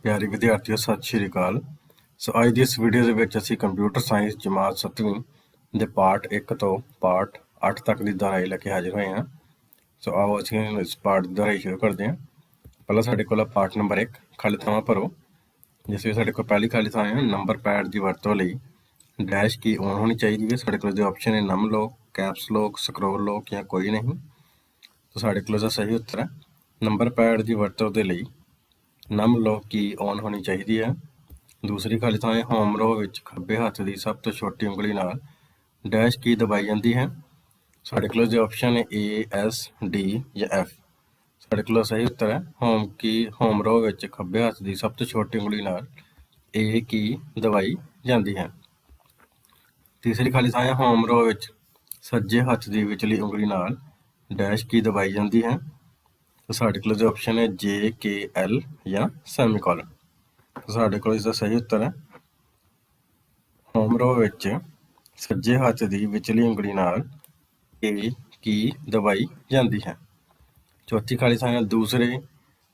ਪਿਆਰੇ ਵਿਦਿਆਰਥੀਓ ਸਤਿ ਸ਼੍ਰੀ ਅਕਾਲ। ਸੋ ਅੱਜ ਦੀ ਇਸ ਵੀਡੀਓ ਦੇ ਵਿੱਚ ਅਸੀਂ ਕੰਪਿਊਟਰ ਸਾਇੰਸ ਜਮਾਤ 7ਵੀਂ ਦੇ ਪਾਰਟ 1 ਤੋਂ ਪਾਰਟ 8 ਤੱਕ ਦੀ ਦੁਹਰਾਈ ਲੈ ਕੇ ਹਾਜ਼ਰ ਹੋਏ ਹਾਂ। ਸੋ ਆਓ ਅਸੀਂ ਇਸ ਪਾਰਟ ਦੀ ਦੁਹਰਾਈ ਸ਼ੁਰੂ ਕਰਦੇ ਹਾਂ। ਪਹਿਲਾਂ ਸਾਡੇ ਕੋਲ ਪਾਰਟ ਨੰਬਰ 1 ਖਾਲੀ ਥਾਵਾਂ ਭਰੋ। ਜਿਸ ਵਿੱਚ ਸਾਡੇ ਕੋਲ ਪਹਿਲੀ ਖਾਲੀ ਥਾਂ ਹੈ ਨੰਬਰ ਪੈਡ ਦੀ ਵਰਤੋਂ ਲਈ ਡੈਸ਼ ਕੀ ਔਨ ਹੋਣੀ ਚਾਹੀਦੀ ਹੈ। ਸਾਡੇ ਕੋਲ ਦੇ ਆਪਸ਼ਨ ਹੈ ਨਮ ਲੋਕ, ਕੈਪਸ ਲੋਕ, ਸਕਰੋਲ ਲੋਕ ਜਾਂ ਕੋਈ ਨਹੀਂ। ਸੋ ਸਾਡੇ ਕੋਲ ਦਾ ਸਹੀ ਉੱਤਰ ਹੈ ਨੰਬਰ ਪੈਡ ਦੀ ਵਰਤੋਂ ਦੇ ਲਈ ਨਮ ਲੋਕ ਕੀ ਔਨ ਹੋਣੀ ਚਾਹੀਦੀ ਹੈ। ਦੂਸਰੀ ਖਾਲੀ ਥਾਂ ਹੈ ਹੋਮ ਰੋ ਵਿੱਚ ਖੱਬੇ ਹੱਥ ਦੀ ਸਭ ਤੋਂ ਛੋਟੀ ਉਂਗਲੀ ਨਾਲ ਡੈਸ਼ ਕੀ ਦਬਾਈ ਜਾਂਦੀ ਹੈ। ਸਾਡੇ ਕੋਲ ਦੇ ਆਪਸ਼ਨ ਹੈ A, S, D ਜਾਂ F। ਸਾਡੇ ਕੋਲ ਸਹੀ ਉੱਤਰ ਹੈ ਹੋਮ ਰੋ ਵਿੱਚ ਖੱਬੇ ਹੱਥ ਦੀ ਸਭ ਤੋਂ ਛੋਟੀ ਉਂਗਲੀ ਨਾਲ A ਕੀ ਦਬਾਈ ਜਾਂਦੀ ਹੈ। ਤੀਸਰੀ ਖਾਲੀ ਥਾਂ ਹੈ ਹੋਮ ਰੋ ਵਿੱਚ ਸੱਜੇ ਹੱਥ ਦੀ ਵਿਚਲੀ ਉਂਗਲੀ ਨਾਲ ਡੈਸ਼ ਕੀ ਦਬਾਈ ਜਾਂਦੀ ਹੈ। ਸਾਡੇ ਕੋਲ ਦੇ ਆਪਸ਼ਨ ਹੈ J, K, L ਜਾਂ ਸੈਮੀਕੋਲਨ। ਸਾਡੇ ਕੋਲ ਇਸ ਦਾ ਸਹੀ ਉੱਤਰ ਹੈ ਹੋਮ ਰੋ ਵਿੱਚ ਸੱਜੇ ਹੱਥ ਦੀ ਵਿਚਲੀ ਉਂਗਲੀ ਨਾਲ A ਕੀ ਦਬਾਈ ਜਾਂਦੀ ਹੈ। ਚੌਥੀ ਖਾਲੀ ਥਾਂ ਹੈ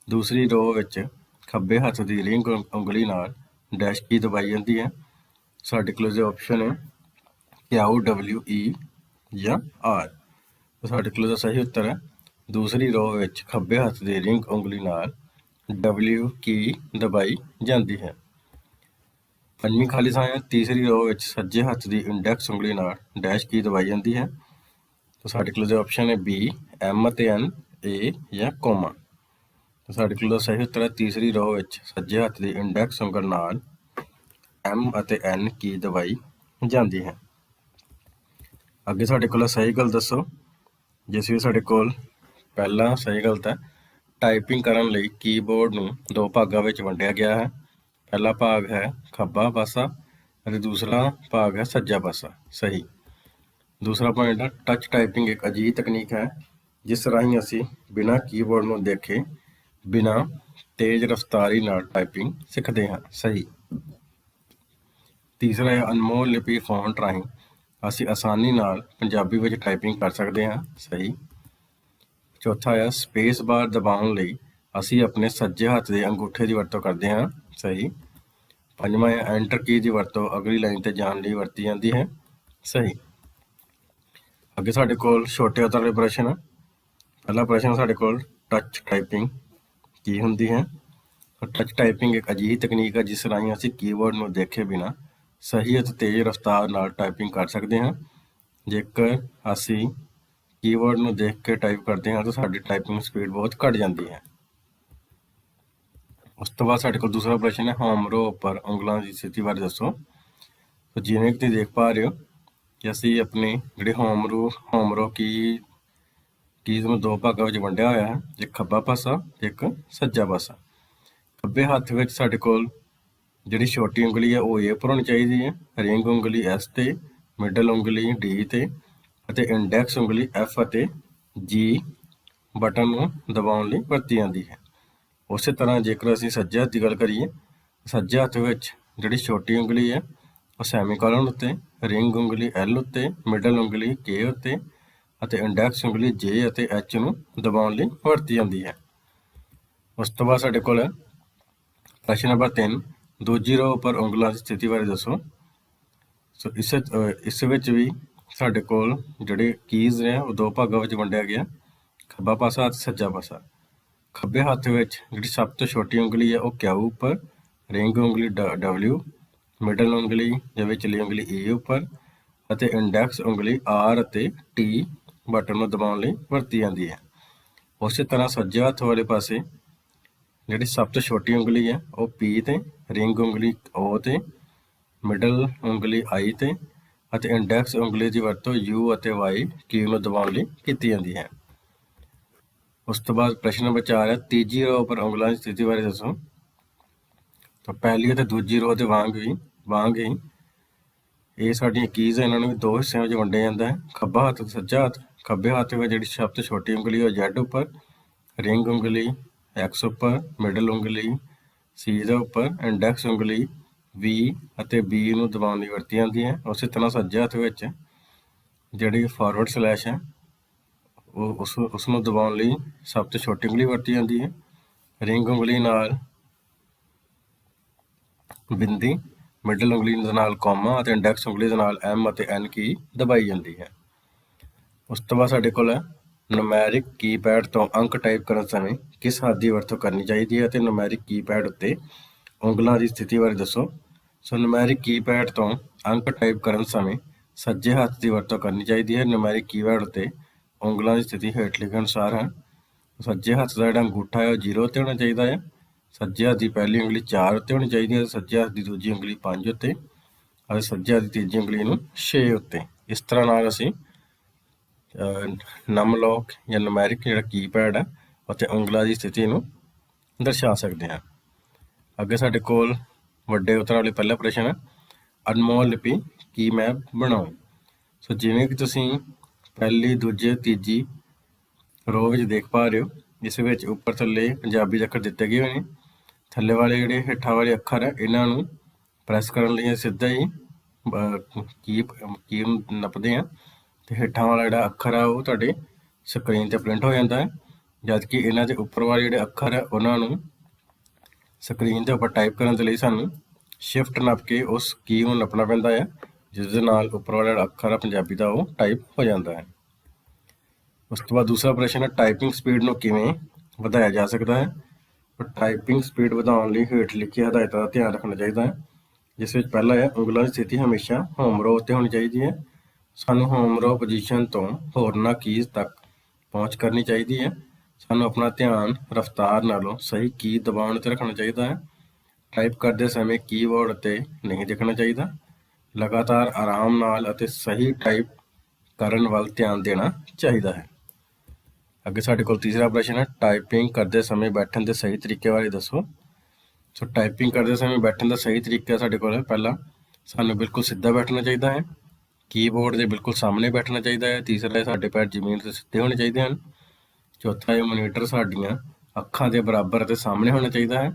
ਦੂਸਰੀ ਰੋ ਵਿੱਚ ਖੱਬੇ ਹੱਥ ਦੀ ਰਿੰਗ ਉਂਗਲੀ ਨਾਲ ਡੈਸ਼ ਕੀ ਦਬਾਈ ਜਾਂਦੀ ਹੈ। ਸਾਡੇ ਕੋਲ ਜੋ ਆਪਸ਼ਨ ਹੈ Q, W, E ਜਾਂ R। ਸਾਡੇ ਕੋਲ ਦਾ ਸਹੀ ਉੱਤਰ ਹੈ ਦੂਸਰੀ ਰੋ ਵਿੱਚ ਖੱਬੇ ਹੱਥ ਦੀ ਰਿੰਗ ਉਂਗਲੀ ਨਾਲ W ਕੀ ਦਬਾਈ ਜਾਂਦੀ ਹੈ। ਪੰਜਵੀਂ ਖਾਲੀ ਥਾਂ ਹੈ ਤੀਸਰੀ ਰੋ ਵਿੱਚ ਸੱਜੇ ਹੱਥ ਦੀ ਇੰਡੈਕਸ ਉਂਗਲੀ ਨਾਲ ਡੈਸ਼ ਕੀ ਦਬਾਈ ਜਾਂਦੀ ਹੈ। ਸਾਡੇ ਕੋਲ ਦੇ ਆਪਸ਼ਨ ਹੈ B, M ਅਤੇ N, A ਜਾਂ ਕੋਮਾ। ਸਾਡੇ ਕੋਲ ਦਾ ਸਹੀ ਉੱਤਰ ਹੈ ਤੀਸਰੀ ਰੋ ਵਿੱਚ ਸੱਜੇ ਹੱਥ ਦੀ ਇੰਡੈਕਸ ਉਂਗਲ ਨਾਲ M ਅਤੇ N ਕੀ ਦਬਾਈ ਜਾਂਦੀ ਹੈ। ਅੱਗੇ ਸਾਡੇ ਕੋਲ ਸਹੀ ਗੱਲ ਦੱਸੋ। ਜਿਸ ਵਿੱਚ ਸਾਡੇ ਕੋਲ ਪਹਿਲਾ ਸਹੀ ਗਲਤ ਹੈ ਟਾਈਪਿੰਗ ਕਰਨ ਲਈ ਕੀਬੋਰਡ ਨੂੰ ਦੋ ਭਾਗਾਂ ਵਿੱਚ ਵੰਡਿਆ ਗਿਆ ਹੈ। ਪਹਿਲਾ ਭਾਗ ਹੈ ਖੱਬਾ ਪਾਸਾ ਅਤੇ ਦੂਸਰਾ ਭਾਗ ਹੈ ਸੱਜਾ ਪਾਸਾ। ਸਹੀ। ਦੂਸਰਾ ਪੁਆਇੰਟ ਹੈ ਟੱਚ ਟਾਈਪਿੰਗ ਇੱਕ ਅਜਿਹੀ ਤਕਨੀਕ ਹੈ ਜਿਸ ਰਾਹੀਂ ਅਸੀਂ ਬਿਨਾਂ ਕੀਬੋਰਡ ਨੂੰ ਦੇਖੇ ਬਿਨਾਂ ਤੇਜ਼ ਰਫ਼ਤਾਰੀ ਨਾਲ ਟਾਈਪਿੰਗ ਸਿੱਖਦੇ ਹਾਂ। ਸਹੀ। ਤੀਸਰਾ ਹੈ ਅਨਮੋਲ ਲਿਪੀ ਫੌਂਟ ਰਾਹੀਂ ਅਸੀਂ ਆਸਾਨੀ ਨਾਲ ਪੰਜਾਬੀ ਵਿੱਚ ਟਾਈਪਿੰਗ ਕਰ ਸਕਦੇ ਹਾਂ। ਸਹੀ। ਚੌਥਾ ਹੈ ਸਪੇਸ ਬਾਰ ਦਬਾਉਣ ਲਈ ਅਸੀਂ ਆਪਣੇ ਸੱਜੇ ਹੱਥ ਦੇ ਅੰਗੂਠੇ ਦੀ ਵਰਤੋਂ ਕਰਦੇ ਹਾਂ। ਸਹੀ। ਪੰਜਵਾਂ ਹੈ ਐਂਟਰ ਕੀ ਦੀ ਵਰਤੋਂ ਅਗਲੀ ਲਾਈਨ ਤੇ ਜਾਣ ਲਈ ਵਰਤੀ ਜਾਂਦੀ ਹੈ। ਸਹੀ। ਅੱਗੇ ਸਾਡੇ ਕੋਲ ਛੋਟੇ ਅੱਖਰਾਂ ਦੇ ਪ੍ਰਸ਼ਨ ਹੈ। ਪਹਿਲਾ ਪ੍ਰਸ਼ਨ ਸਾਡੇ ਕੋਲ ਟੱਚ ਟਾਈਪਿੰਗ ਕੀ ਹੁੰਦੀ ਹੈ। ਟੱਚ ਟਾਈਪਿੰਗ ਇੱਕ ਅਜਿਹੀ ਤਕਨੀਕ ਹੈ ਜਿਸ ਰਾਹੀਂ ਅਸੀਂ ਕੀਬੋਰਡ ਨੂੰ ਦੇਖੇ ਬਿਨਾਂ ਸਹੀ ਅਤੇ ਤੇਜ਼ ਰਫ਼ਤਾਰ ਨਾਲ ਟਾਈਪਿੰਗ ਕਰ ਸਕਦੇ ਹਾਂ। ਜੇਕਰ ਅਸੀਂ ਕੀਬੋਰਡ ਨੂੰ ਦੇਖ ਕੇ ਟਾਈਪ ਕਰਦੇ ਹਾਂ ਤਾਂ ਸਾਡੀ ਟਾਈਪਿੰਗ ਸਪੀਡ ਬਹੁਤ ਘੱਟ ਜਾਂਦੀ ਹੈ। ਉਸ ਤੋਂ ਬਾਅਦ ਸਾਡੇ ਕੋਲ ਦੂਸਰਾ ਪ੍ਰਸ਼ਨ ਹੈ ਹੋਮ ਰੋ ਉੱਪਰ ਉਂਗਲਾਂ ਦੀ ਸਥਿਤੀ ਬਾਰੇ ਦੱਸੋ। ਜਿਵੇਂ ਕਿ ਤੁਸੀਂ ਦੇਖ ਪਾ ਰਹੇ ਹੋ ਕਿ ਅਸੀਂ ਆਪਣੇ ਜਿਹੜੇ ਹੋਮ ਰੋ ਕੀਜ਼ ਨੂੰ ਦੋ ਭਾਗਾਂ ਵਿੱਚ ਵੰਡਿਆ ਹੋਇਆ ਹੈ, ਇੱਕ ਖੱਬਾ ਪਾਸਾ ਇੱਕ ਸੱਜਾ ਪਾਸਾ। ਖੱਬੇ ਹੱਥ ਵਿੱਚ ਸਾਡੇ ਕੋਲ ਜਿਹੜੀ ਛੋਟੀ ਉਂਗਲੀ ਹੈ ਉਹ A ਉੱਪਰ ਹੋਣੀ ਚਾਹੀਦੀ ਹੈ, ਰਿੰਗ ਉਂਗਲੀ S ਤੇ, ਮਿਡਲ ਉਂਗਲੀ D ਤੇ ਅਤੇ ਇੰਡੈਕਸ ਉਂਗਲੀ F ਅਤੇ G ਬਟਨ ਨੂੰ ਦਬਾਉਣ ਲਈ ਵਰਤੀ ਜਾਂਦੀ ਹੈ। ਉਸੇ ਤਰ੍ਹਾਂ ਜੇਕਰ ਅਸੀਂ ਸੱਜੇ ਹੱਥ ਦੀ ਗੱਲ ਕਰੀਏ ਸੱਜੇ ਹੱਥ ਵਿੱਚ ਜਿਹੜੀ ਛੋਟੀ ਉਂਗਲੀ ਹੈ ਉਹ ਸੈਮੀਕੋਲਨ ਉੱਤੇ, ਰਿੰਗ ਉਂਗਲੀ L ਉੱਤੇ, ਮਿਡਲ ਉਂਗਲੀ K ਉੱਤੇ ਅਤੇ ਇੰਡੈਕਸ ਉਂਗਲੀ J ਅਤੇ H ਨੂੰ ਦਬਾਉਣ ਲਈ ਵਰਤੀ ਜਾਂਦੀ ਹੈ। ਉਸ ਤੋਂ ਬਾਅਦ ਸਾਡੇ ਕੋਲ ਪ੍ਰਸ਼ਨ ਨੰਬਰ 3 ਦੂਜੀ ਰੋ ਉੱਪਰ ਉਂਗਲਾਂ ਦੀ ਸਥਿਤੀ ਬਾਰੇ ਦੱਸੋ। ਸੋ ਇਸ ਵਿੱਚ ਵੀ ਸਾਡੇ ਕੋਲ ਜਿਹੜੇ ਕੀਜ਼ ਨੇ ਉਹ ਦੋ ਭਾਗਾਂ ਵਿੱਚ ਵੰਡਿਆ ਗਿਆ, ਖੱਬਾ ਪਾਸਾ ਅਤੇ ਸੱਜਾ ਪਾਸਾ। ਖੱਬੇ ਹੱਥ ਵਿੱਚ ਜਿਹੜੀ ਸਭ ਤੋਂ ਛੋਟੀ ਉਂਗਲੀ ਹੈ ਉਹ Q ਉੱਪਰ, ਰਿੰਗ ਉਂਗਲੀ W, ਮਿਡਲ ਉਂਗਲੀ ਜਾਂ ਵਿਚਲੀ ਉਂਗਲੀ E ਉੱਪਰ ਅਤੇ ਇੰਡੈਕਸ ਉਂਗਲੀ R ਅਤੇ T ਬਟਨ ਨੂੰ ਦਬਾਉਣ ਲਈ ਵਰਤੀ ਜਾਂਦੀ ਹੈ। ਉਸੇ ਤਰ੍ਹਾਂ ਸੱਜੇ ਹੱਥ ਵਾਲੇ ਪਾਸੇ ਜਿਹੜੀ ਸਭ ਤੋਂ ਛੋਟੀ ਉਂਗਲੀ ਹੈ ਉਹ P ਤੇ, ਰਿੰਗ ਉਂਗਲੀ O ਤੇ, ਮਿਡਲ ਉਂਗਲੀ I ਤੇ ਅਤੇ ਇੰਡੈਕਸ ਉਂਗਲੀ ਦੀ ਵਰਤੋਂ U ਅਤੇ Y ਕੀ ਨੂੰ ਦਬਾਉਣ ਲਈ ਕੀਤੀ ਜਾਂਦੀ ਹੈ। ਉਸ ਤੋਂ ਬਾਅਦ ਪ੍ਰਸ਼ਨ ਨੰਬਰ 4 ਹੈ ਤੀਜੀ ਰੋ ਉੱਪਰ ਉਂਗਲਾਂ ਦੀ ਸਥਿਤੀ ਬਾਰੇ ਦੱਸੋ। ਤਾਂ ਪਹਿਲੀ ਅਤੇ ਦੂਜੀ ਰੋ ਦੇ ਵਾਂਗ ਹੀ ਇਹ ਸਾਡੀਆਂ ਕੀਜ਼ ਇਹਨਾਂ ਨੂੰ ਵੀ ਦੋ ਹਿੱਸਿਆਂ ਵਿੱਚ ਵੰਡਿਆ ਜਾਂਦਾ ਹੈ, ਖੱਬਾ ਹੱਥ ਅਤੇ ਸੱਜਾ ਹੱਥ। ਖੱਬੇ ਹੱਥ ਵਿੱਚ ਜਿਹੜੀ ਸਭ ਤੋਂ ਛੋਟੀ ਉਂਗਲੀ ਉਹ Z ਉੱਪਰ, ਰਿੰਗ ਉਂਗਲੀ X ਉੱਪਰ, ਮਿਡਲ ਉਂਗਲੀ C ਦੇ ਉੱਪਰ, ਇੰਡੈਕਸ ਉਂਗਲੀ V ਅਤੇ B ਨੂੰ ਦਬਾਉਣ ਲਈ ਵਰਤੀ ਜਾਂਦੀ ਹੈ। ਉਸੇ ਤਰ੍ਹਾਂ ਸੱਜੇ ਹੱਥ ਵਿੱਚ ਜਿਹੜੀ ਫਾਰਵਰਡ ਸਲੈਸ਼ ਹੈ ਉਹ ਉਸ ਨੂੰ ਦਬਾਉਣ ਲਈ ਸਭ ਤੋਂ ਛੋਟੀ ਉਂਗਲੀ ਵਰਤੀ ਜਾਂਦੀ ਹੈ। ਰਿੰਗ ਉਂਗਲੀ ਨਾਲ ਬਿੰਦੀ, ਮਿਡਲ ਉਂਗਲੀ ਦੇ ਨਾਲ ਕੌਮਾ ਅਤੇ ਇੰਡੈਕਸ ਉਂਗਲੀ ਦੇ ਨਾਲ M ਅਤੇ N ਕੀ ਦਬਾਈ ਜਾਂਦੀ ਹੈ। ਉਸ ਤੋਂ ਬਾਅਦ ਸਾਡੇ ਕੋਲ ਹੈ ਨੂਮੈਰਿਕ ਕੀਪੈਡ ਤੋਂ ਅੰਕ ਟਾਈਪ ਕਰਨ ਸਮੇਂ ਕਿਸ ਹੱਥ ਦੀ ਵਰਤੋਂ ਕਰਨੀ ਚਾਹੀਦੀ ਹੈ ਅਤੇ ਨੂਮੈਰਿਕ ਕੀਪੈਡ ਉੱਤੇ ਉਂਗਲਾਂ ਦੀ ਸਥਿਤੀ ਬਾਰੇ ਦੱਸੋ। ਸੋ ਨੂਮੈਰਿਕ ਕੀਪੈਡ ਤੋਂ ਅੰਕ ਟਾਈਪ ਕਰਨ ਸਮੇਂ ਸੱਜੇ ਹੱਥ ਦੀ ਵਰਤੋਂ ਕਰਨੀ ਚਾਹੀਦੀ ਹੈ। ਨੂਮੈਰਿਕ ਕੀਪੈਡ ਉੱਤੇ ਉਂਗਲਾਂ ਦੀ ਸਥਿਤੀ ਹੇਠ ਲਿਖੇ ਅਨੁਸਾਰ ਹੈ। ਸੱਜੇ ਹੱਥ ਦਾ ਜਿਹੜਾ ਅੰਗੂਠਾ ਹੈ ਉਹ 0 ਉੱਤੇ ਹੋਣਾ ਚਾਹੀਦਾ ਹੈ। ਸੱਜੇ ਹੱਥ ਦੀ ਪਹਿਲੀ ਉਂਗਲੀ 4 ਉੱਤੇ ਹੋਣੀ ਚਾਹੀਦੀ ਹੈ। ਸੱਜੇ ਹੱਥ ਦੀ ਦੂਜੀ ਉਂਗਲੀ 5 ਉੱਤੇ ਅਤੇ ਸੱਜੇ ਹੱਥ ਦੀ ਤੀਜੀ ਉਂਗਲੀ ਨੂੰ 6 ਉੱਤੇ। ਇਸ ਤਰ੍ਹਾਂ ਨਾਲ ਅਸੀਂ ਨਮਲੋਕ ਜਾਂ ਨੂਮੈਰਿਕ ਜਿਹੜਾ ਕੀਪੈਡ ਹੈ ਅਤੇ ਉਂਗਲਾਂ ਦੀ ਸਥਿਤੀ ਨੂੰ ਦਰਸਾ ਸਕਦੇ ਹਾਂ। ਅੱਗੇ ਸਾਡੇ ਕੋਲ ਵੱਡੇ ਉੱਤਰਾਂ ਵਾਲੇ ਪਹਿਲਾ ਪ੍ਰਸ਼ਨ ਹੈ, ਅਨਮੋਲ ਲਿਪੀ ਕੀ ਮੈਂ ਬਣਾਉਂ। ਸੋ ਜਿਵੇਂ ਕਿ ਤੁਸੀਂ ਪਹਿਲੀ, ਦੂਜੇ, ਤੀਜੀ ਰੋ ਵਿੱਚ ਦੇਖ ਪਾ ਰਹੇ ਹੋ, ਇਸ ਵਿੱਚ ਉੱਪਰ ਥੱਲੇ ਪੰਜਾਬੀ ਦੇ ਅੱਖਰ ਦਿੱਤੇ ਗਏ ਹੋਏ ਨੇ। ਥੱਲੇ ਵਾਲੇ ਜਿਹੜੇ ਹੇਠਾਂ ਵਾਲੇ ਅੱਖਰ ਹੈ ਇਹਨਾਂ ਨੂੰ ਪ੍ਰੈਸ ਕਰਨ ਲਈ ਸਿੱਧਾ ਹੀ ਕੀ ਨੂੰ ਨੱਪਦੇ ਹਾਂ ਅਤੇ ਹੇਠਾਂ ਵਾਲਾ ਜਿਹੜਾ ਅੱਖਰ ਆ ਉਹ ਤੁਹਾਡੇ ਸਕਰੀਨ 'ਤੇ ਪ੍ਰਿੰਟ ਹੋ ਜਾਂਦਾ ਹੈ। ਜਦ ਕਿ ਇਹਨਾਂ ਦੇ ਉੱਪਰ ਵਾਲੇ ਜਿਹੜੇ ਅੱਖਰ ਹੈ ਉਹਨਾਂ ਨੂੰ ਸਕਰੀਨ ਦੇ ਉੱਪਰ ਟਾਈਪ ਕਰਨ ਦੇ ਲਈ ਸਾਨੂੰ ਸ਼ਿਫਟ ਨੱਪ ਕੇ ਉਸ ਕੀ ਨੂੰ ਨੱਪਣਾ ਪੈਂਦਾ ਹੈ, ਜਿਸ ਦੇ ਨਾਲ ਉੱਪਰ ਵਾਲਾ ਜਿਹੜਾ ਅੱਖਰ ਹੈ ਪੰਜਾਬੀ ਦਾ ਉਹ ਟਾਈਪ ਹੋ ਜਾਂਦਾ ਹੈ। ਉਸ ਤੋਂ ਬਾਅਦ ਦੂਸਰਾ ਪ੍ਰਸ਼ਨ ਹੈ, ਟਾਈਪਿੰਗ ਸਪੀਡ ਨੂੰ ਕਿਵੇਂ ਵਧਾਇਆ ਜਾ ਸਕਦਾ ਹੈ। ਟਾਈਪਿੰਗ ਸਪੀਡ ਵਧਾਉਣ ਲਈ ਹੇਠ ਲਿਖੀ ਹਦਾਇਤਾਂ ਦਾ ਧਿਆਨ ਰੱਖਣਾ ਚਾਹੀਦਾ ਹੈ, ਜਿਸ ਵਿੱਚ ਪਹਿਲਾ ਹੈ ਉਂਗਲਾਂ ਦੀ ਸਥਿਤੀ ਹਮੇਸ਼ਾ ਹੋਮ ਰੋ ਉੱਤੇ ਹੋਣੀ ਚਾਹੀਦੀ ਹੈ। ਸਾਨੂੰ ਹੋਮ ਰੋ ਪੋਜੀਸ਼ਨ ਤੋਂ ਹੋਰਨਾਂ ਕੀਜ਼ ਤੱਕ ਪਹੁੰਚ ਕਰਨੀ ਚਾਹੀਦੀ ਹੈ। ਸਾਨੂੰ ਆਪਣਾ ਧਿਆਨ ਰਫ਼ਤਾਰ ਨਾਲੋਂ ਸਹੀ ਕੀ ਦਬਾਉਣ 'ਤੇ ਰੱਖਣਾ ਚਾਹੀਦਾ ਹੈ। ਟਾਈਪ ਕਰਦੇ ਸਮੇਂ ਕੀਬੋਰਡ 'ਤੇ ਨਹੀਂ ਦੇਖਣਾ ਚਾਹੀਦਾ। ਲਗਾਤਾਰ ਆਰਾਮ ਨਾਲ ਅਤੇ ਸਹੀ ਟਾਈਪ ਕਰਨ ਵੱਲ ਧਿਆਨ ਦੇਣਾ ਚਾਹੀਦਾ ਹੈ। ਅੱਗੇ ਸਾਡੇ ਕੋਲ ਤੀਸਰਾ ਪ੍ਰਸ਼ਨ ਹੈ, ਟਾਈਪਿੰਗ ਕਰਦੇ ਸਮੇਂ ਬੈਠਣ ਦੇ ਸਹੀ ਤਰੀਕੇ ਬਾਰੇ ਦੱਸੋ। ਸੋ ਟਾਈਪਿੰਗ ਕਰਦੇ ਸਮੇਂ ਬੈਠਣ ਦਾ ਸਹੀ ਤਰੀਕਾ ਸਾਡੇ ਕੋਲ ਹੈ, ਪਹਿਲਾ ਸਾਨੂੰ ਬਿਲਕੁਲ ਸਿੱਧਾ ਬੈਠਣਾ ਚਾਹੀਦਾ ਹੈ। ਕੀਬੋਰਡ ਦੇ ਬਿਲਕੁਲ ਸਾਹਮਣੇ ਬੈਠਣਾ ਚਾਹੀਦਾ ਹੈ। ਤੀਸਰਾ ਸਾਡੇ ਪੈਰ ਜ਼ਮੀਨ 'ਤੇ ਸਿੱਧੇ ਹੋਣੇ ਚਾਹੀਦੇ ਹਨ। ਚੌਥਾ ਹੈ ਮੋਨੀਟਰ ਸਾਡੀਆਂ ਅੱਖਾਂ ਦੇ ਬਰਾਬਰ ਅਤੇ ਸਾਹਮਣੇ ਹੋਣਾ ਚਾਹੀਦਾ ਹੈ।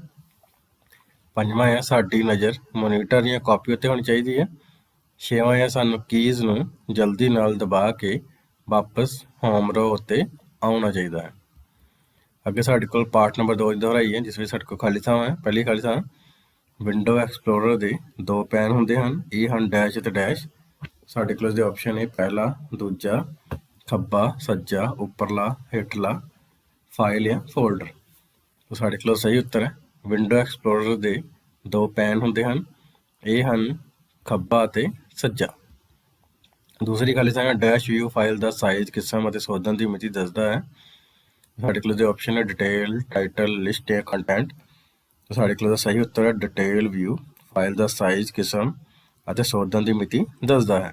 ਪੰਜਵਾਂ ਹੈ ਸਾਡੀ ਨਜ਼ਰ ਮੋਨੀਟਰ ਜਾਂ ਕਾਪੀ ਉੱਤੇ ਹੋਣੀ ਚਾਹੀਦੀ ਹੈ। ਛੇਵਾਂ ਹੈ ਸਾਨੂੰ ਕੀਜ਼ ਨੂੰ ਜਲਦੀ ਨਾਲ ਦਬਾ ਕੇ ਵਾਪਸ ਹੋਮ ਰੋ ਉੱਤੇ ਆਉਣਾ ਚਾਹੀਦਾ ਹੈ। ਅੱਗੇ ਸਾਡੇ ਕੋਲ ਪਾਰਟ ਨੰਬਰ 2 ਦੀ ਦੁਹਰਾਈ ਹੈ, ਜਿਸ ਵਿੱਚ ਸਾਡੇ ਕੋਲ ਖਾਲੀ ਥਾਂ ਹੈ। ਪਹਿਲੀ ਖਾਲੀ ਥਾਂ, ਵਿੰਡੋ ਐਕਸਪਲੋਰਰ ਦੇ 2 ਪੈਨ ਹੁੰਦੇ ਹਨ, ਇਹ ਹਨ ਡੈਸ਼ ਅਤੇ ਡੈਸ਼। ਸਾਡੇ ਕੋਲ ਇਸਦੇ ਆਪਸ਼ਨ ਹੈ ਪਹਿਲਾ, ਦੂਜਾ, ਖੱਬਾ, ਸੱਜਾ, ਉੱਪਰਲਾ, ਹੇਠਲਾ, ਫਾਈਲ ਜਾਂ ਫੋਲਡਰ। ਤਾਂ ਸਾਡੇ ਕੋਲ ਸਹੀ ਉੱਤਰ ਹੈ ਵਿੰਡੋ ਐਕਸਪਲੋਰਰ ਦੇ 2 ਪੈਨ ਹੁੰਦੇ ਹਨ, ਇਹ ਹਨ ਖੱਬਾ ਅਤੇ ਸੱਜਾ। ਦੂਸਰੀ ਖਾਲੀ ਥਾਂ, ਡੈਸ਼ ਵਿਊ ਫਾਈਲ ਦਾ ਸਾਈਜ਼, ਕਿਸਮ ਅਤੇ ਸੋਧਣ ਦੀ ਮਿਤੀ ਦੱਸਦਾ ਹੈ। ਸਾਡੇ ਕੋਲ ਦੇ ਆਪਸ਼ਨ ਹੈ ਡਿਟੇਲ, ਟਾਈਟਲ, ਲਿਸਟ ਜਾਂ ਕੰਟੈਂਟ। ਤਾਂ ਸਾਡੇ ਕੋਲ ਦਾ ਸਹੀ ਉੱਤਰ ਹੈ ਡਿਟੇਲ ਵਿਊ ਫਾਈਲ ਦਾ ਸਾਈਜ਼, ਕਿਸਮ ਅਤੇ ਸੋਧਣ ਦੀ ਮਿਤੀ ਦੱਸਦਾ ਹੈ।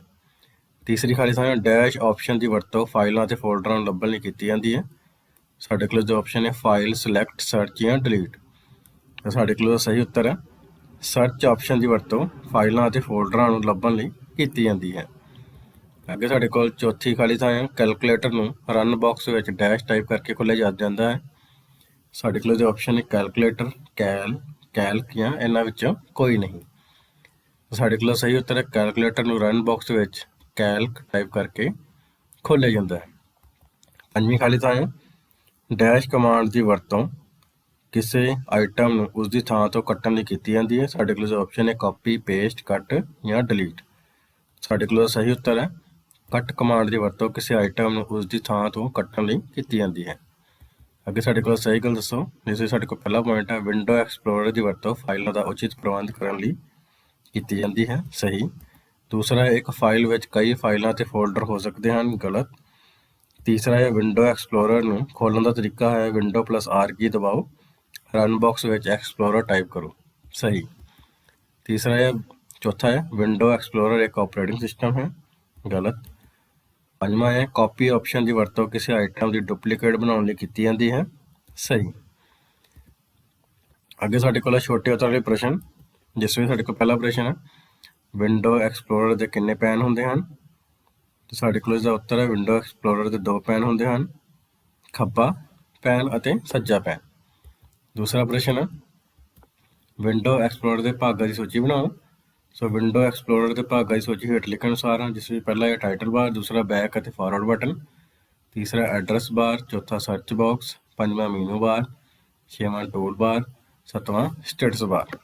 ਤੀਸਰੀ ਖਾਲੀ ਥਾਂ, ਡੈਸ਼ ਆਪਸ਼ਨ ਦੀ ਵਰਤੋਂ ਫਾਈਲਾਂ ਅਤੇ ਫੋਲਡਰਾਂ ਨੂੰ ਲੱਭਣ ਲਈ ਕੀਤੀ ਜਾਂਦੀ ਹੈ। ਸਾਡੇ ਕੋਲ ਜੋ ਆਪਸ਼ਨ ਹੈ ਫਾਈਲ, ਸਿਲੈਕਟ, ਸਰਚ ਜਾਂ ਡਿਲੀਟ। ਤਾਂ ਸਾਡੇ ਕੋਲ ਦਾ ਸਹੀ ਉੱਤਰ ਹੈ ਸਰਚ ਆਪਸ਼ਨ ਦੀ ਵਰਤੋਂ ਫਾਈਲਾਂ ਅਤੇ ਫੋਲਡਰਾਂ ਨੂੰ ਲੱਭਣ ਲਈ ਕੀਤੀ ਜਾਂਦੀ ਹੈ। ਅੱਗੇ ਸਾਡੇ ਕੋਲ ਚੌਥੀ ਖਾਲੀ ਥਾਂ ਹੈ, ਕੈਲਕੂਲੇਟਰ ਨੂੰ ਰਨ ਬਾਕਸ ਵਿੱਚ ਡੈਸ਼ ਟਾਈਪ ਕਰਕੇ ਖੋਲ੍ਹਿਆ ਜਾ ਜਾਂਦਾ ਹੈ। ਸਾਡੇ ਕੋਲ ਜੋ ਆਪਸ਼ਨ ਹੈ ਕੈਲਕੂਲੇਟਰ, ਕੈਲਕ ਜਾਂ ਇਹਨਾਂ ਵਿੱਚੋਂ ਕੋਈ ਨਹੀਂ। ਸਾਡੇ ਕੋਲ ਸਹੀ ਉੱਤਰ ਹੈ ਕੈਲਕੂਲੇਟਰ ਨੂੰ ਰਨ ਬਾਕਸ ਵਿੱਚ ਕੈਲਕ ਟਾਈਪ ਕਰਕੇ ਖੋਲ੍ਹਿਆ ਜਾਂਦਾ ਹੈ। ਪੰਜਵੀਂ ਖਾਲੀ ਥਾਂ ਹੈ, ਡੈਸ਼ ਕਮਾਂਡ ਦੀ ਵਰਤੋਂ ਕਿਸੇ ਆਈਟਮ ਨੂੰ ਉਸਦੀ ਥਾਂ ਤੋਂ ਕੱਟਣ ਲਈ ਕੀਤੀ ਜਾਂਦੀ ਹੈ। ਸਾਡੇ ਕੋਲ ਜੋ ਆਪਸ਼ਨ ਹੈ ਕਾਪੀ, ਪੇਸਟ, ਕੱਟ ਜਾਂ ਡਿਲੀਟ। ਸਾਡੇ ਕੋਲ ਸਹੀ ਉੱਤਰ ਹੈ ਕੱਟ ਕਮਾਂਡ ਦੀ ਵਰਤੋਂ ਕਿਸੇ ਆਈਟਮ ਨੂੰ ਉਸਦੀ ਥਾਂ ਤੋਂ ਕੱਟਣ ਲਈ ਕੀਤੀ ਜਾਂਦੀ ਹੈ। ਅੱਗੇ ਸਾਡੇ ਕੋਲ ਸਹੀ ਗੱਲ ਦੱਸੋ, ਜਿਸ ਵਿੱਚ ਸਾਡੇ ਕੋਲ ਪਹਿਲਾ ਪੁਆਇੰਟ ਹੈ ਵਿੰਡੋ ਐਕਸਪਲੋਰਰ ਦੀ ਵਰਤੋਂ ਫਾਈਲਾਂ ਦਾ ਉਚਿਤ ਪ੍ਰਬੰਧ ਕਰਨ ਲਈ ਕੀਤੀ ਜਾਂਦੀ ਹੈ, ਸਹੀ। ਦੂਸਰਾ ਹੈ ਇੱਕ ਫਾਈਲ ਵਿੱਚ ਕਈ ਫਾਈਲਾਂ ਅਤੇ ਫੋਲਡਰ ਹੋ ਸਕਦੇ ਹਨ, ਗਲਤ। ਤੀਸਰਾ ਹੈ ਵਿੰਡੋ ਐਕਸਪਲੋਰਰ ਨੂੰ ਖੋਲ੍ਹਣ ਦਾ ਤਰੀਕਾ ਹੈ ਵਿੰਡੋ +R ਕੀ ਦਬਾਓ, ਰਨ ਬਾਕਸ ਵਿੱਚ ਐਕਸਪਲੋਰਰ ਟਾਈਪ ਕਰੋ, ਸਹੀ। ਤੀਸਰਾ ਹੈ ਚੌਥਾ ਹੈ ਵਿੰਡੋ ਐਕਸਪਲੋਰਰ ਇੱਕ ਆਪਰੇਟਿੰਗ ਸਿਸਟਮ ਹੈ, ਗਲਤ। ਪੰਜਵਾਂ ਹੈ ਕਾਪੀ ਆਪਸ਼ਨ ਦੀ ਵਰਤੋਂ ਕਿਸੇ ਆਈਟਮ ਦੀ ਡੁਪਲੀਕੇਟ ਬਣਾਉਣ ਲਈ ਕੀਤੀ ਜਾਂਦੀ ਹੈ, ਸਹੀ। ਅੱਗੇ ਸਾਡੇ ਕੋਲ ਹੈ ਛੋਟੇ ਉੱਤਰ ਵਾਲੇ ਪ੍ਰਸ਼ਨ, ਜਿਸ ਵਿੱਚ ਸਾਡੇ ਕੋਲ ਪਹਿਲਾ ਪ੍ਰਸ਼ਨ ਹੈ ਵਿੰਡੋ ਐਕਸਪਲੋਰਰ ਦੇ ਕਿੰਨੇ ਪੈਨ ਹੁੰਦੇ ਹਨ। ਤੇ ਸਾਡੇ ਕੋਲ ਇਸਦਾ ਉੱਤਰ ਹੈ ਵਿੰਡੋ ਐਕਸਪਲੋਰਰ ਦੇ 2 ਪੈਨ ਹੁੰਦੇ ਹਨ, ਖੱਬਾ ਪੈਨ ਅਤੇ ਸੱਜਾ ਪੈਨ। ਦੂਸਰਾ ਪ੍ਰਸ਼ਨ ਹੈ ਵਿੰਡੋ ਐਕਸਪਲੋਰਰ ਦੇ ਭਾਗਾਂ ਦੀ ਸੂਚੀ ਬਣਾਓ। ਸੋ ਵਿੰਡੋ ਐਕਸਪਲੋਰਰ ਦੇ ਭਾਗਾਂ ਦੀ ਸੂਚੀ ਹੇਠ ਲਿਖਣ ਅਨੁਸਾਰ ਹੈ, ਜਿਸ ਵਿੱਚ ਪਹਿਲਾ ਹੈ ਟਾਈਟਲ ਬਾਰ, ਦੂਸਰਾ ਬੈਕ ਅਤੇ ਫਾਰਵਰਡ ਬਟਨ, ਤੀਸਰਾ ਐਡਰੈਸ ਬਾਰ, ਚੌਥਾ ਸਰਚ ਬਾਕਸ, ਪੰਜਵਾਂ ਮੀਨੂ ਬਾਰ, ਛੇਵਾਂ ਟੂਲ ਬਾਰ, ਸੱਤਵਾਂ ਸਟੇਟਸ ਬਾਰ।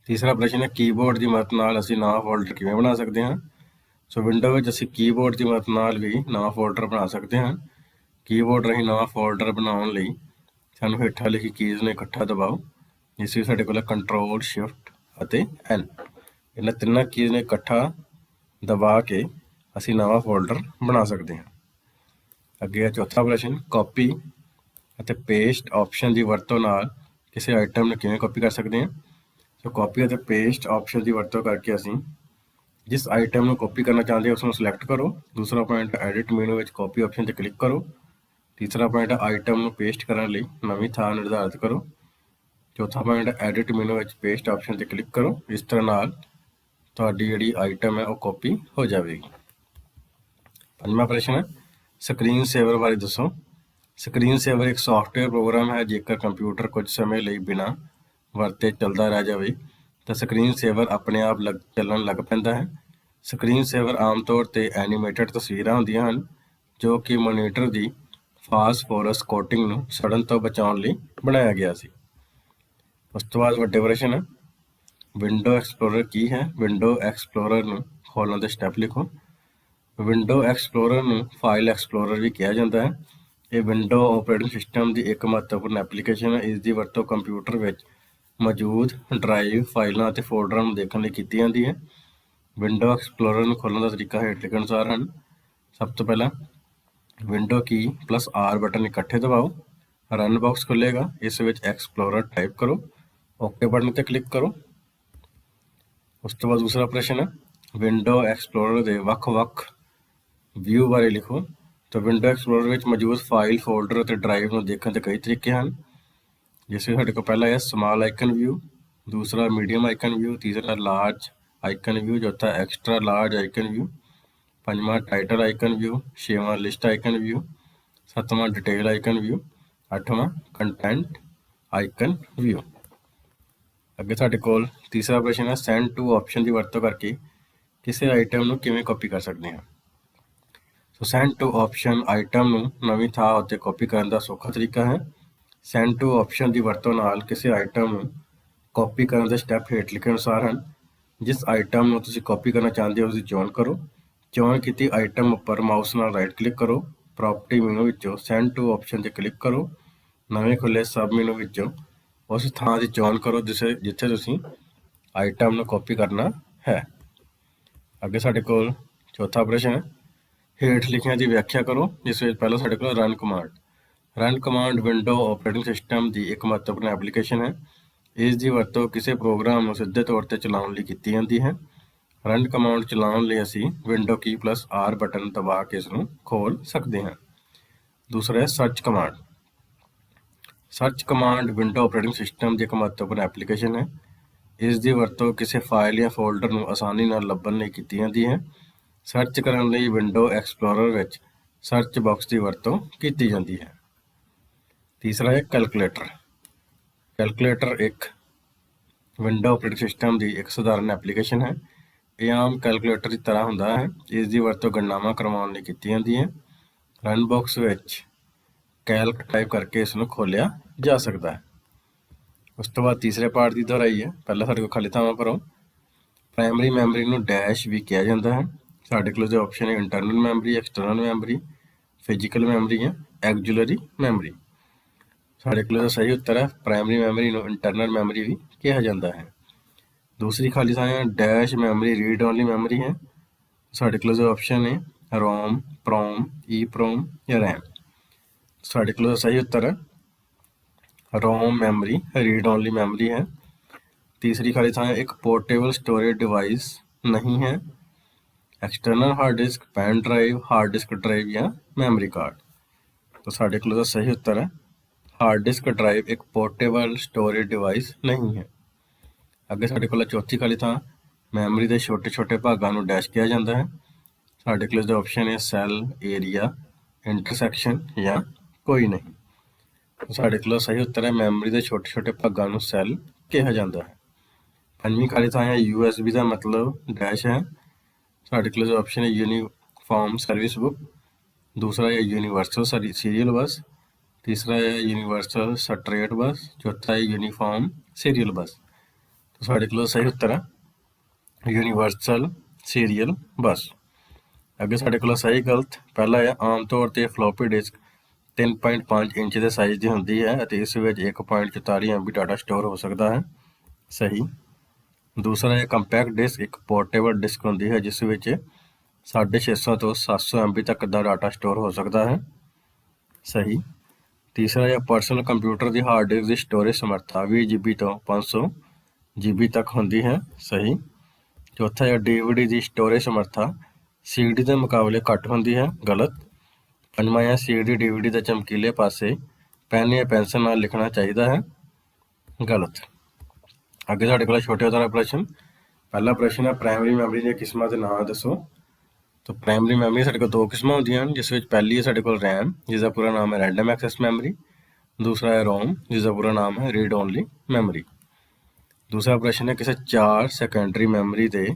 तीसरा प्रश्न है कीबोर्ड की मदद नाल असीं नवां फोल्डर किवें बना सकते हैं। सो विंडो में असीं कीबोर्ड की मदद नाल भी नवां फोल्डर बना सकते हैं। कीबोर्ड राਹੀਂ नवां फोल्डर बनाउण ਲਈ ਸਾਨੂੰ ਹੇਠਾਂ ਲਿਖੀ ਕੀਜ਼ ਨੂੰ ਇਕੱਠਾ ਦਬਾਓ, ਜਿਸ ਵਿੱਚ ਸਾਡੇ ਕੋਲ ਕੰਟਰੋਲ ਸ਼ਿਫਟ ਅਤੇ ਐਨ। ਇਹਨਾਂ ਤਿੰਨਾਂ ਕੀਜ਼ ਨੂੰ ਇਕੱਠਾ ਦਬਾ ਕੇ ਅਸੀਂ ਨਵਾਂ ਫੋਲਡਰ ਬਣਾ ਸਕਦੇ ਹਾਂ। ਅੱਗੇ ਹੈ ਚੌਥਾ ਪ੍ਰਸ਼ਨ, ਕਾਪੀ ਅਤੇ ਪੇਸਟ ਆਪਸ਼ਨ ਦੀ ਵਰਤੋਂ ਨਾਲ ਕਿਸੇ ਆਈਟਮ ਨੂੰ ਕਿਵੇਂ ਕਾਪੀ ਕਰ ਸਕਦੇ ਹਾਂ। ਸੋ ਕਾਪੀ ਅਤੇ ਪੇਸਟ ਆਪਸ਼ਨ ਦੀ ਵਰਤੋਂ ਕਰਕੇ ਅਸੀਂ ਜਿਸ ਆਈਟਮ ਨੂੰ ਕਾਪੀ ਕਰਨਾ ਚਾਹੁੰਦੇ ਹੋ ਉਸ ਨੂੰ ਸਿਲੈਕਟ ਕਰੋ। ਦੂਸਰਾ ਪੁਆਇੰਟ, ਐਡਿਟ ਮੈਨੂ ਵਿੱਚ ਕਾਪੀ ਆਪਸ਼ਨ 'ਤੇ ਕਲਿੱਕ ਕਰੋ। ਤੀਸਰਾ ਪੁਆਇੰਟ, ਆਈਟਮ ਨੂੰ ਪੇਸਟ ਕਰਨ ਲਈ ਨਵੀਂ ਥਾਂ ਨਿਰਧਾਰਿਤ ਕਰੋ। ਚੌਥਾ ਪੁਆਇੰਟ, ਐਡਿਟ ਮੈਨੂ ਵਿੱਚ ਪੇਸਟ ਆਪਸ਼ਨ 'ਤੇ ਕਲਿੱਕ ਕਰੋ। ਇਸ ਤਰ੍ਹਾਂ ਨਾਲ ਤੁਹਾਡੀ ਜਿਹੜੀ ਆਈਟਮ ਹੈ ਉਹ ਕਾਪੀ ਹੋ ਜਾਵੇਗੀ। ਪੰਜਵਾਂ ਪ੍ਰਸ਼ਨ ਹੈ ਸਕਰੀਨ ਸੇਵਰ ਬਾਰੇ ਦੱਸੋ। ਸਕਰੀਨ ਸੇਵਰ ਇੱਕ ਸੌਫਟਵੇਅਰ ਪ੍ਰੋਗਰਾਮ ਹੈ। ਜੇਕਰ ਕੰਪਿਊਟਰ ਕੁਝ ਸਮੇਂ ਲਈ ਬਿਨਾਂ ਵਰਤੇ ਚੱਲਦਾ ਰਹਿ ਜਾਵੇ ਤਾਂ ਸਕਰੀਨ ਸੇਵਰ ਆਪਣੇ ਆਪ ਚੱਲਣ ਲੱਗ ਪੈਂਦਾ ਹੈ। ਸਕਰੀਨ ਸੇਵਰ ਆਮ ਤੌਰ 'ਤੇ ਐਨੀਮੇਟਡ ਤਸਵੀਰਾਂ ਹੁੰਦੀਆਂ ਹਨ ਜੋ ਕਿ ਮੋਨੀਟਰ ਦੀ ਫਾਸਫੋਰਸ ਕੋਟਿੰਗ ਨੂੰ ਸੜਨ ਤੋਂ ਬਚਾਉਣ ਲਈ ਬਣਾਇਆ ਗਿਆ ਸੀ। ਉਸ ਤੋਂ ਬਾਅਦ ਵੱਡੇ ਪ੍ਰਸ਼ਨ ਹੈ ਵਿੰਡੋ ਐਕਸਪਲੋਰਰ ਕੀ ਹੈ। ਵਿੰਡੋ ਐਕਸਪਲੋਰਰ ਨੂੰ ਖੋਲ੍ਹਣ ਦੇ ਸਟੈਪ ਲਿਖੋ। ਵਿੰਡੋ ਐਕਸਪਲੋਰਰ ਨੂੰ ਫਾਈਲ ਐਕਸਪਲੋਰਰ ਵੀ ਕਿਹਾ ਜਾਂਦਾ ਹੈ। ਇਹ ਵਿੰਡੋ ਆਪਰੇਟਿੰਗ ਸਿਸਟਮ ਦੀ ਇੱਕ ਮਹੱਤਵਪੂਰਨ ਐਪਲੀਕੇਸ਼ਨ ਹੈ। ਇਸ ਦੀ ਵਰਤੋਂ ਕੰਪਿਊਟਰ ਵਿੱਚ ਮੌਜੂਦ ਡਰਾਈਵ, ਫਾਈਲਾਂ ਅਤੇ ਫੋਲਡਰਾਂ ਨੂੰ ਦੇਖਣ ਲਈ ਕੀਤੀ ਜਾਂਦੀ ਹੈ। ਵਿੰਡੋ ਐਕਸਪਲੋਰਰ ਨੂੰ ਖੋਲ੍ਹਣ ਦਾ ਤਰੀਕਾ ਹੇਠ ਲਿਖੇ ਅਨੁਸਾਰ ਹਨ। ਸਭ ਤੋਂ ਪਹਿਲਾਂ ਵਿੰਡੋ ਕੀ ਪਲੱਸ ਆਰ ਬਟਨ ਇਕੱਠੇ ਦਬਾਓ, ਰਨ ਬਾਕਸ ਖੁੱਲ੍ਹੇਗਾ। ਇਸ ਵਿੱਚ ਐਕਸਪਲੋਰਰ ਟਾਈਪ ਕਰੋ, ਓਕੇ ਬਟਨ 'ਤੇ ਕਲਿੱਕ ਕਰੋ। ਉਸ ਤੋਂ ਬਾਅਦ ਦੂਸਰਾ ਪ੍ਰਸ਼ਨ ਹੈ ਵਿੰਡੋ ਐਕਸਪਲੋਰਰ ਦੇ ਵੱਖ-ਵੱਖ ਵਿਊ ਬਾਰੇ ਲਿਖੋ। ਤਾਂ ਵਿੰਡੋ ਐਕਸਪਲੋਰਰ ਵਿੱਚ ਮੌਜੂਦ ਫਾਈਲ, ਫੋਲਡਰ ਅਤੇ ਡਰਾਈਵ ਨੂੰ ਦੇਖਣ ਦੇ ਕਈ ਤਰੀਕੇ ਹਨ। ਜਿਸ ਵਿੱਚ ਸਾਡੇ ਕੋਲ ਪਹਿਲਾ ਹੈ ਸਮਾਲ ਆਈਕਨ ਵਿਊ, ਦੂਸਰਾ ਮੀਡੀਅਮ ਆਈਕਨ ਵਿਊ, ਤੀਸਰਾ ਲਾਰਜ ਆਈਕਨ ਵਿਊ, ਚੌਥਾ ਐਕਸਟਰਾ ਲਾਰਜ ਆਈਕਨ ਵਿਊ, ਪੰਜਵਾਂ ਟਾਈਟਲ ਆਈਕਨ ਵਿਊ, ਛੇਵਾਂ ਲਿਸਟ ਆਈਕਨ ਵਿਊ, ਸੱਤਵਾਂ ਡਿਟੇਲ ਆਈਕਨ ਵਿਊ, ਅੱਠਵਾਂ ਕੰਟੈਂਟ ਆਈਕਨ ਵਿਊ। ਅੱਗੇ ਸਾਡੇ ਕੋਲ ਤੀਸਰਾ ਪ੍ਰਸ਼ਨ ਹੈ ਸੈਂਡ ਟੂ ਆਪਸ਼ਨ ਦੀ ਵਰਤੋਂ ਕਰਕੇ ਕਿਸੇ ਆਈਟਮ ਨੂੰ ਕਿਵੇਂ ਕਾਪੀ ਕਰ ਸਕਦੇ ਹਾਂ। ਸੋ ਸੈਂਡ ਟੂ ਆਪਸ਼ਨ ਆਈਟਮ ਨੂੰ ਨਵੀਂ ਥਾਂ ਉੱਤੇ ਕਾਪੀ ਕਰਨ ਦਾ ਸੌਖਾ ਤਰੀਕਾ ਹੈ। ਸੈਂਡ ਟੂ ਆਪਸ਼ਨ ਦੀ ਵਰਤੋਂ ਨਾਲ ਕਿਸੇ ਆਈਟਮ ਨੂੰ ਕਾਪੀ ਕਰਨ ਦੇ ਸਟੈਪ ਹੇਠ ਲਿਖੇ ਅਨੁਸਾਰ ਹਨ। ਜਿਸ ਆਈਟਮ ਨੂੰ ਤੁਸੀਂ ਕਾਪੀ ਕਰਨਾ ਚਾਹੁੰਦੇ ਹੋ ਉਸਦੀ ਚੋਣ ਕਰੋ। ਚੋਣ ਕੀਤੀ ਆਈਟਮ ਉੱਪਰ ਮਾਊਸ ਨਾਲ ਰਾਈਟ ਕਲਿੱਕ ਕਰੋ। ਪ੍ਰੋਪਰਟੀ ਮੈਨੂ ਵਿੱਚੋਂ ਸੈਂਡ ਟੂ ਆਪਸ਼ਨ 'ਤੇ ਕਲਿੱਕ ਕਰੋ। ਨਵੇਂ ਖੁੱਲ੍ਹੇ ਸਬ ਮੈਨੂ ਵਿੱਚੋਂ ਉਸ ਥਾਂ ਦੀ ਚੋਣ ਕਰੋ ਜਿੱਥੇ ਤੁਸੀਂ ਆਈਟਮ ਨੂੰ ਕਾਪੀ ਕਰਨਾ ਹੈ। ਅੱਗੇ ਸਾਡੇ ਕੋਲ ਚੌਥਾ ਪ੍ਰਸ਼ਨ ਹੈ ਹੇਠ ਲਿਖਿਆਂ ਦੀ ਵਿਆਖਿਆ ਕਰੋ। ਜਿਸ ਵਿੱਚ ਪਹਿਲਾਂ ਸਾਡੇ ਕੋਲ run command. Run command window operating system ਦੀ ਇੱਕ ਮਹੱਤਵਪੂਰਨ ਐਪਲੀਕੇਸ਼ਨ ਹੈ। ਇਸ ਦੀ ਵਰਤੋਂ ਕਿਸੇ ਪ੍ਰੋਗਰਾਮ ਨੂੰ ਸਿੱਧੇ ਤੌਰ 'ਤੇ ਚਲਾਉਣ ਲਈ ਕੀਤੀ ਜਾਂਦੀ ਹੈ। ਰਨ ਕਮਾਂਡ ਚਲਾਉਣ ਲਈ ਅਸੀਂ ਵਿੰਡੋ ਕੀ ਪਲੱਸ ਆਰ ਬਟਨ ਦਬਾ ਕੇ ਇਸ ਨੂੰ ਖੋਲ੍ਹ ਸਕਦੇ ਹਾਂ। ਦੂਸਰਾ ਹੈ search command. Search command window operating system ਦੀ ਇੱਕ ਮਹੱਤਵਪੂਰਨ ਐਪਲੀਕੇਸ਼ਨ ਹੈ। ਇਸ ਦੀ ਵਰਤੋਂ ਕਿਸੇ ਫਾਈਲ ਜਾਂ ਫੋਲਡਰ ਨੂੰ ਆਸਾਨੀ ਨਾਲ ਲੱਭਣ ਲਈ ਕੀਤੀ ਜਾਂਦੀ ਹੈ। ਸਰਚ ਕਰਨ ਲਈ ਵਿੰਡੋ ਐਕਸਪਲੋਰਰ ਵਿੱਚ ਸਰਚ ਬਾਕਸ ਦੀ ਵਰਤੋਂ ਕੀਤੀ ਜਾਂਦੀ ਹੈ। ਤੀਸਰਾ ਹੈ ਕੈਲਕੂਲੇਟਰ। ਕੈਲਕੂਲੇਟਰ ਇੱਕ ਵਿੰਡੋ ਆਪਰੇਟਿੰਗ ਸਿਸਟਮ ਦੀ ਇੱਕ ਸਧਾਰਨ ਐਪਲੀਕੇਸ਼ਨ ਹੈ। ਇਹ ਆਮ ਕੈਲਕੂਲੇਟਰ ਦੀ ਤਰ੍ਹਾਂ ਹੁੰਦਾ ਹੈ। ਇਸ ਦੀ ਵਰਤੋਂ ਗਣਨਾਵਾਂ ਕਰਵਾਉਣ ਲਈ ਕੀਤੀ ਜਾਂਦੀ ਹੈ। ਰਨ ਬਾਕਸ ਵਿੱਚ ਕੈਲਕ ਟਾਈਪ ਕਰਕੇ ਇਸ ਨੂੰ ਖੋਲ੍ਹਿਆ ਜਾ ਸਕਦਾ ਹੈ। ਉਸ ਤੋਂ ਬਾਅਦ ਤੀਸਰੇ ਪਾਰਟ ਦੀ ਦੁਹਰਾਈ ਹੈ। ਪਹਿਲਾਂ ਸਾਡੇ ਕੋਲ ਖਾਲੀ ਥਾਵਾਂ ਭਰੋ। ਪ੍ਰਾਇਮਰੀ ਮੈਮਰੀ ਨੂੰ ਡੈਸ਼ ਵੀ ਕਿਹਾ ਜਾਂਦਾ ਹੈ। ਸਾਡੇ ਕੋਲ ਜੋ ਆਪਸ਼ਨ ਹੈ internal memory, external memory, physical memory ਜਾਂ ਐਗਜ਼ੂਲਰੀ ਮੈਮਰੀ। ਸਾਡੇ ਕੋਲ ਸਹੀ ਉੱਤਰ ਹੈ ਪ੍ਰਾਇਮਰੀ ਮੈਮਰੀ ਨੂੰ ਇੰਟਰਨਲ ਮੈਮਰੀ ਵੀ ਕਿਹਾ ਜਾਂਦਾ ਹੈ। ਦੂਸਰੀ ਖਾਲੀ ਥਾਂ ਹੈ dash memory read only memory ਹੈ। ਸਾਡੇ ਕੋਲ ਜੋ ਆਪਸ਼ਨ ਹੈ ਰੋਮ, ਪ੍ਰੋਮ, ਈ ਪ੍ਰੋਮ ਜਾਂ ਰੈਮ। ਸਾਡੇ ਕੋਲ ਸਹੀ ਉੱਤਰ ਹੈ ਰੋਮ ਮੈਮਰੀ ਰੀਡ ਓਨਲੀ ਮੈਮਰੀ ਹੈ। ਤੀਸਰੀ ਖਾਲੀ ਥਾਂ ਹੈ ਇੱਕ ਪੋਰਟੇਬਲ ਸਟੋਰੇਜ ਡਿਵਾਈਸ ਨਹੀਂ ਹੈ। External hard disc, pen drive, hard disk drive ਜਾਂ ਮੈਮਰੀ ਕਾਰਡ। ਤਾਂ ਸਾਡੇ ਕੋਲ ਦਾ ਸਹੀ ਉੱਤਰ ਹੈ ਹਾਰਡ ਡਿਸਕ ਡਰਾਈਵ ਇੱਕ ਪੋਰਟੇਬਲ ਸਟੋਰੇਜ ਡਿਵਾਈਸ ਨਹੀਂ ਹੈ। ਅੱਗੇ ਸਾਡੇ ਕੋਲ ਚੌਥੀ ਖਾਲੀ ਥਾਂ ਮੈਮਰੀ ਦੇ ਛੋਟੇ ਛੋਟੇ ਭਾਗਾਂ ਨੂੰ ਡੈਸ਼ ਕਿਹਾ ਜਾਂਦਾ ਹੈ। ਸਾਡੇ ਕੋਲ ਜੋ ਆਪਸ਼ਨ ਹੈ ਸੈੱਲ, ਏਰੀਆ, ਇੰਟਰਸੈਕਸ਼ਨ ਜਾਂ ਕੋਈ ਨਹੀਂ। ਸਾਡੇ ਕੋਲ ਸਹੀ ਉੱਤਰ ਹੈ ਮੈਮਰੀ ਦੇ ਛੋਟੇ ਛੋਟੇ ਭਾਗਾਂ ਨੂੰ ਸੈੱਲ ਕਿਹਾ ਜਾਂਦਾ ਹੈ। ਪੰਜਵੀਂ ਖਾਲੀ ਥਾਂ ਹੈ USB ਦਾ ਮਤਲਬ ਡੈਸ਼ ਹੈ। ਸਾਡੇ ਕੋਲ ਜੋ ਆਪਸ਼ਨ ਹੈ ਯੂਨੀਫਾਰਮ ਸਰਵਿਸ ਬੁੱਕ, ਦੂਸਰਾ ਹੈ ਯੂਨੀਵਰਸਲ ਸੀਰੀਅਲ ਬੱਸ, ਤੀਸਰਾ ਹੈ ਯੂਨੀਵਰਸਲ ਸਟ੍ਰੇਟ ਬੱਸ, ਚੌਥਾ ਹੈ ਯੂਨੀਫਾਰਮ ਸੀਰੀਅਲ ਬੱਸ। ਸਾਡੇ ਕੋਲ ਸਹੀ ਉੱਤਰ ਹੈ ਯੂਨੀਵਰਸਲ ਸੀਰੀਅਲ ਬਸ। ਅੱਗੇ ਸਾਡੇ ਕੋਲ ਸਹੀ ਗਲਤ। ਪਹਿਲਾ ਹੈ ਆਮ ਤੌਰ 'ਤੇ ਫਲੋਪੀ ਡਿਸਕ 3.5 ਇੰਚ ਦੇ ਸਾਈਜ਼ ਦੀ ਹੁੰਦੀ ਹੈ ਅਤੇ ਇਸ ਵਿੱਚ 1.44 MB ਡਾਟਾ ਸਟੋਰ ਹੋ ਸਕਦਾ ਹੈ। ਸਹੀ। ਦੂਸਰਾ ਹੈ ਕੰਪੈਕਟ ਡਿਸਕ ਇੱਕ ਪੋਰਟੇਬਲ ਡਿਸਕ ਹੁੰਦੀ ਹੈ ਜਿਸ ਵਿੱਚ 650 ਤੋਂ 700 MB ਤੱਕ ਦਾ ਡਾਟਾ ਸਟੋਰ ਹੋ ਸਕਦਾ ਹੈ। ਸਹੀ। ਤੀਸਰਾ ਹੈ ਪਰਸਨਲ ਕੰਪਿਊਟਰ ਦੀ ਹਾਰਡ ਡਿਸਕ ਦੀ ਸਟੋਰੇਜ ਸਮਰੱਥਾ 20 GB ਤੋਂ 500 GB ਤੱਕ ਹੁੰਦੀ ਹੈ। ਸਹੀ। ਚੌਥਾ ਹੈ DVD ਦੀ ਸਟੋਰੇਜ ਸਮਰੱਥਾ CD ਦੇ ਮੁਕਾਬਲੇ ਘੱਟ ਹੁੰਦੀ ਹੈ। ਗਲਤ। ਪੰਜਵਾਂ ਹੈ CD DVD ਦੇ ਚਮਕੀਲੇ ਪਾਸੇ ਪੈਨ ਜਾਂ ਪੈਨਸਿਲ ਨਾਲ ਲਿਖਣਾ ਚਾਹੀਦਾ ਹੈ। ਗਲਤ। ਅੱਗੇ ਸਾਡੇ ਕੋਲ ਛੋਟੇ ਉਦਾਹਰਨ ਪ੍ਰਸ਼ਨ। ਪਹਿਲਾ ਪ੍ਰਸ਼ਨ ਹੈ ਪ੍ਰਾਇਮਰੀ ਮੈਮਰੀ ਦੀਆਂ ਕਿਸਮਾਂ ਦੇ ਨਾਂ ਦੱਸੋ। ਤਾਂ ਪ੍ਰਾਇਮਰੀ ਮੈਮਰੀ ਸਾਡੇ ਕੋਲ ਦੋ ਕਿਸਮਾਂ ਹੁੰਦੀਆਂ ਹਨ ਜਿਸ ਵਿੱਚ ਪਹਿਲੀ ਹੈ ਸਾਡੇ ਕੋਲ RAM ਜਿਸ ਦਾ ਪੂਰਾ ਨਾਮ ਹੈ ਰੈਂਡਮ ਐਕਸੈਸ ਮੈਮਰੀ। ਦੂਸਰਾ ਹੈ ROM ਜਿਸ ਦਾ ਪੂਰਾ ਨਾਮ ਹੈ ਰੀਡ ਓਨਲੀ ਮੈਮਰੀ। ਦੂਸਰਾ ਪ੍ਰਸ਼ਨ ਹੈ ਕਿਸੇ 4 ਸੈਕੰਡਰੀ ਮੈਮਰੀ ਦੇ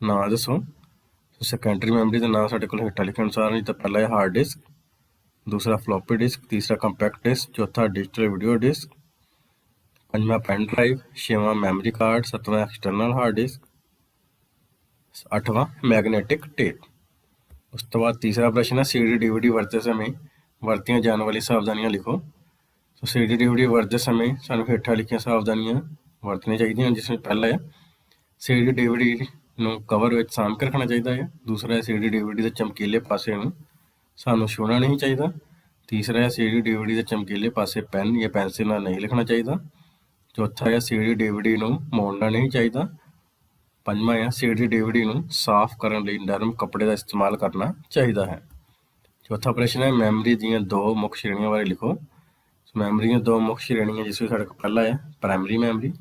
ਨਾਂ ਦੱਸੋ। ਸੈਕੰਡਰੀ ਮੈਮਰੀ ਦੇ ਨਾਂ ਸਾਡੇ ਕੋਲ ਹੇਠਾਂ ਲਿਖਣ ਅਨੁਸਾਰ ਨਹੀਂ ਤਾਂ ਪਹਿਲਾ ਹੈ ਹਾਰਡ ਡਿਸਕ, ਦੂਸਰਾ ਫਲੋਪੀ ਡਿਸਕ, ਤੀਸਰਾ ਕੰਪੈਕਟ ਡਿਸਕ, ਚੌਥਾ ਡਿਜੀਟਲ ਵੀਡੀਓ ਡਿਸਕ, ਪੰਜਵਾਂ ਪੈਨ ਡਰਾਈਵ, ਛੇਵਾਂ ਮੈਮਰੀ ਕਾਰਡ, ਸੱਤਵਾਂ ਐਕਸਟਰਨਲ ਹਾਰਡ ਡਿਸਕ, ਅੱਠਵਾਂ ਮੈਗਨੈਟਿਕ ਟੇਪ। ਉਸ ਤੋਂ ਬਾਅਦ ਤੀਸਰਾ ਪ੍ਰਸ਼ਨ ਹੈ CD DVD ਵਰਤਦੇ ਸਮੇਂ ਵਰਤੀਆਂ ਜਾਣ ਵਾਲੀ ਸਾਵਧਾਨੀਆਂ ਲਿਖੋ। ਸੋ CD DVD ਵਰਤਦੇ ਸਮੇਂ ਸਾਨੂੰ ਹੇਠਾਂ ਲਿਖੀਆਂ ਸਾਵਧਾਨੀਆਂ ਵਰਤਣੀਆਂ ਚਾਹੀਦੀਆਂ ਜਿਸ ਵਿੱਚ ਪਹਿਲਾ ਹੈ CD DVD ਨੂੰ ਕਵਰ ਵਿੱਚ ਸਾਂਭ ਕੇ ਰੱਖਣਾ ਚਾਹੀਦਾ ਹੈ। ਦੂਸਰਾ ਹੈ CD DVD ਦੇ ਚਮਕੀਲੇ ਪਾਸੇ ਨੂੰ ਸਾਨੂੰ ਛੂਹਣਾ ਨਹੀਂ ਚਾਹੀਦਾ। ਤੀਸਰਾ ਹੈ CD DVD ਦੇ ਚਮਕੀਲੇ ਪਾਸੇ ਪੈਨ ਜਾਂ ਪੈਨਸਿਲ ਨਾਲ ਨਹੀਂ ਲਿਖਣਾ ਚਾਹੀਦਾ। ਚੌਥਾ ਹੈ CD DVD ਨੂੰ ਮੋੜਨਾ ਨਹੀਂ ਚਾਹੀਦਾ। ਪੰਜਵਾਂ ਹੈ CD DVD ਨੂੰ ਸਾਫ਼ ਕਰਨ ਲਈ ਨਰਮ ਕੱਪੜੇ ਦਾ ਇਸਤੇਮਾਲ ਕਰਨਾ ਚਾਹੀਦਾ ਹੈ। ਚੌਥਾ ਪ੍ਰਸ਼ਨ ਹੈ ਮੈਮਰੀ ਦੀਆਂ ਦੋ ਮੁੱਖ ਸ਼੍ਰੇਣੀਆਂ ਬਾਰੇ ਲਿਖੋ। ਮੈਮਰੀ ਦੀਆਂ ਦੋ ਮੁੱਖ ਸ਼੍ਰੇਣੀਆਂ ਜਿਸ ਵਿੱਚ ਸਾਡੇ ਕੋਲ ਪਹਿਲਾ ਹੈ ਪ੍ਰਾਇਮਰੀ ਮੈਮਰੀ,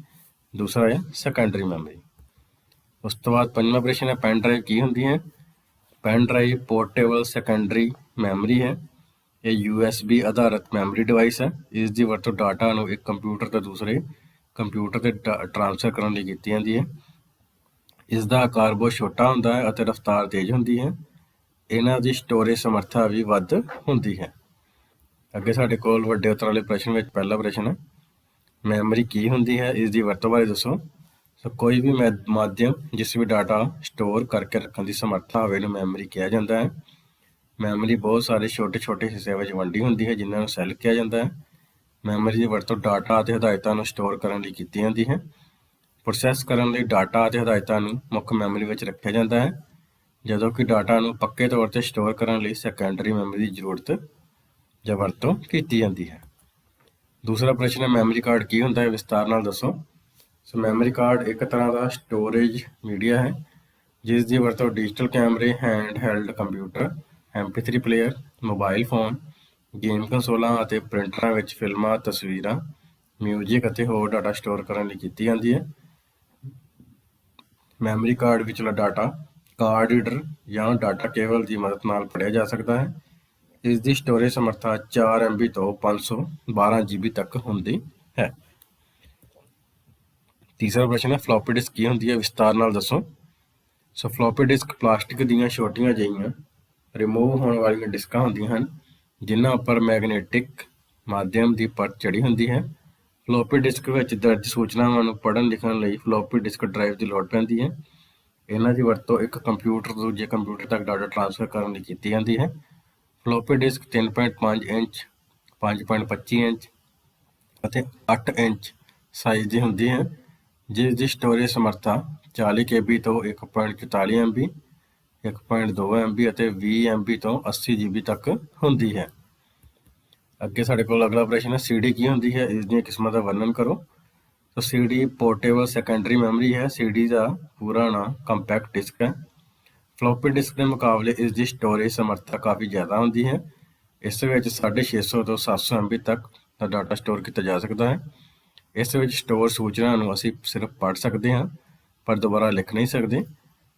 ਦੂਸਰਾ ਹੈ ਸੈਕੰਡਰੀ ਮੈਮਰੀ। ਉਸ ਤੋਂ ਬਾਅਦ ਪੰਜਵਾਂ ਪ੍ਰਸ਼ਨ ਹੈ ਪੈਨ ਡਰਾਈਵ ਕੀ ਹੁੰਦੀ ਹੈ। Pen drive portable secondary memory ਹੈ। ਇਹ USB ਆਧਾਰਿਤ ਮੈਮਰੀ ਡਿਵਾਈਸ ਹੈ। ਇਸ ਦੀ ਵਰਤੋਂ ਡਾਟਾ ਨੂੰ ਇੱਕ ਕੰਪਿਊਟਰ ਤੋਂ ਦੂਸਰੇ ਕੰਪਿਊਟਰ 'ਤੇ ਟ੍ਰਾਂਸਫਰ ਕਰਨ ਲਈ ਕੀਤੀ ਜਾਂਦੀ ਹੈ। ਇਸ ਦਾ ਆਕਾਰ ਬਹੁਤ ਛੋਟਾ ਹੁੰਦਾ ਹੈ ਅਤੇ ਰਫ਼ਤਾਰ ਤੇਜ਼ ਹੁੰਦੀ ਹੈ। ਇਹਨਾਂ ਦੀ ਸਟੋਰੇਜ ਸਮਰੱਥਾ ਵੀ ਵੱਧ ਹੁੰਦੀ ਹੈ। ਅੱਗੇ ਸਾਡੇ ਕੋਲ ਵੱਡੇ ਉੱਤਰ ਵਾਲੇ ਪ੍ਰਸ਼ਨ ਵਿੱਚ ਪਹਿਲਾ ਪ੍ਰਸ਼ਨ ਹੈ ਮੈਮਰੀ ਕੀ ਹੁੰਦੀ ਹੈ, ਇਸ ਦੀ ਵਰਤੋਂ ਬਾਰੇ ਦੱਸੋ। ਸੋ ਕੋਈ ਵੀ ਮਾਧਿਅਮ ਜਿਸ ਵਿੱਚ ਡਾਟਾ ਸਟੋਰ ਕਰਕੇ ਰੱਖਣ ਦੀ ਸਮਰੱਥਾ ਹੋਵੇ ਨੂੰ ਮੈਮਰੀ ਕਿਹਾ ਜਾਂਦਾ ਹੈ। ਮੈਮਰੀ ਬਹੁਤ ਸਾਰੇ ਛੋਟੇ ਛੋਟੇ ਹਿੱਸਿਆਂ ਵਿੱਚ ਵੰਡੀ ਹੁੰਦੀ ਹੈ ਜਿਨ੍ਹਾਂ ਨੂੰ ਸੈੱਲ ਕਿਹਾ ਜਾਂਦਾ ਹੈ। ਮੈਮਰੀ ਦੀ ਵਰਤੋਂ ਡਾਟਾ ਅਤੇ ਹਦਾਇਤਾਂ ਨੂੰ ਸਟੋਰ ਕਰਨ ਲਈ ਕੀਤੀ ਜਾਂਦੀ ਹੈ। ਪ੍ਰੋਸੈਸ ਕਰਨ ਲਈ ਡਾਟਾ ਅਤੇ ਹਦਾਇਤਾਂ ਨੂੰ ਮੁੱਖ ਮੈਮਰੀ ਵਿੱਚ ਰੱਖਿਆ ਜਾਂਦਾ ਹੈ ਜਦੋਂ ਕਿ ਡਾਟਾ ਨੂੰ ਪੱਕੇ ਤੌਰ 'ਤੇ ਸਟੋਰ ਕਰਨ ਲਈ ਸੈਕੰਡਰੀ ਮੈਮਰੀ ਦੀ ਜ਼ਰੂਰਤ ਜਾਂ ਵਰਤੋਂ ਕੀਤੀ ਜਾਂਦੀ ਹੈ। ਦੂਸਰਾ ਪ੍ਰਸ਼ਨ ਹੈ ਮੈਮਰੀ ਕਾਰਡ ਕੀ ਹੁੰਦਾ ਹੈ, ਵਿਸਤਾਰ ਨਾਲ ਦੱਸੋ। ਸੋ ਮੈਮਰੀ ਕਾਰਡ ਇੱਕ ਤਰ੍ਹਾਂ ਦਾ ਸਟੋਰੇਜ ਮੀਡੀਆ ਹੈ ਜਿਸ ਦੀ ਵਰਤੋਂ ਡਿਜੀਟਲ ਕੈਮਰੇ, hand held computer, MP3 player, mobile phone, game ਕੰਸੋਲਾਂ ਅਤੇ ਪ੍ਰਿੰਟਰਾਂ ਵਿੱਚ ਫਿਲਮਾਂ, ਤਸਵੀਰਾਂ, ਮਿਊਜ਼ਿਕ ਅਤੇ ਹੋਰ ਡਾਟਾ ਸਟੋਰ ਕਰਨ ਲਈ ਕੀਤੀ ਜਾਂਦੀ ਹੈ। ਮੈਮਰੀ ਕਾਰਡ ਵਿਚਲਾ ਡਾਟਾ ਕਾਰਡ ਰੀਡਰ ਜਾਂ ਡਾਟਾ ਕੇਬਲ ਦੀ ਮਦਦ ਨਾਲ ਪੜ੍ਹਿਆ ਜਾ ਸਕਦਾ ਹੈ। ਇਸ ਦੀ ਸਟੋਰੇਜ ਸਮਰੱਥਾ 4 MB ਤੋਂ 512 GB ਤੱਕ ਹੁੰਦੀ ਹੈ। ਤੀਸਰਾ ਪ੍ਰਸ਼ਨ ਹੈ ਫਲੋਪੀ ਡਿਸਕ ਕੀ ਹੁੰਦੀ ਹੈ, ਵਿਸਤਾਰ ਨਾਲ ਦੱਸੋ। ਸੋ ਫਲੋਪੀ ਡਿਸਕ ਪਲਾਸਟਿਕ ਦੀਆਂ ਛੋਟੀਆਂ ਜਿਹੀਆਂ ਰਿਮੂਵ ਹੋਣ ਵਾਲੀਆਂ ਡਿਸਕਾਂ ਹੁੰਦੀਆਂ ਹਨ ਜਿਨ੍ਹਾਂ ਉੱਪਰ ਮੈਗਨੈਟਿਕ ਮਾਧਿਅਮ ਦੀ ਪਰਤ ਚੜ੍ਹੀ ਹੁੰਦੀ ਹੈ। ਫਲੋਪੀ ਡਿਸਕ ਵਿੱਚ ਦਰਜ ਸੂਚਨਾਵਾਂ ਨੂੰ ਪੜ੍ਹਨ ਲਿਖਣ ਲਈ ਫਲੋਪੀ ਡਿਸਕ ਡਰਾਈਵ ਦੀ ਲੋੜ ਪੈਂਦੀ ਹੈ। ਇਹਨਾਂ ਦੀ ਵਰਤੋਂ ਇੱਕ ਕੰਪਿਊਟਰ ਤੋਂ ਦੂਜੇ ਕੰਪਿਊਟਰ ਤੱਕ ਡਾਟਾ ਟ੍ਰਾਂਸਫਰ ਕਰਨ ਲਈ ਕੀਤੀ ਜਾਂਦੀ ਹੈ। ਫਲੋਪੀ ਡਿਸਕ 3.5 ਇੰਚ, 5.25 ਇੰਚ ਅਤੇ 8 ਇੰਚ ਸਾਈਜ਼ ਦੀ ਹੁੰਦੀ ਹੈ ਜਿਸ ਦੀ ਸਟੋਰੇਜ ਸਮਰੱਥਾ 40 KB ਤੋਂ 1.44 MB, 1.2 MB ਅਤੇ 20 MB ਤੋਂ 80 GB ਤੱਕ ਹੁੰਦੀ ਹੈ। ਅੱਗੇ ਸਾਡੇ ਕੋਲ ਅਗਲਾ ਪ੍ਰਸ਼ਨ ਹੈ CD ਕੀ ਹੁੰਦੀ ਹੈ, ਇਸ ਦੀਆਂ ਕਿਸਮਾਂ ਦਾ ਵਰਣਨ ਕਰੋ। ਸੋ CD ਪੋਰਟੇਬਲ ਸੈਕੰਡਰੀ ਮੈਮਰੀ ਹੈ। CD ਦਾ ਪੂਰਾ ਨਾਮ ਕੰਪੈਕਟ ਡਿਸਕ ਹੈ। ਫਲੋਪੀ ਡਿਸਕ ਦੇ ਮੁਕਾਬਲੇ ਇਸ ਦੀ ਸਟੋਰੇਜ ਸਮਰੱਥਾ ਕਾਫੀ ਜ਼ਿਆਦਾ ਹੁੰਦੀ ਹੈ। ਇਸ ਵਿੱਚ 650 ਤੋਂ 700 MB ਤੱਕ ਦਾ ਡਾਟਾ ਸਟੋਰ ਕੀਤਾ ਜਾ ਸਕਦਾ ਹੈ। ਇਸ ਵਿੱਚ ਸਟੋਰ ਸੂਚਨਾ ਨੂੰ ਅਸੀਂ ਸਿਰਫ ਪੜ੍ਹ ਸਕਦੇ ਹਾਂ ਪਰ ਦੁਬਾਰਾ ਲਿਖ ਨਹੀਂ ਸਕਦੇ।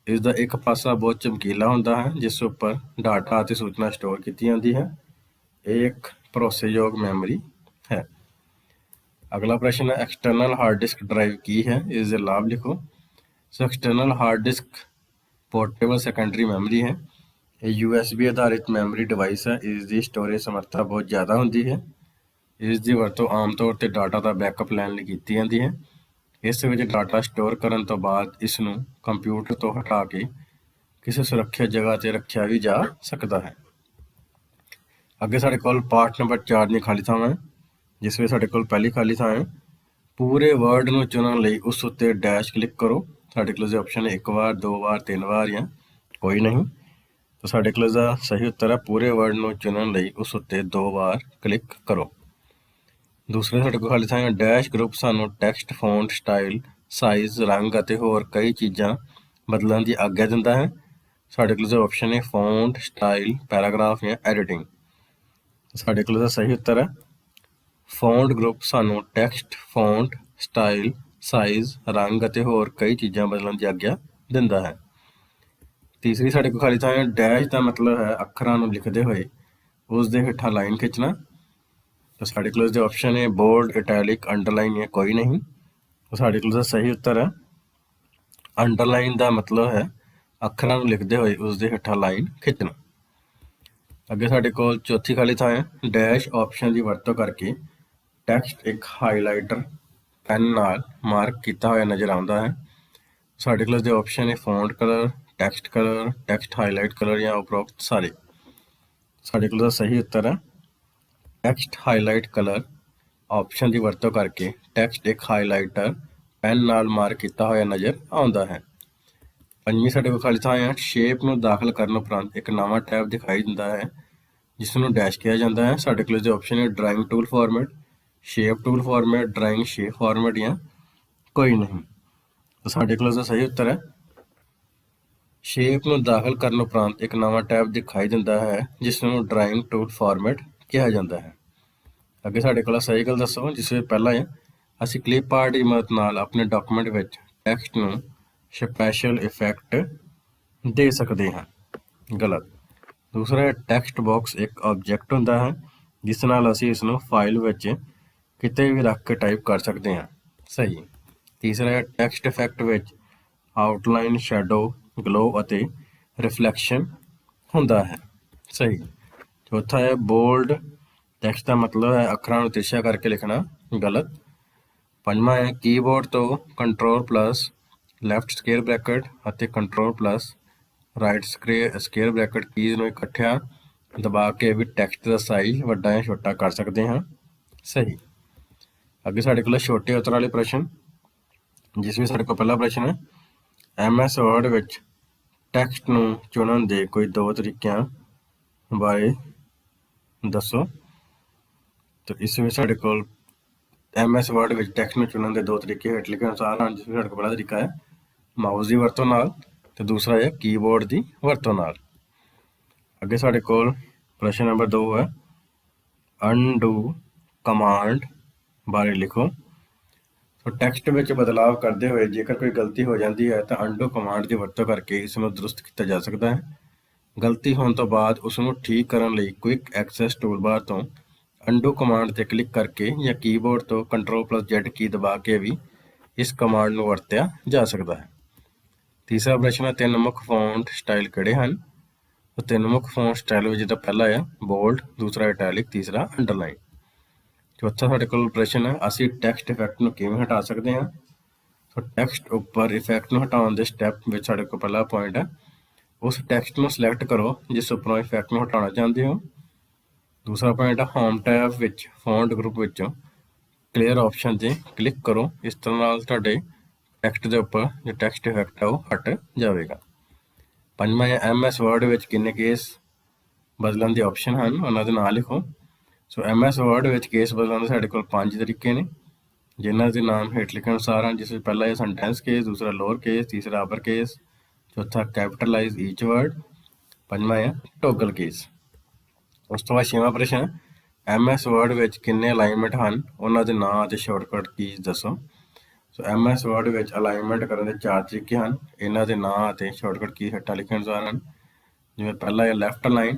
ਇਸ ਦਾ ਇੱਕ ਪਾਸਾ ਬਹੁਤ ਚਮਕੀਲਾ ਹੁੰਦਾ ਹੈ ਜਿਸ ਉੱਪਰ ਡਾਟਾ ਅਤੇ ਸੂਚਨਾ ਸਟੋਰ ਕੀਤੀ ਜਾਂਦੀ ਹੈ। ਇਹ ਇੱਕ ਭਰੋਸੇਯੋਗ ਮੈਮਰੀ ਹੈ। ਅਗਲਾ ਪ੍ਰਸ਼ਨ ਹੈ ਐਕਸਟਰਨਲ ਹਾਰਡ ਡਿਸਕ ਡਰਾਈਵ ਕੀ ਹੈ, ਇਸ ਦੇ ਲਾਭ ਲਿਖੋ। So external hard disk portable secondary memory ਹੈ। ਇਹ USB ਆਧਾਰਿਤ ਮੈਮਰੀ ਡਿਵਾਈਸ ਹੈ। ਇਸ ਦੀ ਸਟੋਰੇਜ ਸਮਰੱਥਾ ਬਹੁਤ ਜ਼ਿਆਦਾ ਹੁੰਦੀ ਹੈ। ਇਸ ਦੀ ਵਰਤੋਂ ਆਮ ਤੌਰ 'ਤੇ ਡਾਟਾ ਦਾ ਬੈਕਅਪ ਲੈਣ ਲਈ ਕੀਤੀ ਜਾਂਦੀ ਹੈ। ਇਸ ਵਿੱਚ ਡਾਟਾ ਸਟੋਰ ਕਰਨ ਤੋਂ ਬਾਅਦ ਇਸ ਨੂੰ ਕੰਪਿਊਟਰ ਤੋਂ ਹਟਾ ਕੇ ਕਿਸੇ ਸੁਰੱਖਿਅਤ ਜਗ੍ਹਾ ਤੇ ਰੱਖਿਆ ਵੀ ਜਾ ਸਕਦਾ ਹੈ। ਅੱਗੇ ਸਾਡੇ ਕੋਲ ਪਾਰਟ ਨੰਬਰ 4 ਦੀਆਂ ਖਾਲੀ ਥਾਵਾਂ ਹੈ, ਜਿਸ ਵਿੱਚ ਸਾਡੇ ਕੋਲ ਪਹਿਲੀ ਖਾਲੀ ਥਾਂ ਹੈ ਪੂਰੇ ਵਰਡ ਨੂੰ ਚੁਣਨ ਲਈ ਉਸ ਉੱਤੇ ਡੈਸ਼ ਕਲਿੱਕ ਕਰੋ। ਸਾਡੇ ਕੋਲ ਆਪਸ਼ਨ ਹੈ 1 ਵਾਰ, 2 ਵਾਰ, 3 ਵਾਰ ਜਾਂ ਕੋਈ ਨਹੀਂ। ਤਾਂ ਸਾਡੇ ਕੋਲ ਦਾ ਸਹੀ ਉੱਤਰ ਹੈ ਪੂਰੇ ਵਰਡ ਨੂੰ ਚੁਣਨ ਲਈ ਉਸ ਉੱਤੇ 2 ਵਾਰ ਕਲਿੱਕ ਕਰੋ। ਦੂਸਰੇ ਸਾਡੇ ਕੋਲ ਖਾਲੀ ਥਾਂ ਹੈ ਡੈਸ਼ ਗਰੁੱਪ ਸਾਨੂੰ ਟੈਕਸਟ, ਫੌਂਟ, ਸਟਾਈਲ, ਸਾਈਜ਼, ਰੰਗ ਅਤੇ ਹੋਰ ਕਈ ਚੀਜ਼ਾਂ ਬਦਲਣ ਦੀ ਆਗਿਆ ਦਿੰਦਾ ਹੈ। ਸਾਡੇ ਕੋਲ ਆਪਸ਼ਨ ਹੈ ਫੌਂਟ, ਸਟਾਈਲ, ਪੈਰਾਗ੍ਰਾਫ ਜਾਂ ਐਡੀਟਿੰਗ। ਸਾਡੇ ਕੋਲ ਦਾ ਸਹੀ ਉੱਤਰ ਹੈ ਫੌਂਟ ਗਰੁੱਪ ਸਾਨੂੰ ਟੈਕਸਟ, ਫੌਂਟ, ਸਟਾਈਲ, ਸਾਈਜ਼, ਰੰਗ ਅਤੇ ਹੋਰ ਕਈ ਚੀਜ਼ਾਂ ਬਦਲਣ ਦੀ ਆਗਿਆ ਦਿੰਦਾ ਹੈ। ਤੀਸਰੀ ਸਾਡੇ ਕੋਲ ਖਾਲੀ ਥਾਂ ਹੈ ਡੈਸ਼ ਦਾ ਮਤਲਬ ਹੈ ਅੱਖਰਾਂ ਨੂੰ ਲਿਖਦੇ ਹੋਏ ਉਸ ਦੇ ਹੇਠਾਂ ਲਾਈਨ ਖਿੱਚਣਾ। ਤਾਂ ਸਾਡੇ ਕੋਲ ਇਸਦੇ ਆਪਸ਼ਨ ਹੈ ਬੋਲਡ, ਇਟੈਲਿਕ, ਅੰਡਰਲਾਈਨ ਜਾਂ ਕੋਈ ਨਹੀਂ। ਤਾਂ ਸਾਡੇ ਕੋਲ ਦਾ ਸਹੀ ਉੱਤਰ ਹੈ ਅੰਡਰਲਾਈਨ ਦਾ ਮਤਲਬ ਹੈ ਅੱਖਰਾਂ ਨੂੰ ਲਿਖਦੇ ਹੋਏ ਉਸ ਦੇ ਹੇਠਾਂ ਲਾਈਨ ਖਿੱਚਣਾ। ਅੱਗੇ ਸਾਡੇ ਕੋਲ ਚੌਥੀ ਖਾਲੀ ਥਾਂ ਹੈ ਡੈਸ਼ ਆਪਸ਼ਨ ਦੀ ਵਰਤੋਂ ਕਰਕੇ ਟੈਕਸਟ ਇੱਕ ਹਾਈਲਾਈਟਰ ਪੈਨ ਨਾਲ ਮਾਰਕ ਕੀਤਾ ਹੋਇਆ ਨਜ਼ਰ ਆਉਂਦਾ ਹੈ। ਸਾਡੇ ਕੋਲ ਇਸਦੇ ਆਪਸ਼ਨ ਹੈ font colour, text highlight colour ਜਾਂ ਉਪਰੋਕਤ ਸਾਰੇ। ਸਾਡੇ ਕੋਲ ਦਾ ਸਹੀ ਉੱਤਰ ਹੈ ਟੈਕਸਟ ਹਾਈਲਾਈਟ ਕਲਰ ਆਪਸ਼ਨ ਦੀ ਵਰਤੋਂ ਕਰਕੇ ਟੈਕਸਟ ਇੱਕ ਹਾਈਲਾਈਟਰ ਪੈਨ ਨਾਲ ਮਾਰਕ ਕੀਤਾ ਹੋਇਆ ਨਜ਼ਰ ਆਉਂਦਾ ਹੈ। ਪੰਜਵੀਂ ਸਾਡੇ ਕੋਲ ਖਾਲੀ ਥਾਂ ਹੈ ਸ਼ੇਪ ਨੂੰ ਦਾਖਲ ਕਰਨ ਉਪਰੰਤ ਇੱਕ ਨਵਾਂ ਟੈਬ ਦਿਖਾਈ ਦਿੰਦਾ ਹੈ ਜਿਸ ਨੂੰ ਡੈਸ਼ ਕਿਹਾ ਜਾਂਦਾ ਹੈ। ਸਾਡੇ ਕੋਲ ਇਸਦੇ ਆਪਸ਼ਨ ਹੈ drawing tool format, shape tool format, drawing shape format ਜਾਂ ਕੋਈ ਨਹੀਂ। ਤਾਂ ਸਾਡੇ ਕੋਲ ਇਸਦਾ ਸਹੀ ਉੱਤਰ ਹੈ ਸ਼ੇਪ ਨੂੰ ਦਾਖਲ ਕਰਨ ਉਪਰੰਤ ਇੱਕ ਨਵਾਂ ਟੈਬ ਦਿਖਾਈ ਦਿੰਦਾ ਹੈ ਜਿਸ ਨੂੰ ਡਰਾਇੰਗ ਟੂਲ ਫਾਰਮੈਟ ਕਿਹਾ ਜਾਂਦਾ ਹੈ। ਅੱਗੇ ਸਾਡੇ ਕੋਲ ਸਹੀ ਗੱਲ ਦੱਸੋ, ਜਿਸ ਵਿੱਚ ਪਹਿਲਾ ਹੈ ਅਸੀਂ ਕਲਿੱਪ ਆਰਟ ਦੀ ਮਦਦ ਨਾਲ ਆਪਣੇ ਡਾਕੂਮੈਂਟ ਵਿੱਚ ਟੈਕਸਟ ਨੂੰ ਸਪੈਸ਼ਲ ਇਫੈਕਟ ਦੇ ਸਕਦੇ ਹਾਂ। ਗਲਤ। ਦੂਸਰਾ ਹੈ ਟੈਕਸਟ ਬਾਕਸ ਇੱਕ ਆਬਜੈਕਟ ਹੁੰਦਾ ਹੈ ਜਿਸ ਨਾਲ ਅਸੀਂ ਇਸ ਨੂੰ ਫਾਈਲ ਵਿੱਚ ਕਿਤੇ ਵੀ ਰੱਖ ਕੇ ਟਾਈਪ ਕਰ ਸਕਦੇ ਹਾਂ। ਸਹੀ। ਤੀਸਰਾ ਹੈ ਟੈਕਸਟ ਇਫੈਕਟ ਵਿੱਚ ਆਊਟਲਾਈਨ, ਸ਼ੈਡੋ, ਗਲੋ ਅਤੇ ਰਿਫਲੈਕਸ਼ਨ ਹੁੰਦਾ ਹੈ। ਸਹੀ। ਚੌਥਾ ਹੈ ਬੋਲਡ ਟੈਕਸਟ ਦਾ ਮਤਲਬ ਹੈ ਅੱਖਰਾਂ ਨੂੰ ਤਿਰਛਾ ਕਰਕੇ ਲਿਖਣਾ। ਗਲਤ। ਪੰਜਵਾਂ ਹੈ ਕੀਬੋਰਡ ਤੋਂ control plus left square bracket ਅਤੇ control plus right square bracket keys ਨੂੰ ਇਕੱਠਿਆਂ ਦਬਾ ਕੇ ਵੀ ਟੈਕਸਟ ਦਾ ਸਾਈਜ਼ ਵੱਡਾ ਜਾਂ ਛੋਟਾ ਕਰ ਸਕਦੇ ਹਾਂ। ਸਹੀ। ਅੱਗੇ ਸਾਡੇ ਕੋਲ ਛੋਟੇ ਉੱਤਰ ਵਾਲੇ ਪ੍ਰਸ਼ਨ, ਜਿਸ ਵਿੱਚ ਸਾਡੇ ਕੋਲ ਪਹਿਲਾ ਪ੍ਰਸ਼ਨ ਹੈ MS ਵਰਡ ਵਿੱਚ ਟੈਕਸਟ ਨੂੰ ਚੁਣਨ ਦੇ ਕੋਈ 2 ਤਰੀਕਿਆਂ ਬਾਰੇ ਦੱਸੋ। ਤਾਂ ਇਸ ਵਿੱਚ ਸਾਡੇ ਕੋਲ MS ਵਰਡ ਵਿੱਚ ਟੈਕਸਟ ਨੂੰ ਚੁਣਨ ਦੇ 2 ਤਰੀਕੇ ਹੇਠ ਲਿਖੇ ਅਨੁਸਾਰ ਹਨ, ਜਿਸ ਵਿੱਚ ਸਾਡੇ ਕੋਲ ਪਹਿਲਾ ਤਰੀਕਾ ਹੈ ਮਾਊਸ ਦੀ ਵਰਤੋਂ ਨਾਲ ਤੇ ਦੂਸਰਾ ਹੈ ਕੀਬੋਰਡ ਦੀ ਵਰਤੋਂ ਨਾਲ। ਅੱਗੇ ਸਾਡੇ ਕੋਲ ਪ੍ਰਸ਼ਨ ਨੰਬਰ 2 ਹੈ ਅਨਡੂ ਕਮਾਂਡ ਬਾਰੇ ਲਿਖੋ। ਸੋ ਟੈਕਸਟ ਵਿੱਚ ਬਦਲਾਵ ਕਰਦੇ ਹੋਏ ਜੇਕਰ ਕੋਈ ਗਲਤੀ ਹੋ ਜਾਂਦੀ ਹੈ ਤਾਂ ਅਨਡੂ ਕਮਾਂਡ ਦੀ ਵਰਤੋਂ ਕਰਕੇ ਇਸ ਨੂੰ ਦਰੁਸਤ ਕੀਤਾ ਜਾ ਸਕਦਾ ਹੈ। ਗਲਤੀ ਹੋਣ ਤੋਂ ਬਾਅਦ ਉਸ ਨੂੰ ਠੀਕ ਕਰਨ ਲਈ ਕੁਇਕ ਐਕਸੈਸ ਟੂਲਬਾਰ ਤੋਂ ਅਨਡੂ ਕਮਾਂਡ ਤੇ ਕਲਿੱਕ ਕਰਕੇ ਜਾਂ ਕੀਬੋਰਡ ਤੋਂ Ctrl+Z ਕੀ ਦਬਾ ਕੇ ਵੀ ਇਸ ਕਮਾਂਡ ਨੂੰ ਵਰਤਿਆ ਜਾ ਸਕਦਾ ਹੈ। ਤੀਸਰਾ ਪ੍ਰਸ਼ਨ ਹੈ 3 ਮੁੱਖ ਫੌਂਟ ਸਟਾਈਲ ਕਿਹੜੇ ਹਨ। 3 ਮੁੱਖ ਫੌਂਟ ਸਟਾਈਲ ਵਿੱਚ ਜਿਹਦਾ ਪਹਿਲਾ ਹੈ ਬੋਲਡ, ਦੂਸਰਾ ਇਟੈਲਿਕ, ਤੀਸਰਾ ਅੰਡਰਲਾਈਨ। ਚੌਥਾ ਸਾਡੇ ਕੋਲ ਪ੍ਰਸ਼ਨ ਹੈ ਅਸੀਂ ਟੈਕਸਟ ਇਫੈਕਟ ਨੂੰ ਕਿਵੇਂ ਹਟਾ ਸਕਦੇ ਹਾਂ। ਸੋ ਟੈਕਸਟ ਉੱਪਰ ਇਫੈਕਟ ਨੂੰ ਹਟਾਉਣ ਦੇ ਸਟੈਪ ਵਿੱਚ ਸਾਡੇ ਕੋਲ ਪਹਿਲਾ ਪੁਆਇੰਟ ਹੈ ਉਸ ਟੈਕਸਟ ਨੂੰ ਸਿਲੈਕਟ ਕਰੋ ਜਿਸ ਉੱਪਰੋਂ ਇਫੈਕਟ ਨੂੰ ਹਟਾਉਣਾ ਚਾਹੁੰਦੇ ਹੋ। ਦੂਸਰਾ ਪੁਆਇੰਟ ਹੈ ਹੋਮ ਟੈਬ ਵਿੱਚ ਫੌਂਟ ਗਰੁੱਪ ਵਿੱਚੋਂ ਕਲੀਅਰ ਆਪਸ਼ਨ 'ਤੇ ਕਲਿੱਕ ਕਰੋ। ਇਸ ਤਰ੍ਹਾਂ ਨਾਲ ਤੁਹਾਡੇ ਟੈਕਸਟ ਦੇ ਉੱਪਰ ਜੋ ਟੈਕਸਟ ਇਫੈਕਟ ਹੈ ਉਹ ਹਟ ਜਾਵੇਗਾ। ਪੰਜਵਾਂ ਹੈ MS ਵਰਡ ਵਿੱਚ ਕਿੰਨੇ ਕੇਸ ਬਦਲਣ ਦੇ ਆਪਸ਼ਨ ਹਨ, ਉਹਨਾਂ ਦੇ ਨਾਂ ਲਿਖੋ। ਸੋ MS ਵਰਡ ਵਿੱਚ ਕੇਸ ਬਦਲਣ ਦੇ ਸਾਡੇ ਕੋਲ 5 ਤਰੀਕੇ ਨੇ, ਜਿਨ੍ਹਾਂ ਦੇ ਨਾਮ ਹੇਠ ਲਿਖੇ ਅਨੁਸਾਰ ਹਨ, ਜਿਸ ਵਿੱਚ ਪਹਿਲਾ ਹੈ ਸੈਂਟੈਂਸ ਕੇਸ, ਦੂਸਰਾ ਲੋਅਰ ਕੇਸ, ਤੀਸਰਾ ਅਪਰ ਕੇਸ, ਚੌਥਾ ਕੈਪੀਟਲਾਈਜ਼ ਈਚ ਵਰਡ, ਪੰਜਵਾਂ ਹੈ ਟੋਗਲ ਕੇਸ। ਉਸ ਤੋਂ ਬਾਅਦ ਛੇਵਾਂ ਪ੍ਰਸ਼ਨ MS ਵਰਡ ਵਿੱਚ ਕਿੰਨੇ ਅਲਾਈਨਮੈਂਟ ਹਨ, ਉਹਨਾਂ ਦੇ ਨਾਂ ਅਤੇ ਸ਼ਾਰਟਕਟ ਕੀਜ਼ ਦੱਸੋ। ਸੋ MS ਵਰਡ ਵਿੱਚ ਅਲਾਈਨਮੈਂਟ ਕਰਨ ਦੇ 4 ਤਰੀਕੇ ਹਨ, ਇਹਨਾਂ ਦੇ ਨਾਂ ਅਤੇ ਸ਼ਾਰਟਕਟ ਕੀ ਹੇਠਾਂ ਲਿਖੇ ਅਨੁਸਾਰ ਹਨ। ਜਿਵੇਂ ਪਹਿਲਾ ਹੈ ਲੈਫਟ ਅਲਾਈਨ,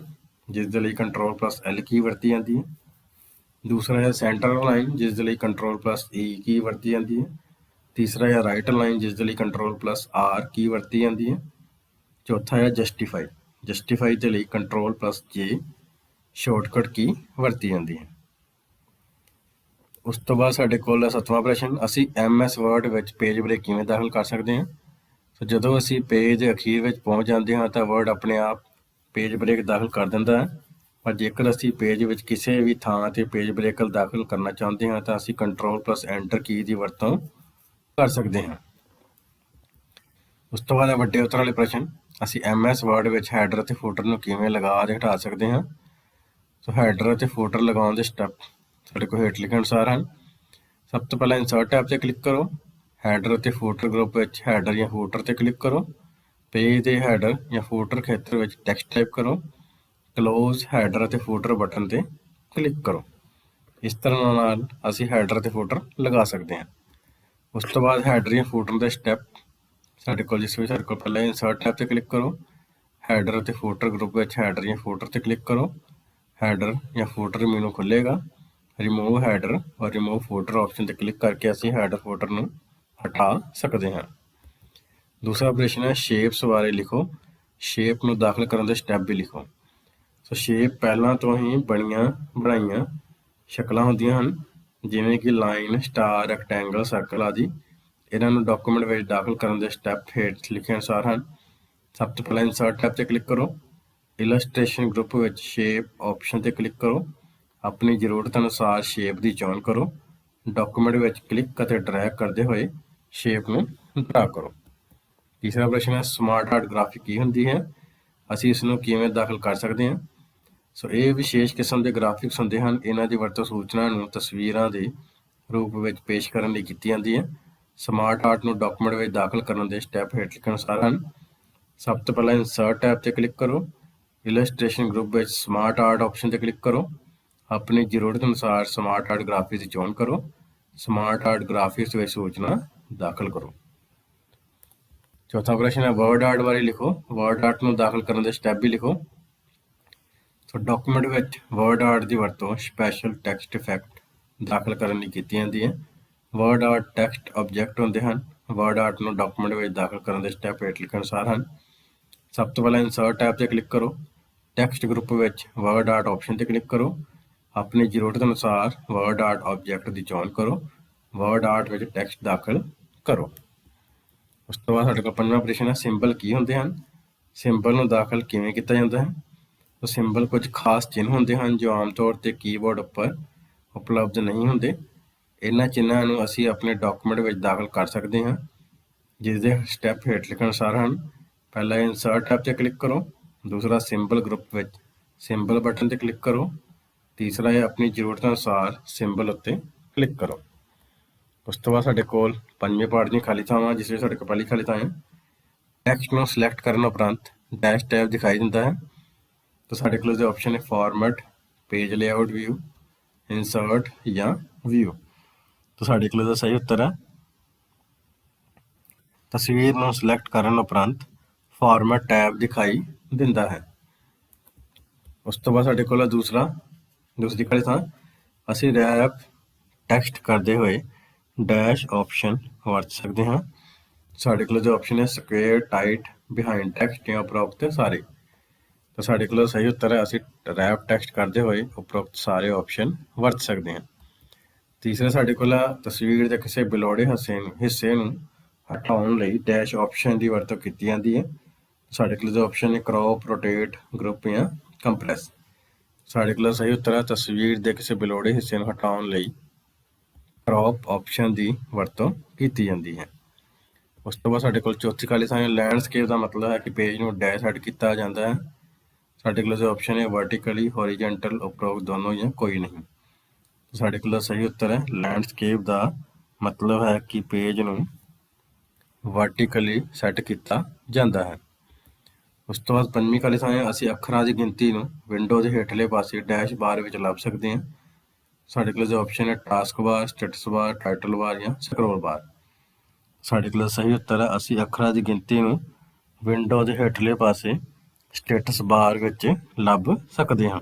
ਜਿਸ ਦੇ ਲਈ Ctrl+L ਕੀ ਵਰਤੀ ਜਾਂਦੀ ਹੈ। ਦੂਸਰਾ ਹੈ ਸੈਂਟਰ ਅਲਾਈਨ, ਜਿਸ ਦੇ ਲਈ Ctrl+E ਕੀ ਵਰਤੀ ਜਾਂਦੀ ਹੈ। ਤੀਸਰਾ ਹੈ ਰਾਈਟ ਅਲਾਈਨ, ਜਿਸ ਦੇ ਲਈ Ctrl+R ਕੀ ਵਰਤੀ ਜਾਂਦੀ ਹੈ। ਚੌਥਾ ਹੈ ਜਸਟੀਫਾਈ ਦੇ ਲਈ Ctrl+J ਸ਼ਾਰਟਕਟ ਕੀ ਵਰਤੀ ਜਾਂਦੀ ਹੈ। ਉਸ ਤੋਂ ਬਾਅਦ ਸਾਡੇ ਕੋਲ 7ਵਾਂ ਪ੍ਰਸ਼ਨ, ਅਸੀਂ MS ਵਰਡ ਵਿੱਚ ਪੇਜ ਬ੍ਰੇਕ ਕਿਵੇਂ ਦਾਖਲ ਕਰ ਸਕਦੇ ਹਾਂ। ਸੋ ਜਦੋਂ ਅਸੀਂ ਪੇਜ ਅਖੀਰ ਵਿੱਚ ਪਹੁੰਚ ਜਾਂਦੇ ਹਾਂ ਤਾਂ ਵਰਡ ਆਪਣੇ ਆਪ ਪੇਜ ਬ੍ਰੇਕ ਦਾਖਲ ਕਰ ਦਿੰਦਾ ਹੈ। ਪਰ ਜੇਕਰ ਅਸੀਂ ਪੇਜ ਵਿੱਚ ਕਿਸੇ ਵੀ ਥਾਂ 'ਤੇ ਪੇਜ ਬ੍ਰੇਕ ਦਾਖਲ ਕਰਨਾ ਚਾਹੁੰਦੇ ਹਾਂ ਤਾਂ ਅਸੀਂ Ctrl+Enter ਕੀ ਦੀ ਵਰਤੋਂ ਕਰ ਸਕਦੇ ਹਾਂ। ਉਸ ਤੋਂ ਬਾਅਦ ਵੱਡੇ ਉੱਤਰ ਵਾਲੇ ਪ੍ਰਸ਼ਨ, ਅਸੀਂ MS ਵਰਡ ਵਿੱਚ ਹੈਡਰ ਅਤੇ ਫੁਟਰ ਨੂੰ ਕਿਵੇਂ ਲਗਾ ਅਤੇ ਹਟਾ ਸਕਦੇ ਹਾਂ। ਸੋ ਹੈਡਰ ਅਤੇ ਫੁਟਰ ਲਗਾਉਣ ਦੇ ਸਟੈਪ ਸਾਡੇ ਕੋਲ ਹੇਠ ਲਿਖੇ ਅਨੁਸਾਰ ਹਨ। ਸਭ ਤੋਂ ਪਹਿਲਾਂ ਇੰਸਰਟ ਟੈਬ 'ਤੇ ਕਲਿੱਕ ਕਰੋ। ਹੈਡਰ ਅਤੇ ਫੁਟਰ ਗਰੁੱਪ ਵਿੱਚ ਹੈਡਰ ਜਾਂ ਫੁਟਰ 'ਤੇ ਕਲਿੱਕ ਕਰੋ। ਪੇਜ ਦੇ ਹੈਡਰ ਜਾਂ ਫੁਟਰ ਖੇਤਰ ਵਿੱਚ ਟੈਕਸਟ ਟਾਈਪ ਕਰੋ। ਕਲੋਜ਼ ਹੈਡਰ ਅਤੇ ਫੁਟਰ ਬਟਨ 'ਤੇ ਕਲਿੱਕ ਕਰੋ। ਇਸ ਤਰ੍ਹਾਂ ਨਾਲ ਅਸੀਂ ਹੈਡਰ ਅਤੇ ਫੁਟਰ ਲਗਾ ਸਕਦੇ ਹਾਂ। ਉਸ ਤੋਂ ਬਾਅਦ ਹੈਡਰ ਜਾਂ ਫੁਟਰ ਦੇ ਸਟੈਪ ਸਾਡੇ ਕੋਲ ਜਿਸ ਵਿੱਚ ਸਾਡੇ ਕੋਲ ਪਹਿਲਾਂ ਇੰਸਰਟ ਟੈਬ 'ਤੇ ਕਲਿੱਕ ਕਰੋ। ਹੈਡਰ ਅਤੇ ਫੁਟਰ ਗਰੁੱਪ ਵਿੱਚ ਹੈਡਰ ਜਾਂ ਫੁਟਰ 'ਤੇ ਕਲਿੱਕ ਕਰੋ। ਹੈਡਰ ਜਾਂ ਫੁਟਰ ਮੈਨੂ ਖੁੱਲ੍ਹੇਗਾ। ਰਿਮੂਵ ਹੈਡਰ ਔਰ ਰਿਮੂਵ ਫੁਟਰ ਆਪਸ਼ਨ 'ਤੇ ਕਲਿੱਕ ਕਰਕੇ ਅਸੀਂ ਹੈਡਰ ਫੁਟਰ ਨੂੰ ਹਟਾ ਸਕਦੇ ਹਾਂ। ਦੂਸਰਾ ਆਪਰੇਸ਼ਨ ਹੈ ਸ਼ੇਪਸ ਬਾਰੇ ਲਿਖੋ। ਸ਼ੇਪ ਨੂੰ ਦਾਖਲ ਕਰਨ ਦੇ ਸਟੈਪ ਵੀ ਲਿਖੋ। ਸੋ ਸ਼ੇਪ ਪਹਿਲਾਂ ਤੋਂ ਹੀ ਬਣਾਈਆਂ ਸ਼ਕਲਾਂ ਹੁੰਦੀਆਂ ਹਨ, ਜਿਵੇਂ ਕਿ ਲਾਈਨ, ਸਟਾਰ, ਰੈਕਟੈਂਗਲ, ਸਰਕਲ ਆਦਿ। ਇਹਨਾਂ ਨੂੰ ਡਾਕੂਮੈਂਟ ਵਿੱਚ ਦਾਖਲ ਕਰਨ ਦੇ ਸਟੈਪ ਹੇਠ ਲਿਖੇ ਅਨੁਸਾਰ ਹਨ। ਸਭ ਤੋਂ ਪਹਿਲਾਂ ਇੰਸਰਟ ਟੈਬ 'ਤੇ ਕਲਿੱਕ ਕਰੋ। ਇਲਸਟ੍ਰੇਸ਼ਨ ਗਰੁੱਪ ਵਿੱਚ ਸ਼ੇਪ ਆਪਸ਼ਨ 'ਤੇ ਕਲਿੱਕ ਕਰੋ। ਆਪਣੀ ਜ਼ਰੂਰਤ ਅਨੁਸਾਰ ਸ਼ੇਪ ਦੀ ਚੋਣ ਕਰੋ। ਡਾਕੂਮੈਂਟ ਵਿੱਚ ਕਲਿੱਕ ਅਤੇ ਡਰੈਗ ਕਰਦੇ ਹੋਏ ਸ਼ੇਪ ਨੂੰ ਡਰਾ ਕਰੋ। ਤੀਸਰਾ ਪ੍ਰਸ਼ਨ ਹੈ ਸਮਾਰਟ ਆਰਟ ਗ੍ਰਾਫਿਕ ਕੀ ਹੁੰਦੀ ਹੈ, ਅਸੀਂ ਇਸ ਨੂੰ ਕਿਵੇਂ ਦਾਖਲ ਕਰ ਸਕਦੇ ਹਾਂ। ਸੋ ਇਹ ਵਿਸ਼ੇਸ਼ ਕਿਸਮ ਦੇ ਗ੍ਰਾਫਿਕਸ ਹੁੰਦੇ ਹਨ। ਇਹਨਾਂ ਦੀ ਵਰਤੋਂ ਸੂਚਨਾ ਨੂੰ ਤਸਵੀਰਾਂ ਦੇ ਰੂਪ ਵਿੱਚ ਪੇਸ਼ ਕਰਨ ਲਈ ਕੀਤੀ ਜਾਂਦੀ ਹੈ। ਸਮਾਰਟ ਆਰਟ ਨੂੰ ਡਾਕੂਮੈਂਟ ਵਿੱਚ ਦਾਖਲ ਕਰਨ ਦੇ ਸਟੈਪ ਹੇਠ ਲਿਖੇ ਅਨੁਸਾਰ ਹਨ। ਸਭ ਤੋਂ ਪਹਿਲਾਂ ਇੰਸਰਟ ਟੈਬ 'ਤੇ ਕਲਿੱਕ ਕਰੋ। ਇਲਸਟ੍ਰੇਸ਼ਨ ਗਰੁੱਪ ਵਿੱਚ ਸਮਾਰਟ ਆਰਟ ਆਪਸ਼ਨ 'ਤੇ ਕਲਿੱਕ ਕਰੋ। ਆਪਣੀ ਜ਼ਰੂਰਤ ਅਨੁਸਾਰ ਸਮਾਰਟ ਆਰਟ ਗ੍ਰਾਫਿਕਸ ਦੀ ਚੋਣ ਕਰੋ। ਸਮਾਰਟ ਆਰਟ ਗ੍ਰਾਫਿਕਸ ਵਿੱਚ ਸੂਚਨਾ ਦਾਖਲ ਕਰੋ। ਚੌਥਾ ਪ੍ਰਸ਼ਨ ਹੈ ਵਰਡ ਆਰਟ ਬਾਰੇ ਲਿਖੋ। ਵਰਡ ਆਰਟ ਨੂੰ ਦਾਖਲ ਕਰਨ ਦੇ ਸਟੈਪ ਵੀ ਲਿਖੋ। ਸੋ ਡਾਕੂਮੈਂਟ ਵਿੱਚ ਵਰਡ ਆਰਟ ਦੀ ਵਰਤੋਂ ਸਪੈਸ਼ਲ ਟੈਕਸਟ ਇਫੈਕਟ ਦਾਖਲ ਕਰਨ ਲਈ ਕੀਤੀ ਜਾਂਦੀ ਹੈ। ਵਰਡ ਆਰਟ ਟੈਕਸਟ ਆਬਜੈਕਟ ਹੁੰਦੇ ਹਨ। ਵਰਡ ਆਰਟ ਨੂੰ ਡਾਕੂਮੈਂਟ ਵਿੱਚ ਦਾਖਲ ਕਰਨ ਦੇ ਸਟੈਪ ਹੇਠ ਲਿਖੇ ਅਨੁਸਾਰ ਹਨ। ਸਭ ਤੋਂ ਪਹਿਲਾਂ ਇੰਸਰਟ ਟੈਬ 'ਤੇ ਕਲਿੱਕ ਕਰੋ। ਟੈਕਸਟ ਗਰੁੱਪ ਵਿੱਚ ਵਰਡ ਆਰਟ ਆਪਸ਼ਨ 'ਤੇ ਕਲਿੱਕ ਕਰੋ। ਆਪਣੀ ਜ਼ਰੂਰਤ ਅਨੁਸਾਰ ਵਰਡ ਆਰਟ ਆਬਜੈਕਟ ਦੀ ਚੋਣ ਕਰੋ। ਵਰਡ ਆਰਟ ਵਿੱਚ ਟੈਕਸਟ ਦਾਖਲ ਕਰੋ। ਉਸ ਤੋਂ ਬਾਅਦ ਸਾਡੇ ਕੋਲ ਪੰਜਵਾਂ ਪ੍ਰਸ਼ਨ ਹੈ ਸਿੰਬਲ ਕੀ ਹੁੰਦੇ ਹਨ, ਸਿੰਬਲ ਨੂੰ ਦਾਖਲ ਕਿਵੇਂ ਕੀਤਾ ਜਾਂਦਾ ਹੈ। ਸੋ ਸਿੰਬਲ ਕੁਝ ਖਾਸ ਚਿੰਨ੍ਹ ਹੁੰਦੇ ਹਨ ਜੋ ਆਮ ਤੌਰ 'ਤੇ ਕੀਬੋਰਡ ਉੱਪਰ ਉਪਲਬਧ ਨਹੀਂ ਹੁੰਦੇ। ਇਹਨਾਂ ਚਿੰਨ੍ਹਾਂ ਨੂੰ ਅਸੀਂ ਆਪਣੇ ਡਾਕੂਮੈਂਟ ਵਿੱਚ ਦਾਖਲ ਕਰ ਸਕਦੇ ਹਾਂ, ਜਿਸ ਦੇ ਸਟੈਪ ਹੇਠ ਲਿਖੇ ਅਨੁਸਾਰ ਹਨ। ਪਹਿਲਾ ਇੰਸਰਟ ਟੈਬ 'ਤੇ ਕਲਿੱਕ ਕਰੋ। ਦੂਸਰਾ ਸਿੰਬਲ ਗਰੁੱਪ ਵਿੱਚ ਸਿੰਬਲ ਬਟਨ 'ਤੇ ਕਲਿੱਕ ਕਰੋ। ਤੀਸਰਾ ਹੈ ਆਪਣੀ ਜ਼ਰੂਰਤ ਅਨੁਸਾਰ ਸਿੰਬਲ ਉੱਤੇ ਕਲਿੱਕ ਕਰੋ। ਉਸ ਤੋਂ ਬਾਅਦ ਸਾਡੇ ਕੋਲ ਪੰਜਵੇਂ ਪਾਰਟ ਦੀਆਂ ਖਾਲੀ ਥਾਵਾਂ, ਜਿਸ ਵਿੱਚ ਸਾਡੇ ਕੋਲ ਪਹਿਲੀ ਖਾਲੀ ਥਾਂ ਹੈ ਟੈਕਸਟ ਨੂੰ ਸਿਲੈਕਟ ਕਰਨ ਉਪਰੰਤ ਡੈਸ਼ ਟੈਬ ਦਿਖਾਈ ਦਿੰਦਾ ਹੈ। ਤਾਂ ਸਾਡੇ ਕੋਲ ਦੇ ਆਪਸ਼ਨ ਹੈ format, page layout view, insert ਜਾਂ ਵਿਊ। ਤਾਂ ਸਾਡੇ ਕੋਲ ਦਾ ਸਹੀ ਉੱਤਰ ਹੈ ਤਸਵੀਰ ਨੂੰ ਸਿਲੈਕਟ ਕਰਨ ਉਪਰੰਤ ਫਾਰਮੈਟ ਟੈਬ ਦਿਖਾਈ ਦਿੰਦਾ ਹੈ। ਉਸ ਤੋਂ ਬਾਅਦ ਸਾਡੇ ਕੋਲ ਦੂਸਰੀ ਖਾਲੀ ਥਾਂ, ਅਸੀਂ ਰੈਪ ਟੈਕਸਟ ਕਰਦੇ ਹੋਏ ਡੈਸ਼ ਆਪਸ਼ਨ ਵਰਤ ਸਕਦੇ ਹਾਂ। ਸਾਡੇ ਕੋਲ ਜੋ ਆਪਸ਼ਨ ਹੈ ਸਕੁਏਅਰ, ਟਾਈਟ, ਬਿਹਾਈਂਡ ਟੈਕਸਟ ਜਾਂ ਉਪਰੋਕਤ ਸਾਰੇ। ਤਾਂ ਸਾਡੇ ਕੋਲ ਸਹੀ ਉੱਤਰ ਹੈ ਅਸੀਂ ਰੈਪ ਟੈਕਸਟ ਕਰਦੇ ਹੋਏ ਉਪਰੋਕਤ ਸਾਰੇ ਆਪਸ਼ਨ ਵਰਤ ਸਕਦੇ ਹਾਂ। ਤੀਸਰਾ ਸਾਡੇ ਕੋਲ ਤਸਵੀਰ ਦੇ ਕਿਸੇ ਬਿਲੋੜੇ ਹਿੱਸੇ ਨੂੰ ਹਟਾਉਣ ਲਈ ਡੈਸ਼ ਆਪਸ਼ਨ ਦੀ ਵਰਤੋਂ ਕੀਤੀ ਜਾਂਦੀ ਹੈ। ਸਾਡੇ ਕੋਲ ਜੋ ਆਪਸ਼ਨ ਹੈ ਕ੍ਰੌਪ, ਰੋਟੇਟ, ਗਰੁੱਪ ਜਾਂ ਕੰਪਰੈਸ। ਸਾਡੇ ਕੋਲ ਸਹੀ ਉੱਤਰ ਹੈ ਤਸਵੀਰ ਦੇ ਕਿਸੇ ਬਿਲੋੜੇ ਹਿੱਸੇ ਨੂੰ ਹਟਾਉਣ ਲਈ ਕ੍ਰੌਪ ਆਪਸ਼ਨ ਦੀ ਵਰਤੋਂ ਕੀਤੀ ਜਾਂਦੀ ਹੈ। ਉਸ ਤੋਂ ਬਾਅਦ ਸਾਡੇ ਕੋਲ ਚੌਥੀ ਖਾਲੀ ਥਾਂ ਲੈਂਡਸਕੇਪ ਦਾ ਮਤਲਬ ਹੈ ਕਿ ਪੇਜ ਨੂੰ ਡੈਸ਼ ਹਟ ਕੀਤਾ ਜਾਂਦਾ ਹੈ। ਸਾਡੇ ਕੋਲ ਜੋ ਆਪਸ਼ਨ ਹੈ ਵਰਟੀਕਲੀ, ਹੌਰੀਜੈਂਟਲ, ਉਪਰੋਕਤ ਦੋਨੋਂ ਜਾਂ ਕੋਈ ਨਹੀਂ। ਸਾਡੇ ਕੋਲ ਸਹੀ ਉੱਤਰ ਹੈ ਲੈਂਡਸਕੇਪ ਦਾ ਮਤਲਬ ਹੈ ਕਿ ਪੇਜ ਨੂੰ ਵਰਟੀਕਲੀ ਸੈੱਟ ਕੀਤਾ ਜਾਂਦਾ ਹੈ। ਉਸ ਤੋਂ ਬਾਅਦ ਪੰਜਵੀਂ ਖਾਲੀ ਥਾਂ ਅਸੀਂ ਅੱਖਰਾਂ ਦੀ ਗਿਣਤੀ ਨੂੰ ਵਿੰਡੋ ਦੇ ਹੇਠਲੇ ਪਾਸੇ ਡੈਸ਼ ਬਾਰ ਵਿੱਚ ਲੱਭ ਸਕਦੇ ਹਾਂ। ਸਾਡੇ ਕੋਲ ਜੋ ਆਪਸ਼ਨ ਹੈ ਟਾਸਕ ਬਾਰ, ਸਟੇਟਸ ਬਾਰ, ਟਾਈਟਲ ਬਾਰ ਜਾਂ ਸਕਰੋਲ ਬਾਰ। ਸਾਡੇ ਕੋਲ ਸਹੀ ਉੱਤਰ ਹੈ ਅਸੀਂ ਅੱਖਰਾਂ ਦੀ ਗਿਣਤੀ ਨੂੰ ਵਿੰਡੋ ਦੇ ਹੇਠਲੇ ਪਾਸੇ ਸਟੇਟਸ ਬਾਰ ਵਿੱਚ ਲੱਭ ਸਕਦੇ ਹਾਂ।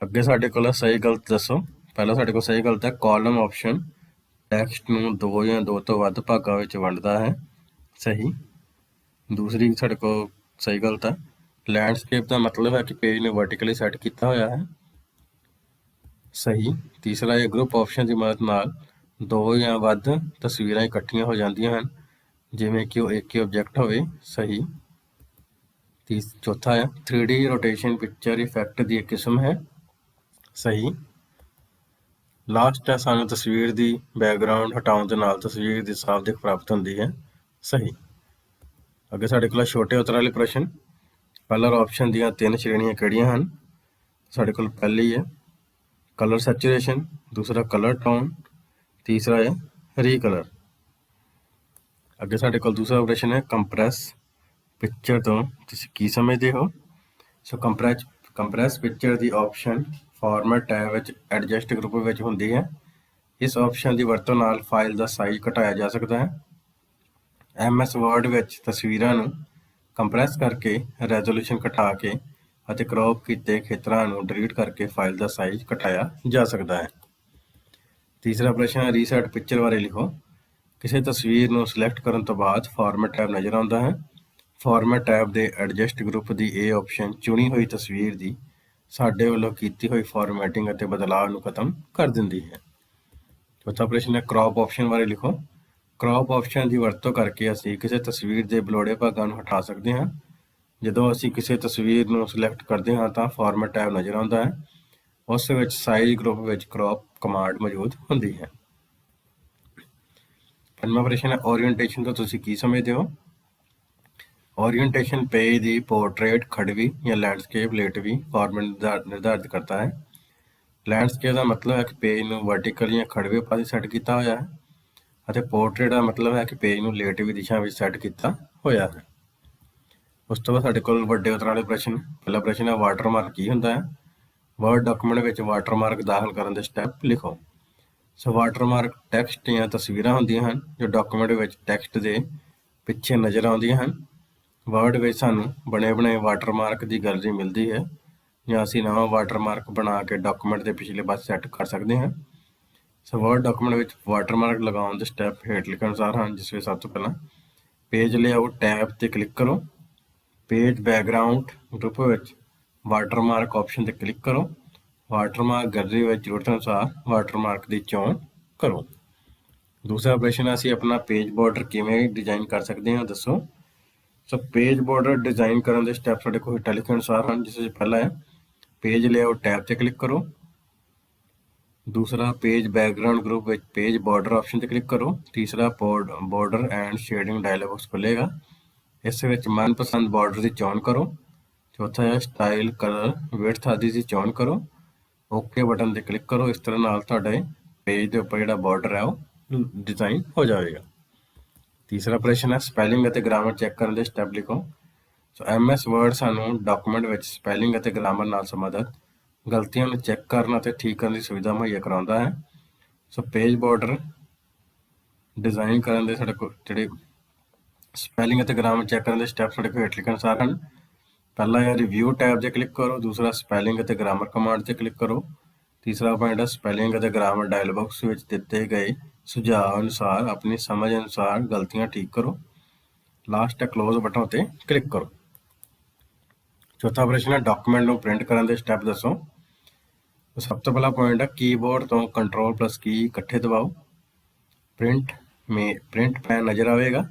ਅੱਗੇ ਸਾਡੇ ਕੋਲ ਸਹੀ ਗਲਤ ਦੱਸੋ। ਪਹਿਲਾਂ ਸਾਡੇ ਕੋਲ ਸਹੀ ਗਲਤ ਹੈ ਕਾਲਮ ਆਪਸ਼ਨ ਟੈਕਸਟ ਨੂੰ 2 ਜਾਂ 2 ਤੋਂ ਵੱਧ ਭਾਗਾਂ ਵਿੱਚ ਵੰਡਦਾ ਹੈ, ਸਹੀ। ਦੂਸਰੀ ਸਾਡੇ ਕੋਲ ਸਹੀ ਗਲਤ ਹੈ ਲੈਂਡਸਕੇਪ ਦਾ ਮਤਲਬ ਹੈ ਕਿ ਪੇਜ ਨੂੰ ਵਰਟੀਕਲੀ ਸੈੱਟ ਕੀਤਾ ਹੋਇਆ ਹੈ, ਸਹੀ। ਤੀਸਰਾ ਹੈ ਗਰੁੱਪ ਆਪਸ਼ਨ ਦੀ ਮਦਦ ਨਾਲ ਦੋ ਜਾਂ ਵੱਧ ਤਸਵੀਰਾਂ ਇਕੱਠੀਆਂ ਹੋ ਜਾਂਦੀਆਂ ਹਨ, ਜਿਵੇਂ ਕਿ ਉਹ ਇੱਕ ਹੀ ਆਬਜੈਕਟ ਹੋਵੇ। ਸਹੀ। ਚੌਥਾ ਹੈ 3D ਰੋਟੇਸ਼ਨ ਪਿਕਚਰ ਇਫੈਕਟ ਦੀ ਇੱਕ ਕਿਸਮ ਹੈ। ਸਹੀ। ਲਾਸਟ ਹੈ ਸਾਨੂੰ ਤਸਵੀਰ ਦੀ ਬੈਕਗਰਾਉਂਡ ਹਟਾਉਣ ਦੇ ਨਾਲ ਤਸਵੀਰ ਦੀ ਸਾਫ਼ ਦਿੱਖ ਪ੍ਰਾਪਤ ਹੁੰਦੀ ਹੈ। ਸਹੀ। ਅੱਗੇ ਸਾਡੇ ਕੋਲ ਛੋਟੇ ਉੱਤਰ ਵਾਲੇ ਪ੍ਰਸ਼ਨ। ਕਲਰ ਆਪਸ਼ਨ ਦੀਆਂ 3 ਸ਼੍ਰੇਣੀਆਂ ਕਿਹੜੀਆਂ ਹਨ? ਸਾਡੇ ਕੋਲ ਪਹਿਲੀ ਹੈ ਕਲਰ ਸੈਚੂਰੇਸ਼ਨ, ਦੂਸਰਾ ਕਲਰ ਟੋਨ, ਤੀਸਰਾ ਹੈ ਰੀਕਲਰ। ਅੱਗੇ ਸਾਡੇ ਕੋਲ ਦੂਸਰਾ ਪ੍ਰਸ਼ਨ ਹੈ ਕੰਪਰੈਸ ਪਿਕਚਰ ਤੋਂ ਤੁਸੀਂ ਕੀ ਸਮਝਦੇ ਹੋ? ਸੋ ਕੰਪਰੈਸ ਪਿਕਚਰ ਦੀ ਆਪਸ਼ਨ ਫਾਰਮੈਟ ਟੈਬ ਵਿੱਚ ਐਡਜਸਟ ਗਰੁੱਪ ਵਿੱਚ ਹੁੰਦੀ ਹੈ। ਇਸ ਆਪਸ਼ਨ ਦੀ ਵਰਤੋਂ ਨਾਲ ਫਾਈਲ ਦਾ ਸਾਈਜ਼ ਘਟਾਇਆ ਜਾ ਸਕਦਾ ਹੈ। MS ਵਰਡ ਵਿੱਚ ਤਸਵੀਰਾਂ ਨੂੰ ਕੰਪਰੈਸ ਕਰਕੇ ਰੈਜ਼ੋਲੂਸ਼ਨ ਘਟਾ ਕੇ ਅਤੇ ਕ੍ਰੌਪ ਕੀਤੇ ਖੇਤਰਾਂ ਨੂੰ ਡਿਲੀਟ ਕਰਕੇ ਫਾਈਲ ਦਾ ਸਾਈਜ਼ ਘਟਾਇਆ ਜਾ ਸਕਦਾ ਹੈ। ਤੀਸਰਾ ਪ੍ਰਸ਼ਨ ਹੈ ਰੀਸੈਟ ਪਿਕਚਰ ਬਾਰੇ ਲਿਖੋ। ਕਿਸੇ ਤਸਵੀਰ ਨੂੰ ਸਿਲੈਕਟ ਕਰਨ ਤੋਂ ਬਾਅਦ ਫਾਰਮੈਟ ਟੈਬ ਨਜ਼ਰ ਆਉਂਦਾ ਹੈ। ਫਾਰਮੈਟ ਟੈਬ ਦੇ ਐਡਜਸਟ ਗਰੁੱਪ ਦੀ ਇਹ ਆਪਸ਼ਨ ਚੁਣੀ ਹੋਈ ਤਸਵੀਰ ਦੀ ਸਾਡੇ ਵੱਲੋਂ ਕੀਤੀ ਹੋਈ ਫਾਰਮੈਟਿੰਗ ਅਤੇ ਬਦਲਾਅ ਨੂੰ ਖਤਮ ਕਰ ਦਿੰਦੀ ਹੈ। ਚੌਥਾ ਪ੍ਰਸ਼ਨ ਹੈ ਕ੍ਰੌਪ ਆਪਸ਼ਨ ਬਾਰੇ ਲਿਖੋ। ਕ੍ਰੌਪ ਆਪਸ਼ਨ ਦੀ ਵਰਤੋਂ ਕਰਕੇ ਅਸੀਂ ਕਿਸੇ ਤਸਵੀਰ ਦੇ ਬਲੋੜੇ ਭਾਗਾਂ ਨੂੰ ਹਟਾ ਸਕਦੇ ਹਾਂ। ਜਦੋਂ ਅਸੀਂ ਕਿਸੇ ਤਸਵੀਰ ਨੂੰ ਸਿਲੈਕਟ ਕਰਦੇ ਹਾਂ ਤਾਂ ਫਾਰਮੈਟ ਟੈਬ ਨਜ਼ਰ ਆਉਂਦਾ ਹੈ। ਉਸ ਵਿੱਚ ਸਾਈਜ਼ ਗਰੁੱਪ ਵਿੱਚ ਕ੍ਰੌਪ ਕਮਾਂਡ ਮੌਜੂਦ ਹੁੰਦੀ ਹੈ। ਪੰਜਵਾਂ ਪ੍ਰਸ਼ਨ ਹੈ ਓਰੀਐਂਟੇਸ਼ਨ ਤੋਂ ਤੁਸੀਂ ਕੀ ਸਮਝਦੇ ਹੋ? ओरिएंटेशन पेज ਦੀ पोर्ट्रेट खड़वी या लैंडस्केप लेटवी फॉर्मेट निर्धारित करता है। लैंडस्केप ਦਾ ਮਤਲਬ ਹੈ ਕਿ ਪੇਜ ਨੂੰ ਵਰਟੀਕਲ ਜਾਂ ਖੜਵੇ ਪਾਸੇ ਸੈੱਟ ਕੀਤਾ ਹੋਇਆ ਹੈ ਅਤੇ ਪੋਰਟਰੇਟ ਦਾ ਮਤਲਬ ਹੈ ਕਿ ਪੇਜ ਨੂੰ ਲੇਟਵੀ ਦਿਸ਼ਾ ਵਿੱਚ ਸੈੱਟ ਕੀਤਾ ਹੋਇਆ ਹੈ। ਉਸ ਤੋਂ ਬਾਅਦ ਸਾਡੇ ਕੋਲ ਵੱਡੇ ਉੱਤਰ ਵਾਲੇ ਪ੍ਰਸ਼ਨ। ਪਹਿਲਾ ਪ੍ਰਸ਼ਨ ਹੈ ਵਾਟਰਮਾਰਕ ਕੀ ਹੁੰਦਾ ਹੈ? ਵਰਡ ਡਾਕੂਮੈਂਟ ਵਿੱਚ ਵਾਟਰਮਾਰਕ ਦਾਖਲ ਕਰਨ ਦੇ ਸਟੈਪ ਲਿਖੋ। ਸੋ ਵਾਟਰਮਾਰਕ ਟੈਕਸਟ ਜਾਂ ਤਸਵੀਰਾਂ ਹੁੰਦੀਆਂ ਹਨ ਜੋ ਡਾਕੂਮੈਂਟ ਵਿੱਚ ਟੈਕਸਟ ਦੇ ਪਿੱਛੇ ਨਜ਼ਰ ਆਉਂਦੀਆਂ ਹਨ। ਵਰਡ ਵਿੱਚ ਸਾਨੂੰ ਬਣੇ ਬਣਾਏ ਵਾਟਰਮਾਰਕ ਦੀ ਗੈਲਰੀ ਮਿਲਦੀ ਹੈ ਜਾਂ ਅਸੀਂ ਨਵਾਂ ਵਾਟਰਮਾਰਕ ਬਣਾ ਕੇ ਡਾਕੂਮੈਂਟ ਦੇ ਪਿਛਲੇ ਪਾਸੇ ਸੈੱਟ ਕਰ ਸਕਦੇ ਹਾਂ। ਸੋ ਵਰਡ ਡਾਕੂਮੈਂਟ ਵਿੱਚ ਵਾਟਰਮਾਰਕ ਲਗਾਉਣ ਦੇ ਸਟੈਪ ਹੇਠ ਲਿਖੇ ਅਨੁਸਾਰ ਹਨ, ਜਿਸ ਵਿੱਚ ਸਭ ਤੋਂ ਪਹਿਲਾਂ ਪੇਜ ਲੇਆਊਟ ਟੈਬ 'ਤੇ ਕਲਿੱਕ ਕਰੋ। ਪੇਜ ਬੈਕਗਰਾਉਂਡ ਗਰੁੱਪ ਵਿੱਚ ਵਾਟਰਮਾਰਕ ਆਪਸ਼ਨ 'ਤੇ ਕਲਿੱਕ ਕਰੋ। ਵਾਟਰਮਾਰਕ ਗੈਲਰੀ ਵਿੱਚ ਜ਼ਰੂਰਤ ਅਨੁਸਾਰ ਵਾਟਰਮਾਰਕ ਦੀ ਚੋਣ ਕਰੋ। ਦੂਸਰਾ ਆਪਰੇਸ਼ਨ ਅਸੀਂ ਆਪਣਾ ਪੇਜ ਬਾਰਡਰ ਕਿਵੇਂ ਡਿਜ਼ਾਈਨ ਕਰ ਸਕਦੇ ਹਾਂ, ਦੱਸੋ। ਸੋ ਪੇਜ ਬਾਰਡਰ ਡਿਜ਼ਾਈਨ ਕਰਨ ਦੇ ਸਟੈਪ ਸਾਡੇ ਕੋਲ ਹੇਠਾਂ ਲਿਖੇ ਅਨੁਸਾਰ ਹਨ, ਜਿਸ ਵਿੱਚ ਪਹਿਲਾ ਹੈ ਪੇਜ ਲੇਆਊਟ ਟੈਬ 'ਤੇ ਕਲਿੱਕ ਕਰੋ। ਦੂਸਰਾ ਪੇਜ ਬੈਕਗਰਾਉਂਡ ਗਰੁੱਪ ਵਿੱਚ ਪੇਜ ਬਾਰਡਰ ਆਪਸ਼ਨ 'ਤੇ ਕਲਿੱਕ ਕਰੋ। ਤੀਸਰਾ border and shading dialog box ਖੁੱਲ੍ਹੇਗਾ। ਇਸ ਵਿੱਚ ਮਨਪਸੰਦ ਬਾਰਡਰ ਦੀ ਚੋਣ ਕਰੋ। ਚੌਥਾ ਹੈ ਸਟਾਈਲ ਕਲਰ ਵਿਡਥ ਆਦਿ ਦੀ ਚੋਣ ਕਰੋ। ਓਕੇ ਬਟਨ 'ਤੇ ਕਲਿੱਕ ਕਰੋ। ਇਸ ਤਰ੍ਹਾਂ ਨਾਲ ਤੁਹਾਡੇ ਪੇਜ ਦੇ ਉੱਪਰ ਜਿਹੜਾ ਬਾਰਡਰ ਹੈ ਉਹ ਡਿਜ਼ਾਈਨ ਹੋ ਜਾਵੇਗਾ। ਤੀਸਰਾ ਪ੍ਰਸ਼ਨ ਹੈ ਸਪੈਲਿੰਗ ਅਤੇ ਗ੍ਰਾਮਰ ਚੈੱਕ ਕਰਨ ਦੇ ਸਟੈਪ ਲਿਖੋ। ਸੋ MS ਵਰਡ ਸਾਨੂੰ ਡਾਕੂਮੈਂਟ ਵਿੱਚ ਸਪੈਲਿੰਗ ਅਤੇ ਗ੍ਰਾਮਰ ਨਾਲ ਸੰਬੰਧਿਤ ਗਲਤੀਆਂ ਨੂੰ ਚੈੱਕ ਕਰਨ ਅਤੇ ਠੀਕ ਕਰਨ ਦੀ ਸੁਵਿਧਾ ਮੁਹੱਈਆ ਕਰਾਉਂਦਾ ਹੈ। ਸੋ ਪੇਜ ਬਾਰਡਰ ਡਿਜ਼ਾਈਨ ਕਰਨ ਦੇ ਸਾਡੇ ਕੋਲ ਜਿਹੜੇ ਸਪੈਲਿੰਗ ਅਤੇ ਗ੍ਰਾਮਰ ਚੈੱਕ ਕਰਨ ਦੇ ਸਟੈਪ ਸਾਡੇ ਕੋਲ ਹੇਠ ਲਿਖੇ ਅਨੁਸਾਰ ਹਨ। ਪਹਿਲਾ ਹੈ ਰਿਵਿਊ ਟੈਬ 'ਤੇ ਕਲਿੱਕ ਕਰੋ। ਦੂਸਰਾ ਸਪੈਲਿੰਗ ਅਤੇ ਗ੍ਰਾਮਰ ਕਮਾਂਡ 'ਤੇ ਕਲਿੱਕ ਕਰੋ। ਤੀਸਰਾ ਪੁਆਇੰਟ ਹੈ ਸਪੈਲਿੰਗ ਅਤੇ ਗ੍ਰਾਮਰ ਡਾਇਲੌਗ ਬਾਕਸ ਵਿੱਚ ਦਿੱਤੇ ਗਏ ਸੁਝਾਅ ਅਨੁਸਾਰ ਆਪਣੀ ਸਮਝ ਅਨੁਸਾਰ ਗਲਤੀਆਂ ਠੀਕ ਕਰੋ। ਲਾਸਟ ਹੈ ਕਲੋਜ਼ ਬਟਨ ਉੱਤੇ ਕਲਿੱਕ ਕਰੋ। ਚੌਥਾ ਪ੍ਰਸ਼ਨ ਹੈ ਡਾਕੂਮੈਂਟ ਨੂੰ ਪ੍ਰਿੰਟ ਕਰਨ ਦੇ ਸਟੈਪ ਦੱਸੋ। ਸਭ ਤੋਂ ਪਹਿਲਾ ਪੁਆਇੰਟ ਹੈ ਕੀਬੋਰਡ ਤੋਂ Ctrl+ ਕੀ ਇਕੱਠੇ ਦਬਾਓ। ਪ੍ਰਿੰਟ ਪੈਨ ਨਜ਼ਰ ਆਵੇਗਾ।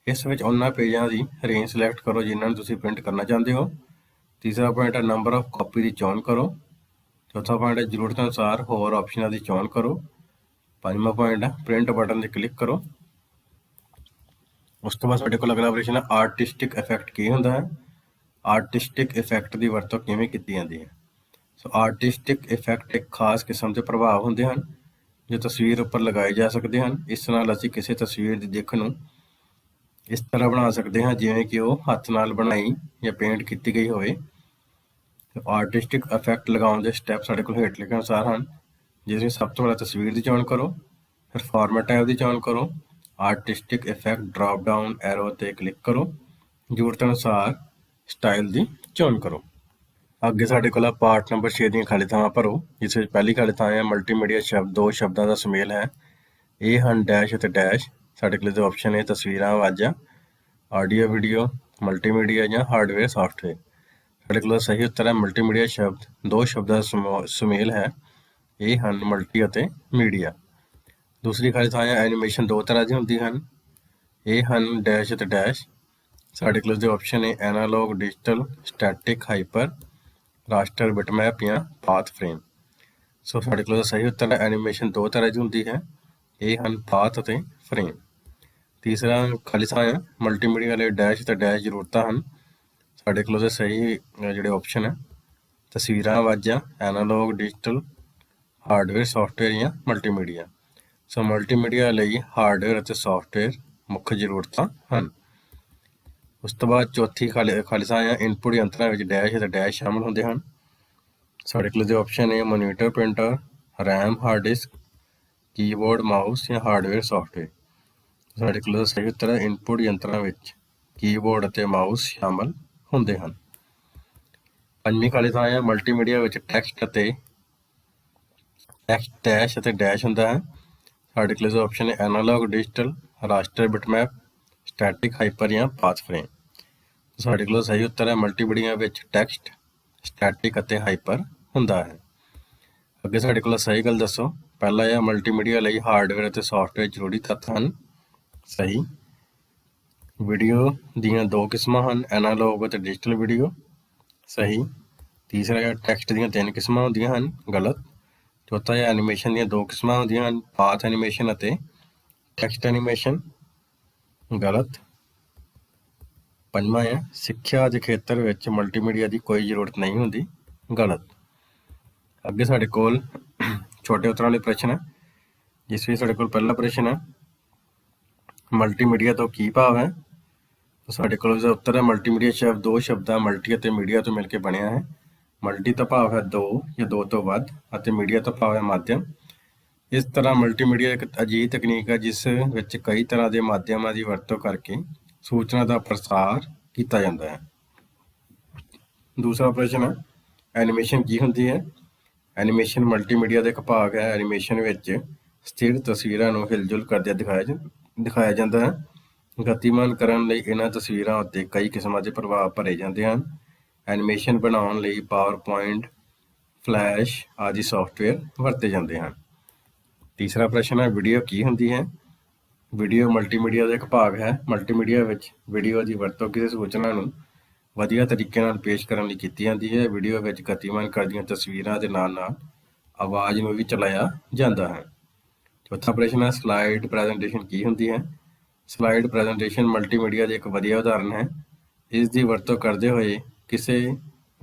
ਇਸ ਵਿੱਚ ਉਹਨਾਂ ਪੇਜਾਂ ਦੀ ਰੇਂਜ ਸਿਲੈਕਟ ਕਰੋ ਜਿਨ੍ਹਾਂ ਨੂੰ ਤੁਸੀਂ ਪ੍ਰਿੰਟ ਕਰਨਾ ਚਾਹੁੰਦੇ ਹੋ। ਤੀਸਰਾ ਪੁਆਇੰਟ ਹੈ ਨੰਬਰ ਆਫ ਕਾਪੀ ਦੀ ਚੋਣ ਕਰੋ। ਚੌਥਾ ਪੁਆਇੰਟ ਹੈ ਜ਼ਰੂਰਤ ਅਨੁਸਾਰ ਹੋਰ ਆਪਸ਼ਨਾਂ ਦੀ ਚੋਣ ਕਰੋ। ਪੰਜਵਾਂ ਪੁਆਇੰਟ ਹੈ ਪ੍ਰਿੰਟ ਬਟਨ 'ਤੇ ਕਲਿੱਕ ਕਰੋ। ਉਸ ਤੋਂ ਬਾਅਦ ਸਾਡੇ ਕੋਲ ਅਗਲਾ ਪ੍ਰਸ਼ਨ ਹੈ ਆਰਟਿਸਟਿਕ ਇਫੈਕਟ ਕੀ ਹੁੰਦਾ ਹੈ। ਆਰਟਿਸਟਿਕ ਇਫੈਕਟ ਦੀ ਵਰਤੋਂ ਕਿਵੇਂ ਕੀਤੀ ਜਾਂਦੀ ਹੈ। ਸੋ ਆਰਟਿਸਟਿਕ ਇਫੈਕਟ ਇੱਕ ਖਾਸ ਕਿਸਮ ਦੇ ਪ੍ਰਭਾਵ ਹੁੰਦੇ ਹਨ ਜੋ ਤਸਵੀਰ ਉੱਪਰ ਲਗਾਏ ਜਾ ਸਕਦੇ ਹਨ। ਇਸ ਨਾਲ ਅਸੀਂ ਕਿਸੇ ਤਸਵੀਰ ਦੀ ਦਿੱਖ ਨੂੰ ਇਸ ਤਰ੍ਹਾਂ ਬਣਾ ਸਕਦੇ ਹਾਂ ਜਿਵੇਂ ਕਿ ਉਹ ਹੱਥ ਨਾਲ ਬਣਾਈ ਜਾਂ ਪੇਂਟ ਕੀਤੀ ਗਈ ਹੋਵੇ। ਆਰਟਿਸਟਿਕ ਇਫੈਕਟ ਲਗਾਉਣ ਦੇ ਸਟੈਪ ਸਾਡੇ ਕੋਲ ਹੇਠ ਲਿਖੇ ਅਨੁਸਾਰ ਹਨ, ਜਿਸ ਵਿੱਚ ਸਭ ਤੋਂ ਪਹਿਲਾਂ ਤਸਵੀਰ ਦੀ ਚੋਣ ਕਰੋ, ਫਿਰ ਫਾਰਮੈਟ ਟੈਬ ਦੀ ਚੋਣ ਕਰੋ, artistic effect drop down arrow 'ਤੇ ਕਲਿੱਕ ਕਰੋ, ਜ਼ਰੂਰਤ ਅਨੁਸਾਰ ਸਟਾਈਲ ਦੀ ਚੋਣ ਕਰੋ। ਅੱਗੇ ਸਾਡੇ ਕੋਲ ਪਾਰਟ ਨੰਬਰ 6 ਦੀਆਂ ਖਾਲੀ ਥਾਵਾਂ ਭਰੋ, ਜਿਸ ਵਿੱਚ ਪਹਿਲੀ ਖਾਲੀ ਥਾਂ ਹੈ ਮਲਟੀਮੀਡੀਆ ਸ਼ਬਦ। ਦੋ ਸ਼ਬਦਾਂ ਦਾ ਸੁਮੇਲ ਹੈ। ਇਹ ਹਨ ਡੈਸ਼ ਅਤੇ ਡੈਸ਼। ਸਾਡੇ ਕੋਲ ਜੋ ਆਪਸ਼ਨ ਹੈ ਤਸਵੀਰਾਂ, ਆਵਾਜ਼ਾਂ, ਆਡੀਓ ਵੀਡੀਓ, ਮਲਟੀਮੀਡੀਆ ਜਾਂ ਹਾਰਡਵੇਅਰ ਸਾਫਟਵੇਅਰ। ਸਾਡੇ ਕੋਲ ਸਹੀ ਉੱਤਰ ਹੈ ਮਲਟੀਮੀਡੀਆ ਸ਼ਬਦ। ਦੋ ਸ਼ਬਦਾਂ ਦਾ ਸੁਮੇਲ ਹੈ ਇਹ ਹਨ ਮਲਟੀ ਅਤੇ ਮੀਡੀਆ। ਦੂਸਰੀ ਖਾਲੀ ਥਾਂ ਹੈ ਐਨੀਮੇਸ਼ਨ ਦੋ ਤਰ੍ਹਾਂ ਦੀ ਹੁੰਦੀ ਹਨ। ਇਹ ਹਨ ਡੈਸ਼ ਅਤੇ ਡੈਸ਼। ਸਾਡੇ ਕੋਲ ਦੇ ਆਪਸ਼ਨ ਹੈ ਐਨਾਲੋਗ, ਡਿਜੀਟਲ, ਸਟੈਟਿਕ, ਹਾਈਪਰ, ਰਾਸਟਰ, ਬਿਟਮੈਪ ਜਾਂ ਪਾਥ ਫਰੇਮ। ਸੋ ਸਾਡੇ ਕੋਲ ਦਾ ਸਹੀ ਉੱਤਰ ਹੈ ਐਨੀਮੇਸ਼ਨ ਦੋ ਤਰ੍ਹਾਂ ਦੀ ਹੁੰਦੀ ਹੈ। ਇਹ ਹਨ ਪਾਥ ਅਤੇ ਫਰੇਮ। ਤੀਸਰਾ ਖਾਲੀ ਥਾਂ ਹੈ ਮਲਟੀਮੀਡੀਆ ਲਈ ਡੈਸ਼ ਅਤੇ ਡੈਸ਼ ਜ਼ਰੂਰਤਾਂ ਹਨ। ਸਾਡੇ ਕੋਲ ਦੇ ਸਹੀ ਜਿਹੜੇ ਆਪਸ਼ਨ ਹੈ ਤਸਵੀਰਾਂ, ਆਵਾਜ਼ਾਂ, ਐਨਾਲੋਗ, ਡਿਜੀਟਲ, ਹਾਰਡਵੇਅਰ, ਸੌਫਟਵੇਅਰ ਜਾਂ ਮਲਟੀਮੀਡੀਆ। ਸੋ ਮਲਟੀਮੀਡੀਆ ਲਈ ਹਾਰਡਵੇਅਰ ਅਤੇ ਸੌਫਟਵੇਅਰ ਮੁੱਖ ਜ਼ਰੂਰਤਾਂ ਹਨ। ਉਸ ਤੋਂ ਬਾਅਦ ਚੌਥੀ ਖਾਲੀ ਥਾਂ ਹੈ ਇਨਪੁਟ ਯੰਤਰਾਂ ਵਿੱਚ ਡੈਸ਼ ਅਤੇ ਡੈਸ਼ ਸ਼ਾਮਲ ਹੁੰਦੇ ਹਨ। ਸਾਡੇ ਕੋਲ ਦੇ ਆਪਸ਼ਨ ਹੈ monitor, printer, RAM, hard disk, keyboard, mouse ਜਾਂ ਹਾਰਡਵੇਅਰ, ਸੌਫਟਵੇਅਰ। ਸਾਡੇ ਕੋਲ ਦਾ ਸਹੀ ਉੱਤਰ ਹੈ ਇਨਪੁਟ ਯੰਤਰਾਂ ਵਿੱਚ ਕੀਬੋਰਡ ਅਤੇ ਮਾਊਸ ਸ਼ਾਮਲ ਹੁੰਦੇ ਹਨ। ਪੰਜਵੀਂ ਖਾਲੀ ਥਾਂ ਹੈ ਮਲਟੀਮੀਡੀਆ ਵਿੱਚ ਟੈਕਸਟ ਡੈਸ਼ ਅਤੇ ਡੈਸ਼ ਹੁੰਦਾ ਹੈ। ਸਾਡੇ ਕੋਲ ਦਾ ਆਪਸ਼ਨ ਹੈ ਐਨਾਲੋਗ, ਡਿਜੀਟਲ, ਰਾਸਟਰ, ਬਿਟਮੈਪ, ਸਟੈਟਿਕ, ਹਾਈਪਰ ਜਾਂ ਪਾਥ ਫਰੇਮ। ਸਾਡੇ ਕੋਲ ਸਹੀ ਉੱਤਰ ਹੈ ਮਲਟੀਮੀਡੀਆ ਵਿੱਚ ਟੈਕਸਟ, ਸਟੈਟਿਕ ਅਤੇ ਹਾਈਪਰ ਹੁੰਦਾ ਹੈ। ਅੱਗੇ ਸਾਡੇ ਕੋਲ ਸਹੀ ਗੱਲ ਦੱਸੋ। ਪਹਿਲਾ ਹੈ ਮਲਟੀਮੀਡੀਆ ਲਈ ਹਾਰਡਵੇਅਰ ਅਤੇ ਸੌਫਟਵੇਅਰ ਜ਼ਰੂਰੀ ਤੱਤ ਹਨ। ਸਹੀ। ਵੀਡੀਓ ਦੀਆਂ ਦੋ ਕਿਸਮਾਂ ਹਨ, ਐਨਾਲੋਗ ਅਤੇ ਡਿਜੀਟਲ ਵੀਡੀਓ। ਸਹੀ। ਤੀਸਰਾ ਹੈ ਟੈਕਸਟ ਦੀਆਂ ਤਿੰਨ ਕਿਸਮਾਂ ਹੁੰਦੀਆਂ ਹਨ। ਗਲਤ। ਚੌਥਾ ਹੈ ਐਨੀਮੇਸ਼ਨ ਦੀਆਂ ਦੋ ਕਿਸਮਾਂ ਹੁੰਦੀਆਂ ਹਨ, ਪਾਥ ਐਨੀਮੇਸ਼ਨ ਅਤੇ ਟੈਕਸਟ ਐਨੀਮੇਸ਼ਨ। ਗਲਤ। ਪੰਜਵਾਂ ਹੈ ਸਿੱਖਿਆ ਦੇ ਖੇਤਰ ਵਿੱਚ ਮਲਟੀਮੀਡੀਆ ਦੀ ਕੋਈ ਜ਼ਰੂਰਤ ਨਹੀਂ ਹੁੰਦੀ। ਗਲਤ। ਅੱਗੇ ਸਾਡੇ ਕੋਲ ਛੋਟੇ ਉੱਤਰਾਂ ਵਾਲੇ ਪ੍ਰਸ਼ਨ ਹੈ, ਜਿਸ ਵਿੱਚ ਸਾਡੇ ਕੋਲ ਪਹਿਲਾ ਪ੍ਰਸ਼ਨ ਹੈ ਮਲਟੀਮੀਡੀਆ ਤੋਂ ਕੀ ਭਾਵ ਹੈ। ਸਾਡੇ ਕੋਲ ਇਸਦਾ ਉੱਤਰ ਹੈ ਮਲਟੀਮੀਡੀਆ ਸ਼ਬਦ ਦੋ ਸ਼ਬਦਾਂ ਮਲਟੀ ਅਤੇ ਮੀਡੀਆ ਤੋਂ ਮਿਲ ਕੇ ਬਣਿਆ ਹੈ। ਮਲਟੀ ਤੋਂ ਭਾਵ ਹੈ ਦੋ ਜਾਂ ਦੋ ਤੋਂ ਵੱਧ ਅਤੇ ਮੀਡੀਆ ਤੋਂ ਭਾਵ ਹੈ ਮਾਧਿਅਮ। ਇਸ ਤਰ੍ਹਾਂ ਮਲਟੀਮੀਡੀਆ ਇੱਕ ਅਜਿਹੀ ਤਕਨੀਕ ਹੈ ਜਿਸ ਵਿੱਚ ਕਈ ਤਰ੍ਹਾਂ ਦੇ ਮਾਧਿਅਮਾਂ ਦੀ ਵਰਤੋਂ ਕਰਕੇ ਸੂਚਨਾ ਦਾ ਪ੍ਰਸਾਰ ਕੀਤਾ ਜਾਂਦਾ ਹੈ। ਦੂਸਰਾ ਪ੍ਰਸ਼ਨ ਹੈ ਐਨੀਮੇਸ਼ਨ ਕੀ ਹੁੰਦੀ ਹੈ। ਐਨੀਮੇਸ਼ਨ ਮਲਟੀਮੀਡੀਆ ਦਾ ਇੱਕ ਭਾਗ ਹੈ। ਐਨੀਮੇਸ਼ਨ ਵਿੱਚ ਸਥਿਰ ਤਸਵੀਰਾਂ ਨੂੰ ਹਿਲਜੁਲ ਕਰਦਿਆਂ ਦਿਖਾਇਆ ਜਾਂਦਾ ਹੈ। ਗਤੀਮਾਨ ਕਰਨ ਲਈ ਇਹਨਾਂ ਤਸਵੀਰਾਂ ਉੱਤੇ ਕਈ ਕਿਸਮਾਂ ਦੇ ਪ੍ਰਭਾਵ ਭਰੇ ਜਾਂਦੇ ਹਨ। ਐਨੀਮੇਸ਼ਨ ਬਣਾਉਣ ਲਈ ਪਾਵਰਪੁਆਇੰਟ, ਫਲੈਸ਼ ਆਦਿ ਸੌਫਟਵੇਅਰ ਵਰਤੇ ਜਾਂਦੇ ਹਨ। ਤੀਸਰਾ ਪ੍ਰਸ਼ਨ ਹੈ ਵੀਡੀਓ ਕੀ ਹੁੰਦੀ ਹੈ। ਵੀਡੀਓ ਮਲਟੀਮੀਡੀਆ ਦਾ ਇੱਕ ਭਾਗ ਹੈ। ਮਲਟੀਮੀਡੀਆ ਵਿੱਚ ਵੀਡੀਓ ਦੀ ਵਰਤੋਂ ਕਿਸੇ ਸੂਚਨਾ ਨੂੰ ਵਧੀਆ ਤਰੀਕੇ ਨਾਲ ਪੇਸ਼ ਕਰਨ ਲਈ ਕੀਤੀ ਜਾਂਦੀ ਹੈ। ਵੀਡੀਓ ਵਿੱਚ ਗਤੀਮਾਨ ਕਰਦੀਆਂ ਤਸਵੀਰਾਂ ਦੇ ਨਾਲ ਨਾਲ ਆਵਾਜ਼ ਨੂੰ ਵੀ ਚਲਾਇਆ ਜਾਂਦਾ ਹੈ। ਚੌਥਾ ਪ੍ਰਸ਼ਨ ਹੈ ਸਲਾਈਡ ਪ੍ਰੈਜੈਂਟੇਸ਼ਨ ਕੀ ਹੁੰਦੀ ਹੈ। ਸਲਾਈਡ ਪ੍ਰੈਜੈਂਟੇਸ਼ਨ ਮਲਟੀਮੀਡੀਆ ਦੀ ਇੱਕ ਵਧੀਆ ਉਦਾਹਰਨ ਹੈ। ਇਸ ਦੀ ਵਰਤੋਂ ਕਰਦੇ ਹੋਏ ਕਿਸੇ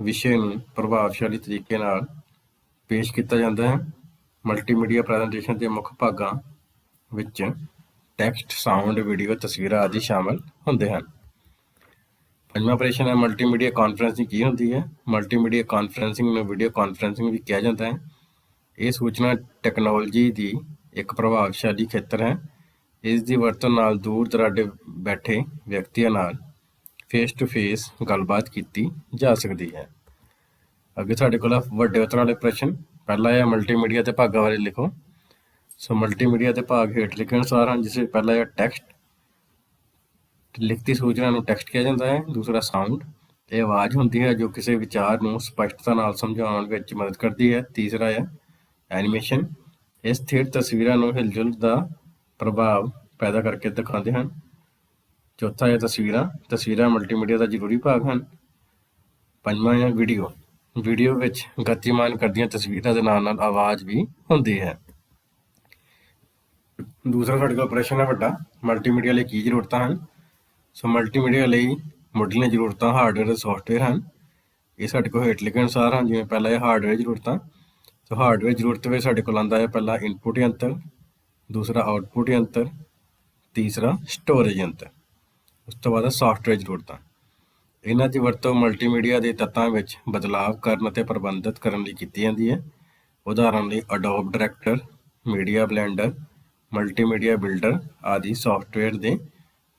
ਵਿਸ਼ੇ ਨੂੰ ਪ੍ਰਭਾਵਸ਼ਾਲੀ ਤਰੀਕੇ ਨਾਲ ਪੇਸ਼ ਕੀਤਾ ਜਾਂਦਾ ਹੈ। ਮਲਟੀਮੀਡੀਆ ਪ੍ਰੈਜੈਂਟੇਸ਼ਨ ਦੇ ਮੁੱਖ ਭਾਗਾਂ ਵਿੱਚ ਟੈਕਸਟ, ਸਾਊਂਡ, ਵੀਡੀਓ, ਤਸਵੀਰਾਂ ਆਦਿ ਸ਼ਾਮਲ ਹੁੰਦੇ ਹਨ। ਪੰਜਵਾਂ ਪ੍ਰਸ਼ਨ ਹੈ ਮਲਟੀਮੀਡੀਆ ਕਾਨਫਰੰਸਿੰਗ ਕੀ ਹੁੰਦੀ ਹੈ। ਮਲਟੀਮੀਡੀਆ ਕਾਨਫਰੰਸਿੰਗ ਨੂੰ ਵੀਡੀਓ ਕਾਨਫਰੰਸਿੰਗ ਵੀ ਕਿਹਾ ਜਾਂਦਾ ਹੈ। ਇਹ ਸੂਚਨਾ ਟੈਕਨੋਲੋਜੀ ਦੀ ਇੱਕ ਪ੍ਰਭਾਵਸ਼ਾਲੀ ਖੇਤਰ ਹੈ। ਇਸ ਦੀ ਵਰਤੋਂ ਨਾਲ ਦੂਰ ਦਰਾਡੇ ਬੈਠੇ ਵਿਅਕਤੀਆਂ ਨਾਲ ਫੇਸ ਟੂ ਫੇਸ ਗੱਲਬਾਤ ਕੀਤੀ ਜਾ ਸਕਦੀ ਹੈ। ਅੱਗੇ ਸਾਡੇ ਕੋਲ ਵੱਡੇ ਉੱਤਰਾਂ ਵਾਲੇ ਪ੍ਰਸ਼ਨ। ਪਹਿਲਾ ਹੈ ਮਲਟੀਮੀਡੀਆ ਦੇ ਭਾਗਾਂ ਬਾਰੇ ਲਿਖੋ। ਸੋ ਮਲਟੀਮੀਡੀਆ ਦੇ ਭਾਗ ਹੇਠ ਲਿਖੇ ਅਨੁਸਾਰ ਹਨ, ਜਿਸ ਵਿੱਚ ਪਹਿਲਾ ਹੈ ਟੈਕਸਟ, ਲਿਖਤੀ ਸੂਚਨਾ ਨੂੰ ਟੈਕਸਟ ਕਿਹਾ ਜਾਂਦਾ ਹੈ। ਦੂਸਰਾ ਸਾਊਂਡ, ਇਹ ਆਵਾਜ਼ ਹੁੰਦੀ ਹੈ ਜੋ ਕਿਸੇ ਵਿਚਾਰ ਨੂੰ ਸਪਸ਼ਟਤਾ ਨਾਲ ਸਮਝਾਉਣ ਵਿੱਚ ਮਦਦ ਕਰਦੀ ਹੈ। ਤੀਸਰਾ ਹੈ ਐਨੀਮੇਸ਼ਨ, ਇਹ ਸਥਿਰ ਤਸਵੀਰਾਂ ਨੂੰ ਹਿਲਜੁਲ ਦਾ ਪ੍ਰਭਾਵ ਪੈਦਾ ਕਰਕੇ ਦਿਖਾਉਂਦੇ ਹਨ। ਚੌਥਾ ਹੈ ਤਸਵੀਰਾਂ ਮਲਟੀਮੀਡੀਆ ਦਾ ਜ਼ਰੂਰੀ ਭਾਗ ਹਨ। ਪੰਜਵਾਂ ਹੈ ਵੀਡੀਓ ਵਿੱਚ ਗਤੀਮਾਨ ਕਰਦੀਆਂ ਤਸਵੀਰਾਂ ਦੇ ਨਾਲ ਨਾਲ ਆਵਾਜ਼ ਵੀ ਹੁੰਦੀ ਹੈ। ਦੂਸਰਾ ਸਾਡੇ ਕੋਲ ਪ੍ਰਸ਼ਨ ਹੈ ਵੱਡਾ, ਮਲਟੀਮੀਡੀਆ ਲਈ ਕੀ ਜ਼ਰੂਰਤਾਂ ਹਨ। ਸੋ ਮਲਟੀਮੀਡੀਆ ਲਈ ਮੁੱਢਲੀਆਂ ਜ਼ਰੂਰਤਾਂ ਹਾਰਡਵੇਅਰ ਅਤੇ ਸੌਫਟਵੇਅਰ ਹਨ। ਇਹ ਸਾਡੇ ਕੋਲ ਹੇਠ ਲਿਖੇ ਅਨੁਸਾਰ ਹਨ। ਜਿਵੇਂ ਪਹਿਲਾ ਹੈ ਹਾਰਡਵੇਅਰ ਜ਼ਰੂਰਤਾਂ। ਸੋ ਹਾਰਡਵੇਅਰ ਜ਼ਰੂਰਤ ਵਿੱਚ ਸਾਡੇ ਕੋਲ ਆਉਂਦਾ ਹੈ ਪਹਿਲਾ ਇਨਪੁਟ ਯੰਤਰ, ਦੂਸਰਾ ਆਊਟਪੁੱਟ ਯੰਤਰ, ਤੀਸਰਾ ਸਟੋਰੇਜ ਯੰਤਰ। ਉਸ ਤੋਂ ਬਾਅਦ ਸੌਫਟਵੇਅਰ ਜ਼ਰੂਰਤਾਂ। ਇਹਨਾਂ ਦੀ ਵਰਤੋਂ ਮਲਟੀਮੀਡੀਆ ਦੇ ਤੱਤਾਂ ਵਿੱਚ ਬਦਲਾਅ ਕਰਨ ਅਤੇ ਪ੍ਰਬੰਧਿਤ ਕਰਨ ਲਈ ਕੀਤੀ ਜਾਂਦੀ ਹੈ। ਉਦਾਹਰਨ ਲਈ Adobe director, media blender, multimedia builder ਆਦਿ ਸੌਫਟਵੇਅਰ ਦੇ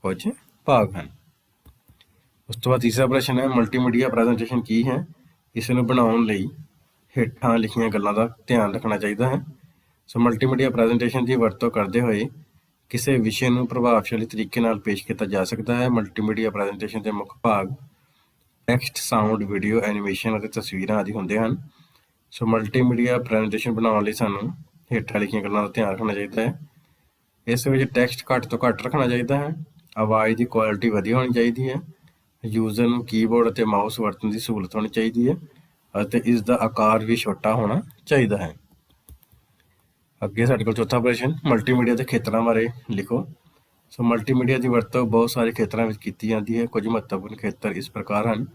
ਕੁਝ ਭਾਗ ਹਨ। ਉਸ ਤੋਂ ਬਾਅਦ ਤੀਸਰਾ ਪ੍ਰਸ਼ਨ ਹੈ ਮਲਟੀਮੀਡੀਆ ਪ੍ਰੈਜੈਂਟੇਸ਼ਨ ਕੀ ਹੈ। ਇਸ ਨੂੰ ਬਣਾਉਣ ਲਈ ਹੇਠਾਂ ਲਿਖੀਆਂ ਗੱਲਾਂ ਦਾ ਧਿਆਨ ਰੱਖਣਾ ਚਾਹੀਦਾ ਹੈ। ਸੋ ਮਲਟੀਮੀਡੀਆ ਪ੍ਰੈਜੈਂਟੇਸ਼ਨ ਦੀ ਵਰਤੋਂ ਕਰਦੇ ਹੋਏ ਕਿਸੇ ਵਿਸ਼ੇ ਨੂੰ ਪ੍ਰਭਾਵਸ਼ਾਲੀ ਤਰੀਕੇ ਨਾਲ ਪੇਸ਼ ਕੀਤਾ ਜਾ ਸਕਦਾ ਹੈ। ਮਲਟੀਮੀਡੀਆ ਪ੍ਰੈਜੈਂਟੇਸ਼ਨ ਦੇ ਮੁੱਖ ਭਾਗ ਟੈਕਸਟ, ਸਾਊਂਡ, ਵੀਡੀਓ, ਐਨੀਮੇਸ਼ਨ ਅਤੇ ਤਸਵੀਰਾਂ ਆਦਿ ਹੁੰਦੇ ਹਨ। ਸੋ ਮਲਟੀਮੀਡੀਆ ਪ੍ਰੈਜੈਂਟੇਸ਼ਨ ਬਣਾਉਣ ਲਈ ਸਾਨੂੰ ਹੇਠਾਂ ਲਿਖੀਆਂ ਗੱਲਾਂ ਦਾ ਧਿਆਨ ਰੱਖਣਾ ਚਾਹੀਦਾ ਹੈ। ਇਸ ਵਿੱਚ ਟੈਕਸਟ ਘੱਟ ਤੋਂ ਘੱਟ ਰੱਖਣਾ ਚਾਹੀਦਾ ਹੈ, ਆਵਾਜ਼ ਦੀ ਕੁਆਲਿਟੀ ਵਧੀਆ ਹੋਣੀ ਚਾਹੀਦੀ ਹੈ, ਯੂਜ਼ਰ ਨੂੰ ਕੀਬੋਰਡ ਅਤੇ ਮਾਊਸ ਵਰਤਣ ਦੀ ਸਹੂਲਤ ਹੋਣੀ ਚਾਹੀਦੀ ਹੈ ਅਤੇ ਇਸ ਦਾ ਆਕਾਰ ਵੀ ਛੋਟਾ ਹੋਣਾ ਚਾਹੀਦਾ ਹੈ। ਅੱਗੇ ਸਾਡੇ ਕੋਲ ਚੌਥਾ ਪ੍ਰਸ਼ਨ, ਮਲਟੀਮੀਡੀਆ ਦੇ ਖੇਤਰਾਂ ਬਾਰੇ ਲਿਖੋ। ਸੋ ਮਲਟੀਮੀਡੀਆ ਦੀ ਵਰਤੋਂ ਬਹੁਤ ਸਾਰੇ ਖੇਤਰਾਂ ਵਿੱਚ ਕੀਤੀ ਜਾਂਦੀ ਹੈ। ਕੁਝ ਮਹੱਤਵਪੂਰਨ ਖੇਤਰ ਇਸ ਪ੍ਰਕਾਰ ਹਨ।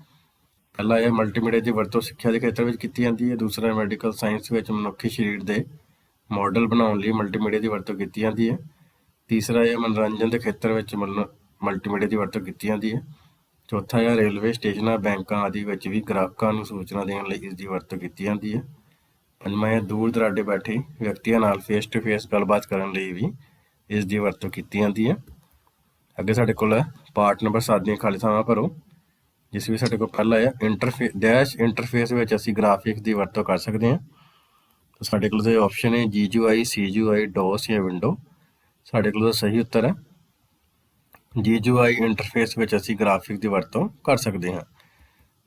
ਪਹਿਲਾ ਹੈ ਮਲਟੀਮੀਡੀਆ ਦੀ ਵਰਤੋਂ ਸਿੱਖਿਆ ਦੇ ਖੇਤਰ ਵਿੱਚ ਕੀਤੀ ਜਾਂਦੀ ਹੈ। ਦੂਸਰਾ, ਮੈਡੀਕਲ ਸਾਇੰਸ ਵਿੱਚ ਮਨੁੱਖੀ ਸਰੀਰ ਦੇ ਮਾਡਲ ਬਣਾਉਣ ਲਈ ਮਲਟੀਮੀਡੀਆ ਦੀ ਵਰਤੋਂ ਕੀਤੀ ਜਾਂਦੀ ਹੈ। ਤੀਸਰਾ ਹੈ ਮਨੋਰੰਜਨ ਦੇ ਖੇਤਰ ਵਿੱਚ ਮਲਟੀਮੀਡੀਆ ਦੀ ਵਰਤੋਂ ਕੀਤੀ ਜਾਂਦੀ ਹੈ। ਚੌਥਾ ਹੈ ਰੇਲਵੇ ਸਟੇਸ਼ਨਾਂ, ਬੈਂਕਾਂ ਆਦਿ ਵਿੱਚ ਵੀ ਗ੍ਰਾਹਕਾਂ ਨੂੰ ਸੂਚਨਾ ਦੇਣ ਲਈ ਇਸ ਦੀ ਵਰਤੋਂ ਕੀਤੀ ਜਾਂਦੀ ਹੈ। ਪੰਜਵਾਂ ਹੈ ਦੂਰ ਦਰਾਡੇ ਬੈਠੇ ਵਿਅਕਤੀਆਂ ਨਾਲ ਫੇਸ ਟੂ ਫੇਸ ਗੱਲਬਾਤ ਕਰਨ ਲਈ ਵੀ ਇਸ ਦੀ ਵਰਤੋਂ ਕੀਤੀ ਜਾਂਦੀ ਹੈ। ਅੱਗੇ ਸਾਡੇ ਕੋਲ ਹੈ ਪਾਰਟ ਨੰਬਰ 7 ਦੀਆਂ ਖਾਲੀ ਥਾਵਾਂ ਭਰੋ, ਜਿਸ ਵਿੱਚ ਸਾਡੇ ਕੋਲ ਪਹਿਲਾ ਹੈ ਇੰਟਰਫੇਸ ਵਿੱਚ ਅਸੀਂ ਗ੍ਰਾਫਿਕਸ ਦੀ ਵਰਤੋਂ ਕਰ ਸਕਦੇ ਹਾਂ। ਸਾਡੇ ਕੋਲ ਦੇ ਆਪਸ਼ਨ ਹੈ GUI, CGUI, DOS ਜਾਂ ਵਿੰਡੋ। ਸਾਡੇ ਕੋਲ ਸਹੀ ਉੱਤਰ ਹੈ GUI ਇੰਟਰਫੇਸ ਵਿੱਚ ਅਸੀਂ ਗ੍ਰਾਫਿਕਸ ਦੀ ਵਰਤੋਂ ਕਰ ਸਕਦੇ ਹਾਂ।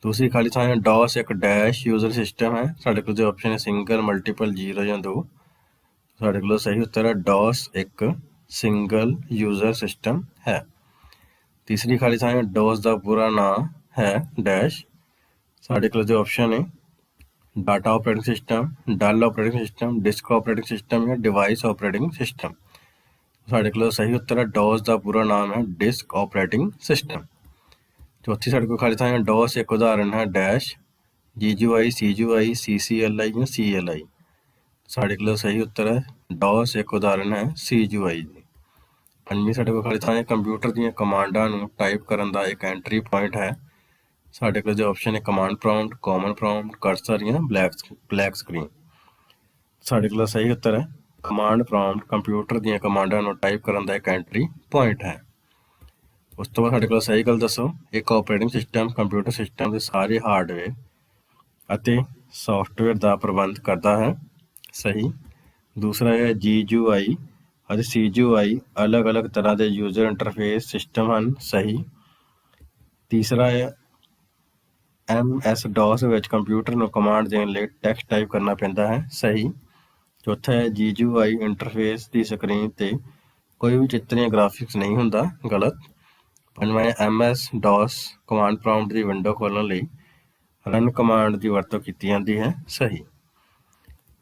ਦੂਸਰੀ ਖਾਲੀ ਥਾਂ ਹੈ DOS ਇੱਕ ਡੈਸ਼ ਯੂਜ਼ਰ ਸਿਸਟਮ ਹੈ। ਸਾਡੇ ਕੋਲ ਦੇ ਆਪਸ਼ਨ ਹੈ ਸਿੰਗਲ, ਮਲਟੀਪਲ, 0 ਜਾਂ 2। ਸਾਡੇ ਕੋਲ ਸਹੀ ਉੱਤਰ ਹੈ DOS ਇੱਕ ਸਿੰਗਲ ਯੂਜ਼ਰ ਸਿਸਟਮ ਹੈ। ਤੀਸਰੀ ਖਾਲੀ ਥਾਂ ਹੈ DOS ਦਾ ਪੂਰਾ ਨਾਮ ਹੈ ਡੈਸ਼। ਸਾਡੇ ਕੋਲ ਦੇ ਆਪਸ਼ਨ ਹੈ ਡਾਟਾ ਆਪਰੇਟਿੰਗ ਸਿਸਟਮ, ਡਲ operating system, disk operating system ਜਾਂ ਡਿਵਾਈਸ ਆਪਰੇਟਿੰਗ ਸਿਸਟਮ। ਸਾਡੇ ਕੋਲ ਸਹੀ ਉੱਤਰ ਹੈ DOS ਦਾ ਪੂਰਾ ਨਾਮ ਹੈ ਡਿਸਕ ਆਪਰੇਟਿੰਗ ਸਿਸਟਮ। ਚੌਥੀ ਸਾਡੇ ਕੋਲ ਖਾਲੀ ਥਾਂ ਹੈ DOS ਇੱਕ ਉਦਾਹਰਨ ਹੈ ਡੈਸ਼ GUI, CGUI, CCLI ਜਾਂ CLI। ਸਾਡੇ ਕੋਲ ਸਹੀ ਉੱਤਰ ਹੈ DOS ਇੱਕ ਉਦਾਹਰਨ ਹੈ CGUI ਦੀ। ਪੰਜਵੀਂ ਸਾਡੇ ਕੋਲ ਖਾਲੀ ਥਾਂ ਹੈ ਕੰਪਿਊਟਰ ਦੀਆਂ ਕਮਾਂਡਾਂ ਨੂੰ ਟਾਈਪ ਕਰਨ ਦਾ ਇੱਕ ਐਂਟਰੀ ਪੁਆਇੰਟ ਹੈ। ਸਾਡੇ ਕੋਲ ਜੋ ਆਪਸ਼ਨ ਹੈ command prompt, common prompt, cursor ਜਾਂ ਬਲੈਕ ਸਕਰੀਨ। ਸਾਡੇ ਕੋਲ ਸਹੀ ਉੱਤਰ ਹੈ ਕਮਾਂਡ ਪ੍ਰੌਂਪਟ ਕੰਪਿਊਟਰ ਦੀਆਂ ਕਮਾਂਡਾਂ ਨੂੰ ਟਾਈਪ ਕਰਨ ਦਾ ਇੱਕ ਐਂਟਰੀ ਪੁਆਇੰਟ ਹੈ। ਉਸ ਤੋਂ ਬਾਅਦ ਸਾਡੇ ਕੋਲ ਸਹੀ ਗੱਲ ਦੱਸੋ। ਇੱਕ ਆਪਰੇਟਿੰਗ ਸਿਸਟਮ ਕੰਪਿਊਟਰ ਸਿਸਟਮ ਦੇ ਸਾਰੇ ਹਾਰਡਵੇਅਰ ਅਤੇ ਸੌਫਟਵੇਅਰ ਦਾ ਪ੍ਰਬੰਧ ਕਰਦਾ ਹੈ। ਸਹੀ। ਦੂਸਰਾ ਹੈ GUI ਅਤੇ CGUI ਅਲੱਗ-ਅਲੱਗ ਤਰ੍ਹਾਂ ਦੇ ਯੂਜ਼ਰ ਇੰਟਰਫੇਸ ਸਿਸਟਮ ਹਨ। ਸਹੀ। ਤੀਸਰਾ ਹੈ MS-DOS ਵਿੱਚ ਕੰਪਿਊਟਰ ਨੂੰ ਕਮਾਂਡ ਦੇਣ ਲਈ ਟੈਕਸਟ ਟਾਈਪ ਕਰਨਾ ਪੈਂਦਾ ਹੈ। ਸਹੀ। ਚੌਥਾ ਹੈ GUI ਇੰਟਰਫੇਸ ਦੀ ਸਕਰੀਨ 'ਤੇ ਕੋਈ ਵੀ ਚਿੱਤਰ ਜਾਂ ਗ੍ਰਾਫਿਕਸ ਨਹੀਂ ਹੁੰਦਾ। ਗਲਤ। ਪੰਜਵਾਂ ਹੈ MS-DOS ਕਮਾਂਡ ਪ੍ਰੌਂਪਟ ਦੀ ਵਿੰਡੋ ਖੋਲ੍ਹਣ ਲਈ ਰਨ ਕਮਾਂਡ ਦੀ ਵਰਤੋਂ ਕੀਤੀ ਜਾਂਦੀ ਹੈ। ਸਹੀ।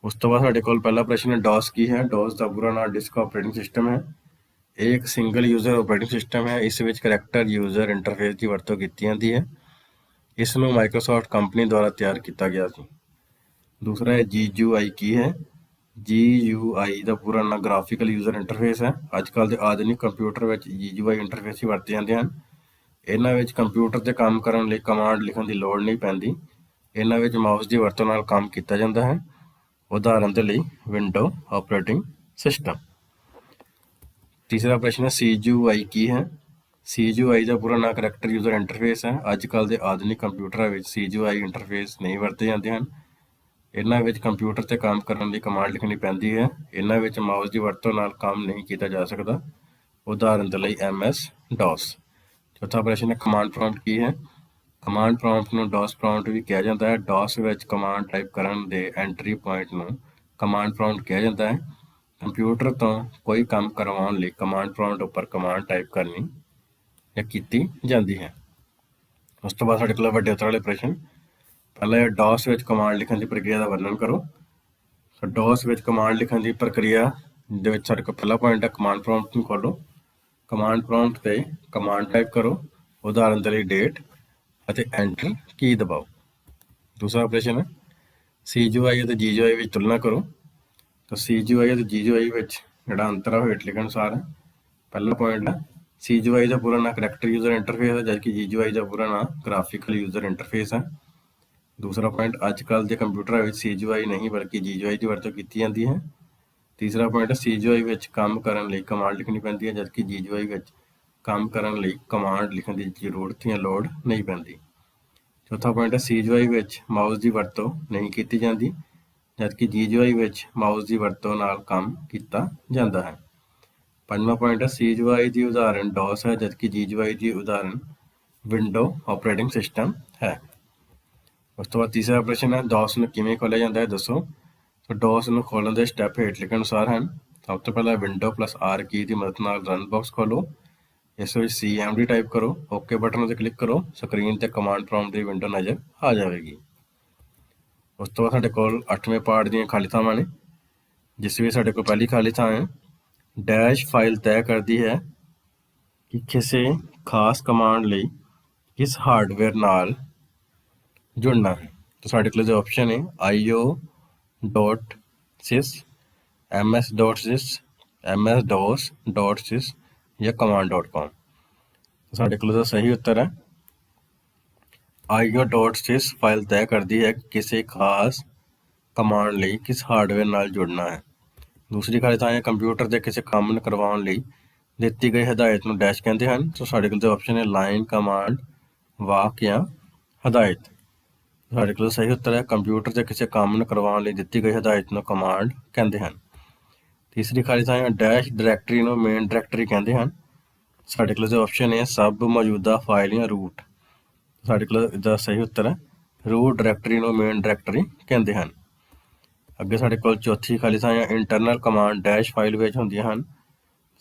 ਉਸ ਤੋਂ ਬਾਅਦ ਸਾਡੇ ਕੋਲ ਪਹਿਲਾ ਪ੍ਰਸ਼ਨ ਹੈ DOS ਕੀ ਹੈ। DOS ਦਾ ਪੂਰਾ ਨਾਮ ਡਿਸਕ ਆਪਰੇਟਿੰਗ ਸਿਸਟਮ ਹੈ। ਇਹ ਇੱਕ ਸਿੰਗਲ ਯੂਜ਼ਰ ਆਪਰੇਟਿੰਗ ਸਿਸਟਮ ਹੈ। ਇਸ ਵਿੱਚ ਕਰੈਕਟਰ ਯੂਜ਼ਰ ਇੰਟਰਫੇਸ ਦੀ ਵਰਤੋਂ ਕੀਤੀ ਜਾਂਦੀ ਹੈ। ਇਸ ਨੂੰ ਮਾਈਕਰੋਸਾਫਟ ਕੰਪਨੀ ਦੁਆਰਾ ਤਿਆਰ ਕੀਤਾ ਗਿਆ ਸੀ। ਦੂਸਰਾ ਹੈ GUI ਕੀ ਹੈ। GUI ਦਾ ਪੂਰਾ ਨਾਮ ਗ੍ਰਾਫਿਕਲ ਯੂਜ਼ਰ ਇੰਟਰਫੇਸ ਹੈ। ਅੱਜ ਕੱਲ੍ਹ ਦੇ ਆਧੁਨਿਕ ਕੰਪਿਊਟਰ ਵਿੱਚ GUI ਇੰਟਰਫੇਸ ਹੀ ਵਰਤੇ ਜਾਂਦੇ ਹਨ। ਇਹਨਾਂ ਵਿੱਚ ਕੰਪਿਊਟਰ 'ਤੇ ਕੰਮ ਕਰਨ ਲਈ ਕਮਾਂਡ ਲਿਖਣ ਦੀ ਲੋੜ ਨਹੀਂ ਪੈਂਦੀ। ਇਹਨਾਂ ਵਿੱਚ ਮਾਊਸ ਦੀ ਵਰਤੋਂ ਨਾਲ ਕੰਮ ਕੀਤਾ ਜਾਂਦਾ ਹੈ। ਉਦਾਹਰਨ ਦੇ ਲਈ ਵਿੰਡੋ ਆਪਰੇਟਿੰਗ ਸਿਸਟਮ। ਤੀਸਰਾ ਪ੍ਰਸ਼ਨ ਹੈ CGUI ਕੀ ਹੈ। CGUI ਦਾ ਪੂਰਾ ਨਾਮ ਕਰੈਕਟਰ ਯੂਜ਼ਰ ਇੰਟਰਫੇਸ ਹੈ। ਅੱਜ ਕੱਲ੍ਹ ਦੇ ਆਧੁਨਿਕ ਕੰਪਿਊਟਰਾਂ ਵਿੱਚ CGUI ਇੰਟਰਫੇਸ ਨਹੀਂ ਵਰਤੇ ਜਾਂਦੇ ਹਨ। ਇਹਨਾਂ ਵਿੱਚ ਕੰਪਿਊਟਰ 'ਤੇ ਕੰਮ ਕਰਨ ਲਈ ਕਮਾਂਡ ਲਿਖਣੀ ਪੈਂਦੀ ਹੈ। ਇਹਨਾਂ ਵਿੱਚ ਮਾਊਸ ਦੀ ਵਰਤੋਂ ਨਾਲ ਕੰਮ ਨਹੀਂ ਕੀਤਾ ਜਾ ਸਕਦਾ। ਉਦਾਹਰਨ ਦੇ ਲਈ MS-DOS। ਚੌਥਾ ਪ੍ਰਸ਼ਨ ਹੈ ਕਮਾਂਡ ਪ੍ਰੌਂਪਟ ਕੀ ਹੈ। ਕਮਾਂਡ ਪ੍ਰੌਂਪਟ ਨੂੰ DOS ਪ੍ਰੌਂਪਟ ਵੀ ਕਿਹਾ ਜਾਂਦਾ ਹੈ। DOS ਵਿੱਚ ਕਮਾਂਡ ਟਾਈਪ ਕਰਨ ਦੇ ਐਂਟਰੀ ਪੁਆਇੰਟ ਨੂੰ ਕਮਾਂਡ ਪ੍ਰੌਂਪਟ ਕਿਹਾ ਜਾਂਦਾ ਹੈ। ਕੰਪਿਊਟਰ ਤੋਂ ਕੋਈ ਕੰਮ ਕਰਵਾਉਣ ਲਈ ਕਮਾਂਡ ਪ੍ਰੌਂਪਟ ਉੱਪਰ ਕਮਾਂਡ ਟਾਈਪ ਕਰਨੀ ਜਾਂ ਕੀਤੀ ਜਾਂਦੀ ਹੈ। ਉਸ ਤੋਂ ਬਾਅਦ ਸਾਡੇ ਕੋਲ ਵੱਡੇ ਉੱਤਰ ਵਾਲੇ ਪ੍ਰਸ਼ਨ। ਪਹਿਲਾ ਹੈ DOS ਵਿੱਚ ਕਮਾਂਡ ਲਿਖਣ ਦੀ ਪ੍ਰਕਿਰਿਆ ਦਾ ਵਰਣਨ ਕਰੋ। ਸੋ DOS ਵਿੱਚ ਕਮਾਂਡ ਲਿਖਣ ਦੀ ਪ੍ਰਕਿਰਿਆ ਦੇ ਵਿੱਚ ਸਾਡੇ ਕੋਲ ਪਹਿਲਾ ਪੁਆਇੰਟ ਹੈ ਕਮਾਂਡ ਪ੍ਰੌਂਪਟ ਨੂੰ ਖੋਲ੍ਹੋ। ਕਮਾਂਡ ਪ੍ਰੌਂਪਟ 'ਤੇ ਕਮਾਂਡ ਟਾਈਪ ਕਰੋ। ਉਦਾਹਰਨ ਦੇ ਲਈ ਡੇਟ ਅਤੇ ਐਂਟਰ ਕੀ ਦਬਾਓ। ਦੂਸਰਾ ਪ੍ਰਸ਼ਨ ਹੈ CGUI ਅਤੇ GUI ਵਿੱਚ ਤੁਲਨਾ ਕਰੋ। ਤਾਂ CGUI ਅਤੇ GUI ਵਿੱਚ ਜਿਹੜਾ ਅੰਤਰ ਹੈ ਉਹ ਹੇਠ ਲਿਖੇ ਅਨੁਸਾਰ ਹੈ। ਪਹਿਲਾ ਪੁਆਇੰਟ ਹੈ CGUI ਦਾ ਪੂਰਾ ਨਾਮ ਕਰੈਕਟਰ ਯੂਜ਼ਰ ਇੰਟਰਫੇਸ ਹੈ, ਜਦਕਿ GUI ਦਾ ਪੂਰਾ ਨਾਮ ਗ੍ਰਾਫਿਕਲ ਯੂਜ਼ਰ ਇੰਟਰਫੇਸ ਹੈ। ਦੂਸਰਾ ਪੁਆਇੰਟ ਅੱਜ ਕੱਲ੍ਹ ਦੇ ਕੰਪਿਊਟਰਾਂ ਵਿੱਚ CGUI ਨਹੀਂ ਬਲਕਿ GUI ਦੀ ਵਰਤੋਂ ਕੀਤੀ ਜਾਂਦੀ ਹੈ। ਤੀਸਰਾ ਪੁਆਇੰਟ ਹੈ CGUI ਵਿੱਚ ਕੰਮ ਕਰਨ ਲਈ ਕਮਾਂਡ ਲਿਖਣੀ ਪੈਂਦੀ ਹੈ, ਜਦਕਿ GUI ਵਿੱਚ ਕੰਮ ਕਰਨ ਲਈ ਕਮਾਂਡ ਲਿਖਣ ਦੀ ਜ਼ਰੂਰਤ ਜਾਂ ਲੋੜ ਨਹੀਂ ਪੈਂਦੀ। ਚੌਥਾ ਪੁਆਇੰਟ ਹੈ CGUI ਵਿੱਚ ਮਾਊਸ ਦੀ ਵਰਤੋਂ ਨਹੀਂ ਕੀਤੀ ਜਾਂਦੀ, ਜਦਕਿ GUI ਵਿੱਚ ਮਾਊਸ ਦੀ ਵਰਤੋਂ ਨਾਲ ਕੰਮ ਕੀਤਾ ਜਾਂਦਾ ਹੈ। ਪੰਜਵਾਂ ਪੁਆਇੰਟ ਹੈ CGUI ਦੀ ਉਦਾਹਰਨ DOS ਹੈ, ਜਦਕਿ GUI ਦੀ ਉਦਾਹਰਨ ਵਿੰਡੋ ਆਪਰੇਟਿੰਗ ਸਿਸਟਮ ਹੈ। ਉਸ ਤੋਂ ਬਾਅਦ ਤੀਸਰਾ ਪ੍ਰਸ਼ਨ ਹੈ DOS ਨੂੰ ਕਿਵੇਂ ਖੋਲ੍ਹਿਆ ਜਾਂਦਾ ਹੈ ਦੱਸੋ। ਸੋ DOS ਨੂੰ ਖੋਲ੍ਹਣ ਦੇ ਸਟੈਪ ਹੇਠ ਲਿਖੇ ਅਨੁਸਾਰ ਹਨ। ਸਭ ਤੋਂ ਪਹਿਲਾਂ Window+R ਕੀ ਦੀ ਮਦਦ ਨਾਲ ਰਨ ਬਾਕਸ ਖੋਲ੍ਹੋ, ਇਸ ਵਿੱਚ CMD ਟਾਈਪ ਕਰੋ, ਓਕੇ ਬਟਨ 'ਤੇ ਕਲਿੱਕ ਕਰੋ, ਸਕਰੀਨ 'ਤੇ ਕਮਾਂਡ ਪ੍ਰੌਂਪਟ ਦੀ ਵਿੰਡੋ ਨਜ਼ਰ ਆ ਜਾਵੇਗੀ। ਉਸ ਤੋਂ ਬਾਅਦ ਸਾਡੇ ਕੋਲ 8ਵੇਂ ਪਾਰਟ ਦੀਆਂ ਖਾਲੀ ਥਾਵਾਂ ਨੇ, ਜਿਸ ਵਿੱਚ ਸਾਡੇ ਕੋਲ ਪਹਿਲੀ ਖਾਲੀ ਥਾਂ ਹੈ ਡੈਸ਼ ਫਾਈਲ ਤੈਅ ਕਰਦੀ ਹੈ ਕਿ ਕਿਸੇ ਖਾਸ ਕਮਾਂਡ ਲਈ ਕਿਸ ਹਾਰਡਵੇਅਰ ਨਾਲ ਜੁੜਨਾ ਹੈ। ਤਾਂ ਸਾਡੇ ਕੋਲ ਜੋ ਆਪਸ਼ਨ ਹੈ IO.sys, MS.sys, MS-DOS.sys ਜਾਂ command.com। ਸਾਡੇ ਕੋਲ ਦਾ ਸਹੀ ਉੱਤਰ ਹੈ IO.sys ਫਾਈਲ ਤੈਅ ਕਰਦੀ ਹੈ ਕਿ ਕਿਸੇ ਖਾਸ ਕਮਾਂਡ ਲਈ ਕਿਸ ਹਾਰਡਵੇਅਰ ਨਾਲ ਜੁੜਨਾ ਹੈ। ਦੂਸਰੀ ਖਾਲੀ ਥਾਂ ਹੈ ਕੰਪਿਊਟਰ ਦੇ ਕਿਸੇ ਕੰਮ ਨੂੰ ਕਰਵਾਉਣ ਲਈ ਦਿੱਤੀ ਗਈ ਹਦਾਇਤ ਨੂੰ ਡੈਸ਼ ਕਹਿੰਦੇ ਹਨ। ਸੋ ਸਾਡੇ ਕੋਲ ਦਾ ਆਪਸ਼ਨ ਹੈ ਲਾਈਨ, ਕਮਾਂਡ, ਵਾਕ ਜਾਂ ਹਦਾਇਤ। ਸਾਡੇ ਕੋਲ ਸਹੀ ਉੱਤਰ ਹੈ ਕੰਪਿਊਟਰ ਦੇ ਕਿਸੇ ਕੰਮ ਨੂੰ ਕਰਵਾਉਣ ਲਈ ਦਿੱਤੀ ਗਈ ਹਦਾਇਤ ਨੂੰ ਕਮਾਂਡ ਕਹਿੰਦੇ ਹਨ। ਤੀਸਰੀ ਖਾਲੀ ਥਾਂ ਹੈ ਡੈਸ਼ ਡਾਇਰੈਕਟਰੀ ਨੂੰ ਮੇਨ ਡਾਇਰੈਕਟਰੀ ਕਹਿੰਦੇ ਹਨ। ਸਾਡੇ ਕੋਲ ਜੋ ਆਪਸ਼ਨ ਹੈ ਸਭ ਮੌਜੂਦਾ ਫਾਈਲ ਜਾਂ ਰੂਟ। ਸਾਡੇ ਕੋਲ ਇਸਦਾ ਸਹੀ ਉੱਤਰ ਹੈ ਰੂਟ ਡਾਇਰੈਕਟਰੀ ਨੂੰ ਮੇਨ ਡਾਇਰੈਕਟਰੀ ਕਹਿੰਦੇ ਹਨ। ਅੱਗੇ ਸਾਡੇ ਕੋਲ ਚੌਥੀ ਖਾਲੀ ਥਾਂ ਹੈ ਇੰਟਰਨਲ ਕਮਾਂਡ ਡੈਸ਼ ਫਾਈਲ ਵਿੱਚ ਹੁੰਦੀਆਂ ਹਨ।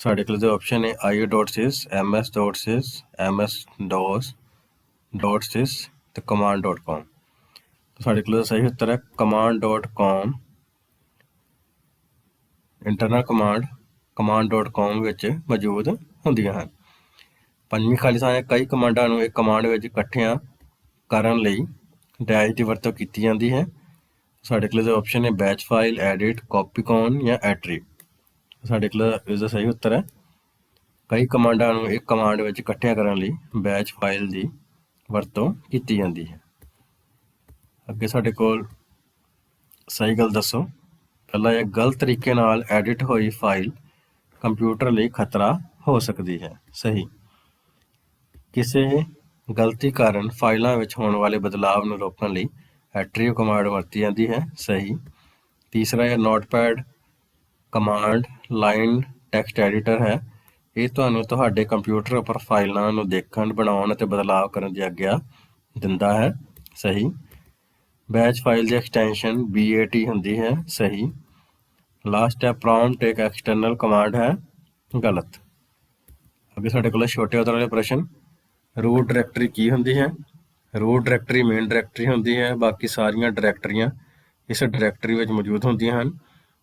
ਸਾਡੇ ਕੋਲ ਜੋ ਆਪਸ਼ਨ ਹੈ IO.sys, MS.sys, MS-DOS.sys ਤੇ command.com। ਸਾਡੇ ਕੋਲ ਸਹੀ ਉੱਤਰ ਹੈ command.com। ਇੰਟਰਨਲ ਕਮਾਂਡ command.com ਵਿੱਚ ਮੌਜੂਦ ਹੁੰਦੀਆਂ ਹਨ। ਪੰਜਵੀਂ ਖਾਲੀ ਥਾਂ ਹੈ ਕਈ ਕਮਾਂਡਾਂ ਨੂੰ ਇੱਕ ਕਮਾਂਡ ਵਿੱਚ ਇਕੱਠਿਆਂ ਕਰਨ ਲਈ ਡੈਸ਼ ਦੀ ਵਰਤੋਂ ਕੀਤੀ ਜਾਂਦੀ ਹੈ। ਸਾਡੇ ਕੋਲ ਜੋ ਆਪਸ਼ਨ ਹੈ ਬੈਚ ਫਾਈਲ, ਐਡਿਟ, ਕਾਪੀਕੌਨ ਜਾਂ ਐਟਰੀਬ। ਸਾਡੇ ਕੋਲ ਇਸਦਾ ਸਹੀ ਉੱਤਰ ਹੈ ਕਈ ਕਮਾਂਡਾਂ ਨੂੰ ਇੱਕ ਕਮਾਂਡ ਵਿੱਚ ਇਕੱਠਿਆਂ ਕਰਨ ਲਈ ਬੈਚ ਫਾਈਲ ਦੀ ਵਰਤੋਂ ਕੀਤੀ ਜਾਂਦੀ ਹੈ। ਅੱਗੇ ਸਾਡੇ ਕੋਲ ਸਹੀ ਗੱਲ ਦੱਸੋ। ਪਹਿਲਾ ਇਹ ਗਲਤ ਤਰੀਕੇ ਨਾਲ ਐਡਿਟ ਹੋਈ ਫਾਈਲ ਕੰਪਿਊਟਰ ਲਈ ਖਤਰਾ ਹੋ ਸਕਦੀ ਹੈ। ਸਹੀ। ਕਿਸੇ ਗਲਤੀ ਕਾਰਨ ਫਾਈਲਾਂ ਵਿੱਚ ਹੋਣ ਵਾਲੇ ਬਦਲਾਵ ਨੂੰ ਰੋਕਣ ਲਈ ਐਟਰੀਬ ਕਮਾਂਡ ਵਰਤੀ ਜਾਂਦੀ ਹੈ। ਸਹੀ। ਤੀਸਰਾ ਹੈ notepad command line text editor ਹੈ। ਇਹ ਤੁਹਾਨੂੰ ਤੁਹਾਡੇ ਕੰਪਿਊਟਰ ਉੱਪਰ ਫਾਈਲਾਂ ਨੂੰ ਦੇਖਣ, ਬਣਾਉਣ ਅਤੇ ਬਦਲਾਅ ਕਰਨ ਦੀ ਆਗਿਆ ਦਿੰਦਾ ਹੈ। ਸਹੀ। ਬੈਚ ਫਾਈਲ ਦੀ ਐਕਸਟੈਂਸ਼ਨ BAT ਹੁੰਦੀ ਹੈ। ਸਹੀ। ਲਾਸਟ ਹੈ ਪ੍ਰੌਂਪਟ ਇੱਕ ਐਕਸਟਰਨਲ ਕਮਾਂਡ ਹੈ। ਗਲਤ। ਅੱਗੇ ਸਾਡੇ ਕੋਲ ਛੋਟੇ ਉੱਤਰ ਵਾਲੇ ਪ੍ਰਸ਼ਨ। ਰੂਟ ਡਾਇਰੈਕਟਰੀ ਕੀ ਹੁੰਦੀ ਹੈ? ਰੂਟ ਡਾਇਰੈਕਟਰੀ ਮੇਨ ਡਾਇਰੈਕਟਰੀ ਹੁੰਦੀ ਹੈ। ਬਾਕੀ ਸਾਰੀਆਂ ਡਾਇਰੈਕਟਰੀਆਂ ਇਸ ਡਾਇਰੈਕਟਰੀ ਵਿੱਚ ਮੌਜੂਦ ਹੁੰਦੀਆਂ ਹਨ।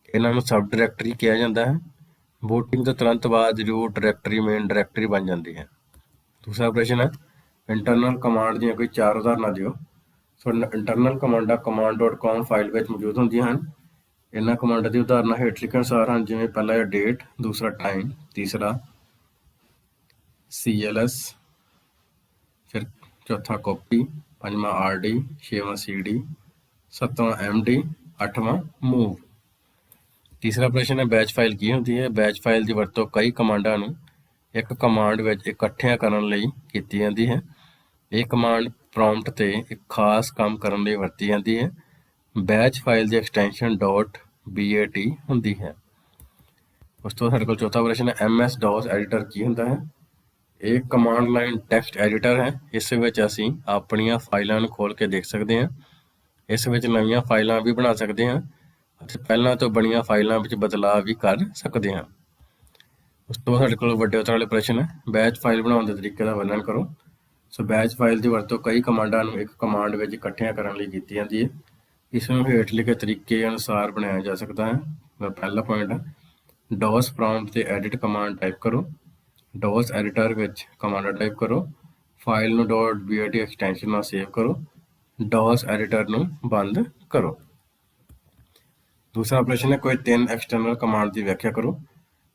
ਇਹਨਾਂ ਨੂੰ ਸਬ ਡਾਇਰੈਕਟਰੀ ਕਿਹਾ ਜਾਂਦਾ ਹੈ। ਬੂਟਿੰਗ ਤੋਂ ਤੁਰੰਤ ਬਾਅਦ ਰੂਟ ਡਾਇਰੈਕਟਰੀ ਮੇਨ ਡਾਇਰੈਕਟਰੀ ਬਣ ਜਾਂਦੀ ਹੈ। ਦੂਸਰਾ ਪ੍ਰਸ਼ਨ ਹੈ ਇੰਟਰਨਲ ਕਮਾਂਡ ਦੀਆਂ ਕੋਈ 4 ਉਦਾਹਰਨਾਂ ਦਿਓ। ਸੋ ਇੰਟਰਨਲ ਕਮਾਂਡਾਂ command.com ਫਾਈਲ ਵਿੱਚ ਮੌਜੂਦ ਹੁੰਦੀਆਂ ਹਨ। ਇਹਨਾਂ ਕਮਾਂਡਾਂ ਦੀ ਉਦਾਹਰਨਾਂ ਹੇਠ ਲਿਖੇ ਅਨੁਸਾਰ ਹਨ, ਜਿਵੇਂ ਪਹਿਲਾ ਹੈ ਡੇਟ, ਦੂਸਰਾ ਟਾਈਮ, ਤੀਸਰਾ CLS, ਫਿਰ ਚੌਥਾ ਕਾਪੀ, ਪੰਜਵਾਂ RD, ਛੇਵਾਂ CD, ਸੱਤਵਾਂ MD, ਅੱਠਵਾਂ ਮੂਵ। ਤੀਸਰਾ ਪ੍ਰਸ਼ਨ ਹੈ ਬੈਚ ਫਾਈਲ ਕੀ ਹੁੰਦੀ ਹੈ? ਬੈਚ ਫਾਈਲ ਦੀ ਵਰਤੋਂ ਕਈ ਕਮਾਂਡਾਂ ਨੂੰ ਇੱਕ ਕਮਾਂਡ ਵਿੱਚ ਇਕੱਠਿਆਂ ਕਰਨ ਲਈ ਕੀਤੀ ਜਾਂਦੀ ਹੈ। ਇਹ ਕਮਾਂਡ ਪ੍ਰੌਂਪਟ 'ਤੇ ਇੱਕ ਖਾਸ ਕੰਮ ਕਰਨ ਲਈ ਵਰਤੀ ਜਾਂਦੀ ਹੈ। ਬੈਚ ਫਾਈਲ ਦੀ ਐਕਸਟੈਂਸ਼ਨ .BAT ਹੁੰਦੀ ਹੈ। ਉਸ ਤੋਂ ਸਾਡੇ ਕੋਲ ਚੌਥਾ ਪ੍ਰਸ਼ਨ ਹੈ MS-DOS ਐਡੀਟਰ ਕੀ ਹੁੰਦਾ ਹੈ? ਇਹ ਕਮਾਂਡ ਲਾਈਨ ਟੈਕਸਟ ਐਡੀਟਰ ਹੈ। ਇਸ ਵਿੱਚ ਅਸੀਂ ਆਪਣੀਆਂ ਫਾਈਲਾਂ ਨੂੰ ਖੋਲ੍ਹ ਕੇ ਦੇਖ ਸਕਦੇ ਹਾਂ। ਇਸ ਵਿੱਚ ਨਵੀਆਂ ਫਾਈਲਾਂ ਵੀ ਬਣਾ ਸਕਦੇ ਹਾਂ ਅਤੇ ਪਹਿਲਾਂ ਤੋਂ ਬਣੀਆਂ ਫਾਈਲਾਂ ਵਿੱਚ ਬਦਲਾਅ ਵੀ ਕਰ ਸਕਦੇ ਹਾਂ। ਉਸ ਤੋਂ ਬਾਅਦ ਸਾਡੇ ਕੋਲ ਵੱਡੇ ਉੱਤਰ ਵਾਲੇ ਪ੍ਰਸ਼ਨ ਹੈ ਬੈਚ ਫਾਈਲ ਬਣਾਉਣ ਦੇ ਤਰੀਕੇ ਦਾ ਵਰਣਨ ਕਰੋ। ਸੋ ਬੈਚ ਫਾਈਲ ਦੀ ਵਰਤੋਂ ਕਈ ਕਮਾਂਡਾਂ ਨੂੰ ਇੱਕ ਕਮਾਂਡ ਵਿੱਚ ਇਕੱਠਿਆਂ ਕਰਨ ਲਈ ਕੀਤੀ ਜਾਂਦੀ ਹੈ। ਇਸ ਨੂੰ ਹੇਠ ਲਿਖੇ ਤਰੀਕੇ ਅਨੁਸਾਰ ਬਣਾਇਆ ਜਾ ਸਕਦਾ ਹੈ। ਪਹਿਲਾ ਪੁਆਇੰਟ ਹੈ DOS ਪ੍ਰੌਂਪਟ 'ਤੇ ਐਡਿਟ ਕਮਾਂਡ ਟਾਈਪ ਕਰੋ। DOS ਐਡੀਟਰ ਵਿੱਚ ਕਮਾਂਡਾਂ ਟਾਈਪ ਕਰੋ। ਫਾਈਲ ਨੂੰ .BAT ਐਕਸਟੈਂਸ਼ਨ ਨਾਲ ਸੇਵ ਕਰੋ। DOS ਐਡੀਟਰ ਨੂੰ ਬੰਦ ਕਰੋ। ਦੂਸਰਾ ਪ੍ਰਸ਼ਨ ਹੈ ਕੋਈ 3 ਐਕਸਟਰਨਲ ਕਮਾਂਡ ਦੀ ਵਿਆਖਿਆ ਕਰੋ।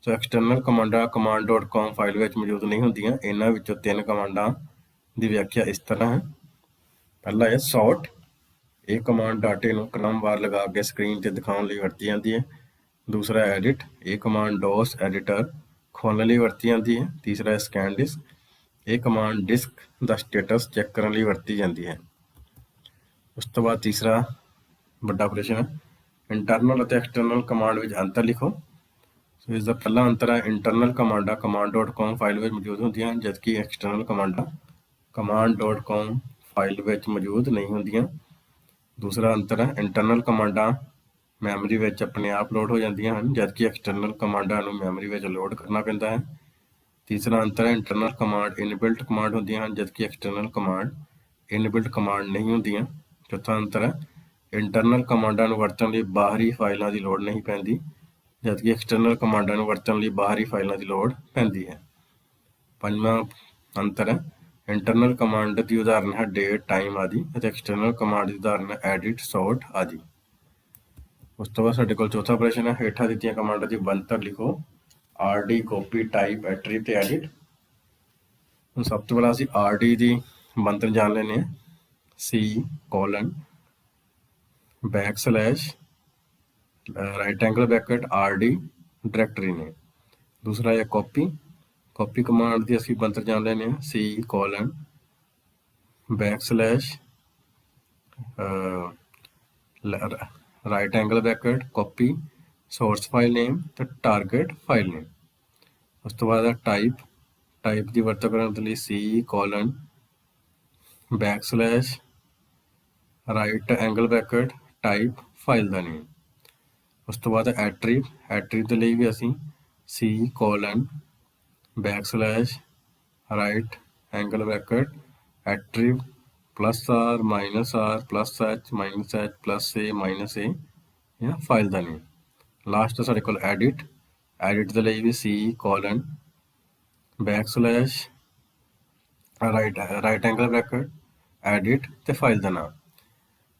ਸੋ ਐਕਸਟਰਨਲ ਕਮਾਂਡਾਂ command.com ਫਾਈਲ ਵਿੱਚ ਮੌਜੂਦ ਨਹੀਂ ਹੁੰਦੀਆਂ। ਇਹਨਾਂ ਵਿੱਚੋਂ 3 ਕਮਾਂਡਾਂ ਦੀ ਵਿਆਖਿਆ ਇਸ ਤਰ੍ਹਾਂ ਹੈ। ਪਹਿਲਾ ਹੈ ਸੌਰਟ। ਇਹ ਕਮਾਂਡ ਡਾਟੇ ਨੂੰ ਕ੍ਰਮਵਾਰ ਲਗਾ ਕੇ ਸਕਰੀਨ 'ਤੇ ਦਿਖਾਉਣ ਲਈ ਵਰਤੀ ਜਾਂਦੀ ਹੈ। ਦੂਸਰਾ ਐਡਿਟ। ਇਹ ਕਮਾਂਡ DOS ਐਡੀਟਰ ਖੋਲ੍ਹਣ ਲਈ ਵਰਤੀ ਜਾਂਦੀ ਹੈ। ਤੀਸਰਾ ਹੈ ਸਕੈਨ ਡਿਸਕ। ਇਹ ਕਮਾਂਡ ਡਿਸਕ ਦਾ ਸਟੇਟਸ ਚੈੱਕ ਕਰਨ ਲਈ ਵਰਤੀ ਜਾਂਦੀ ਹੈ। ਉਸ ਤੋਂ ਬਾਅਦ ਤੀਸਰਾ ਵੱਡਾ ਪ੍ਰਸ਼ਨ ਹੈ ਇੰਟਰਨਲ ਅਤੇ ਐਕਸਟਰਨਲ ਕਮਾਂਡ ਵਿੱਚ ਅੰਤਰ ਲਿਖੋ। ਸੋ ਇਸ ਦਾ ਪਹਿਲਾ ਅੰਤਰ ਹੈ ਇੰਟਰਨਲ ਕਮਾਂਡਾਂ command.com ਫਾਈਲ ਵਿੱਚ ਮੌਜੂਦ ਹੁੰਦੀਆਂ ਹਨ, ਜਦਕਿ ਐਕਸਟਰਨਲ ਕਮਾਂਡਾਂ command.com ਫਾਈਲ ਵਿੱਚ ਮੌਜੂਦ ਨਹੀਂ ਹੁੰਦੀਆਂ। दूसरा अंतर है इंटरनल कमांडां ਮੈਮਰੀ ਵਿੱਚ ਆਪਣੇ ਆਪ ਲੋਡ ਹੋ ਜਾਂਦੀਆਂ ਹਨ ਜਦਕਿ ਐਕਸਟਰਨਲ ਕਮਾਂਡਾਂ ਨੂੰ ਮੈਮਰੀ ਵਿੱਚ ਲੋਡ ਕਰਨਾ ਪੈਂਦਾ ਹੈ। ਤੀਸਰਾ ਅੰਤਰ ਹੈ ਇੰਟਰਨਲ ਕਮਾਂਡ ਇਨਬਿਲਟ ਕਮਾਂਡ ਹੁੰਦੀਆਂ ਹਨ ਜਦਕਿ ਐਕਸਟਰਨਲ ਕਮਾਂਡ ਇਨਬਿਲਟ ਕਮਾਂਡ ਨਹੀਂ ਹੁੰਦੀਆਂ। ਚੌਥਾ ਅੰਤਰ ਹੈ ਇੰਟਰਨਲ ਕਮਾਂਡਾਂ ਨੂੰ ਵਰਤਣ ਲਈ ਬਾਹਰੀ ਫਾਈਲਾਂ ਦੀ ਲੋੜ ਨਹੀਂ ਪੈਂਦੀ ਜਦਕਿ ਐਕਸਟਰਨਲ ਕਮਾਂਡਾਂ ਨੂੰ ਵਰਤਣ ਲਈ ਬਾਹਰੀ ਫਾਈਲਾਂ ਦੀ ਲੋੜ ਪੈਂਦੀ ਹੈ। ਪੰਜਵਾਂ ਅੰਤਰ ਹੈ ਇੰਟਰਨਲ ਕਮਾਂਡ ਦੀ ਉਦਾਹਰਨ ਹੈ ਡੇਟ ਟਾਈਮ ਆਦਿ ਅਤੇ ਐਕਸਟਰਨਲ ਕਮਾਂਡ ਦੀ ਉਦਾਹਰਨ ਹੈ ਐਡਿਟ ਸੌਰਟ ਆਦਿ। ਉਸ ਤੋਂ ਬਾਅਦ ਸਾਡੇ ਕੋਲ ਚੌਥਾ ਪ੍ਰਸ਼ਨ ਹੈ ਹੇਠਾਂ ਦਿੱਤੀਆਂ ਕਮਾਂਡਾਂ ਦੀ ਬਣਤਰ ਲਿਖੋ RD ਕਾਪੀ ਟਾਈਪ ਐਟਰੀ ਤੇ ਐਡਿਟ। ਹੁਣ ਸਭ ਤੋਂ ਪਹਿਲਾਂ ਅਸੀਂ RD ਦੀ ਬਣਤਰ ਜਾਣ ਲੈਂਦੇ ਹਾਂ C:\\, right angle bracket RD directory ਨੇ। ਦੂਸਰਾ ਹੈ ਕਾਪੀ ਕਮਾਂਡ ਦੀ ਅਸੀਂ ਬਣਤਰ ਜਾਣ ਲੈਂਦੇ ਹਾਂ C:\\, right angle bracket copy source file name ਤੇ ਟਾਰਗੇਟ ਫਾਈਲ ਨੇਮ। ਉਸ ਤੋਂ ਬਾਅਦ ਹੈ ਟਾਈਪ ਦੀ ਵਰਤੋਂ ਕਰਨ ਦੇ ਲਈ C:\\, right angle bracket type file ਦਾ ਨੇਮ। ਉਸ ਤੋਂ ਬਾਅਦ ਐਟਰੀਬ ਦੇ ਲਈ ਵੀ ਅਸੀਂ C:\\, right angle bracket attrib +R -R +H -H +A -A file ਦਾ ਨੇਮ। ਲਾਸਟ ਸਾਡੇ ਕੋਲ ਐਡਿਟ ਦੇ ਲਈ ਵੀ C:\\, right angle bracket edit ਤੇ ਫਾਈਲ ਦਾ ਨਾਮ।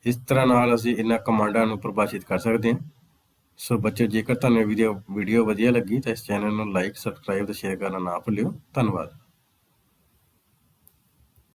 ਇਸ ਤਰ੍ਹਾਂ ਨਾਲ ਅਸੀਂ ਇਹਨਾਂ ਕਮਾਂਡਾਂ ਨੂੰ ਪਰਿਭਾਸ਼ਿਤ ਕਰ ਸਕਦੇ ਹਾਂ। ਸੋ ਬੱਚੇ ਜੇਕਰ ਤੁਹਾਨੂੰ ਵੀਡੀਓ ਵਧੀਆ ਲੱਗੀ ਤਾਂ ਇਸ ਚੈਨਲ ਨੂੰ ਲਾਈਕ ਸਬਸਕ੍ਰਾਈਬ ਤੇ ਸ਼ੇਅਰ ਕਰਨਾ ਨਾ ਭੁੱਲਿਓ। ਧੰਨਵਾਦ।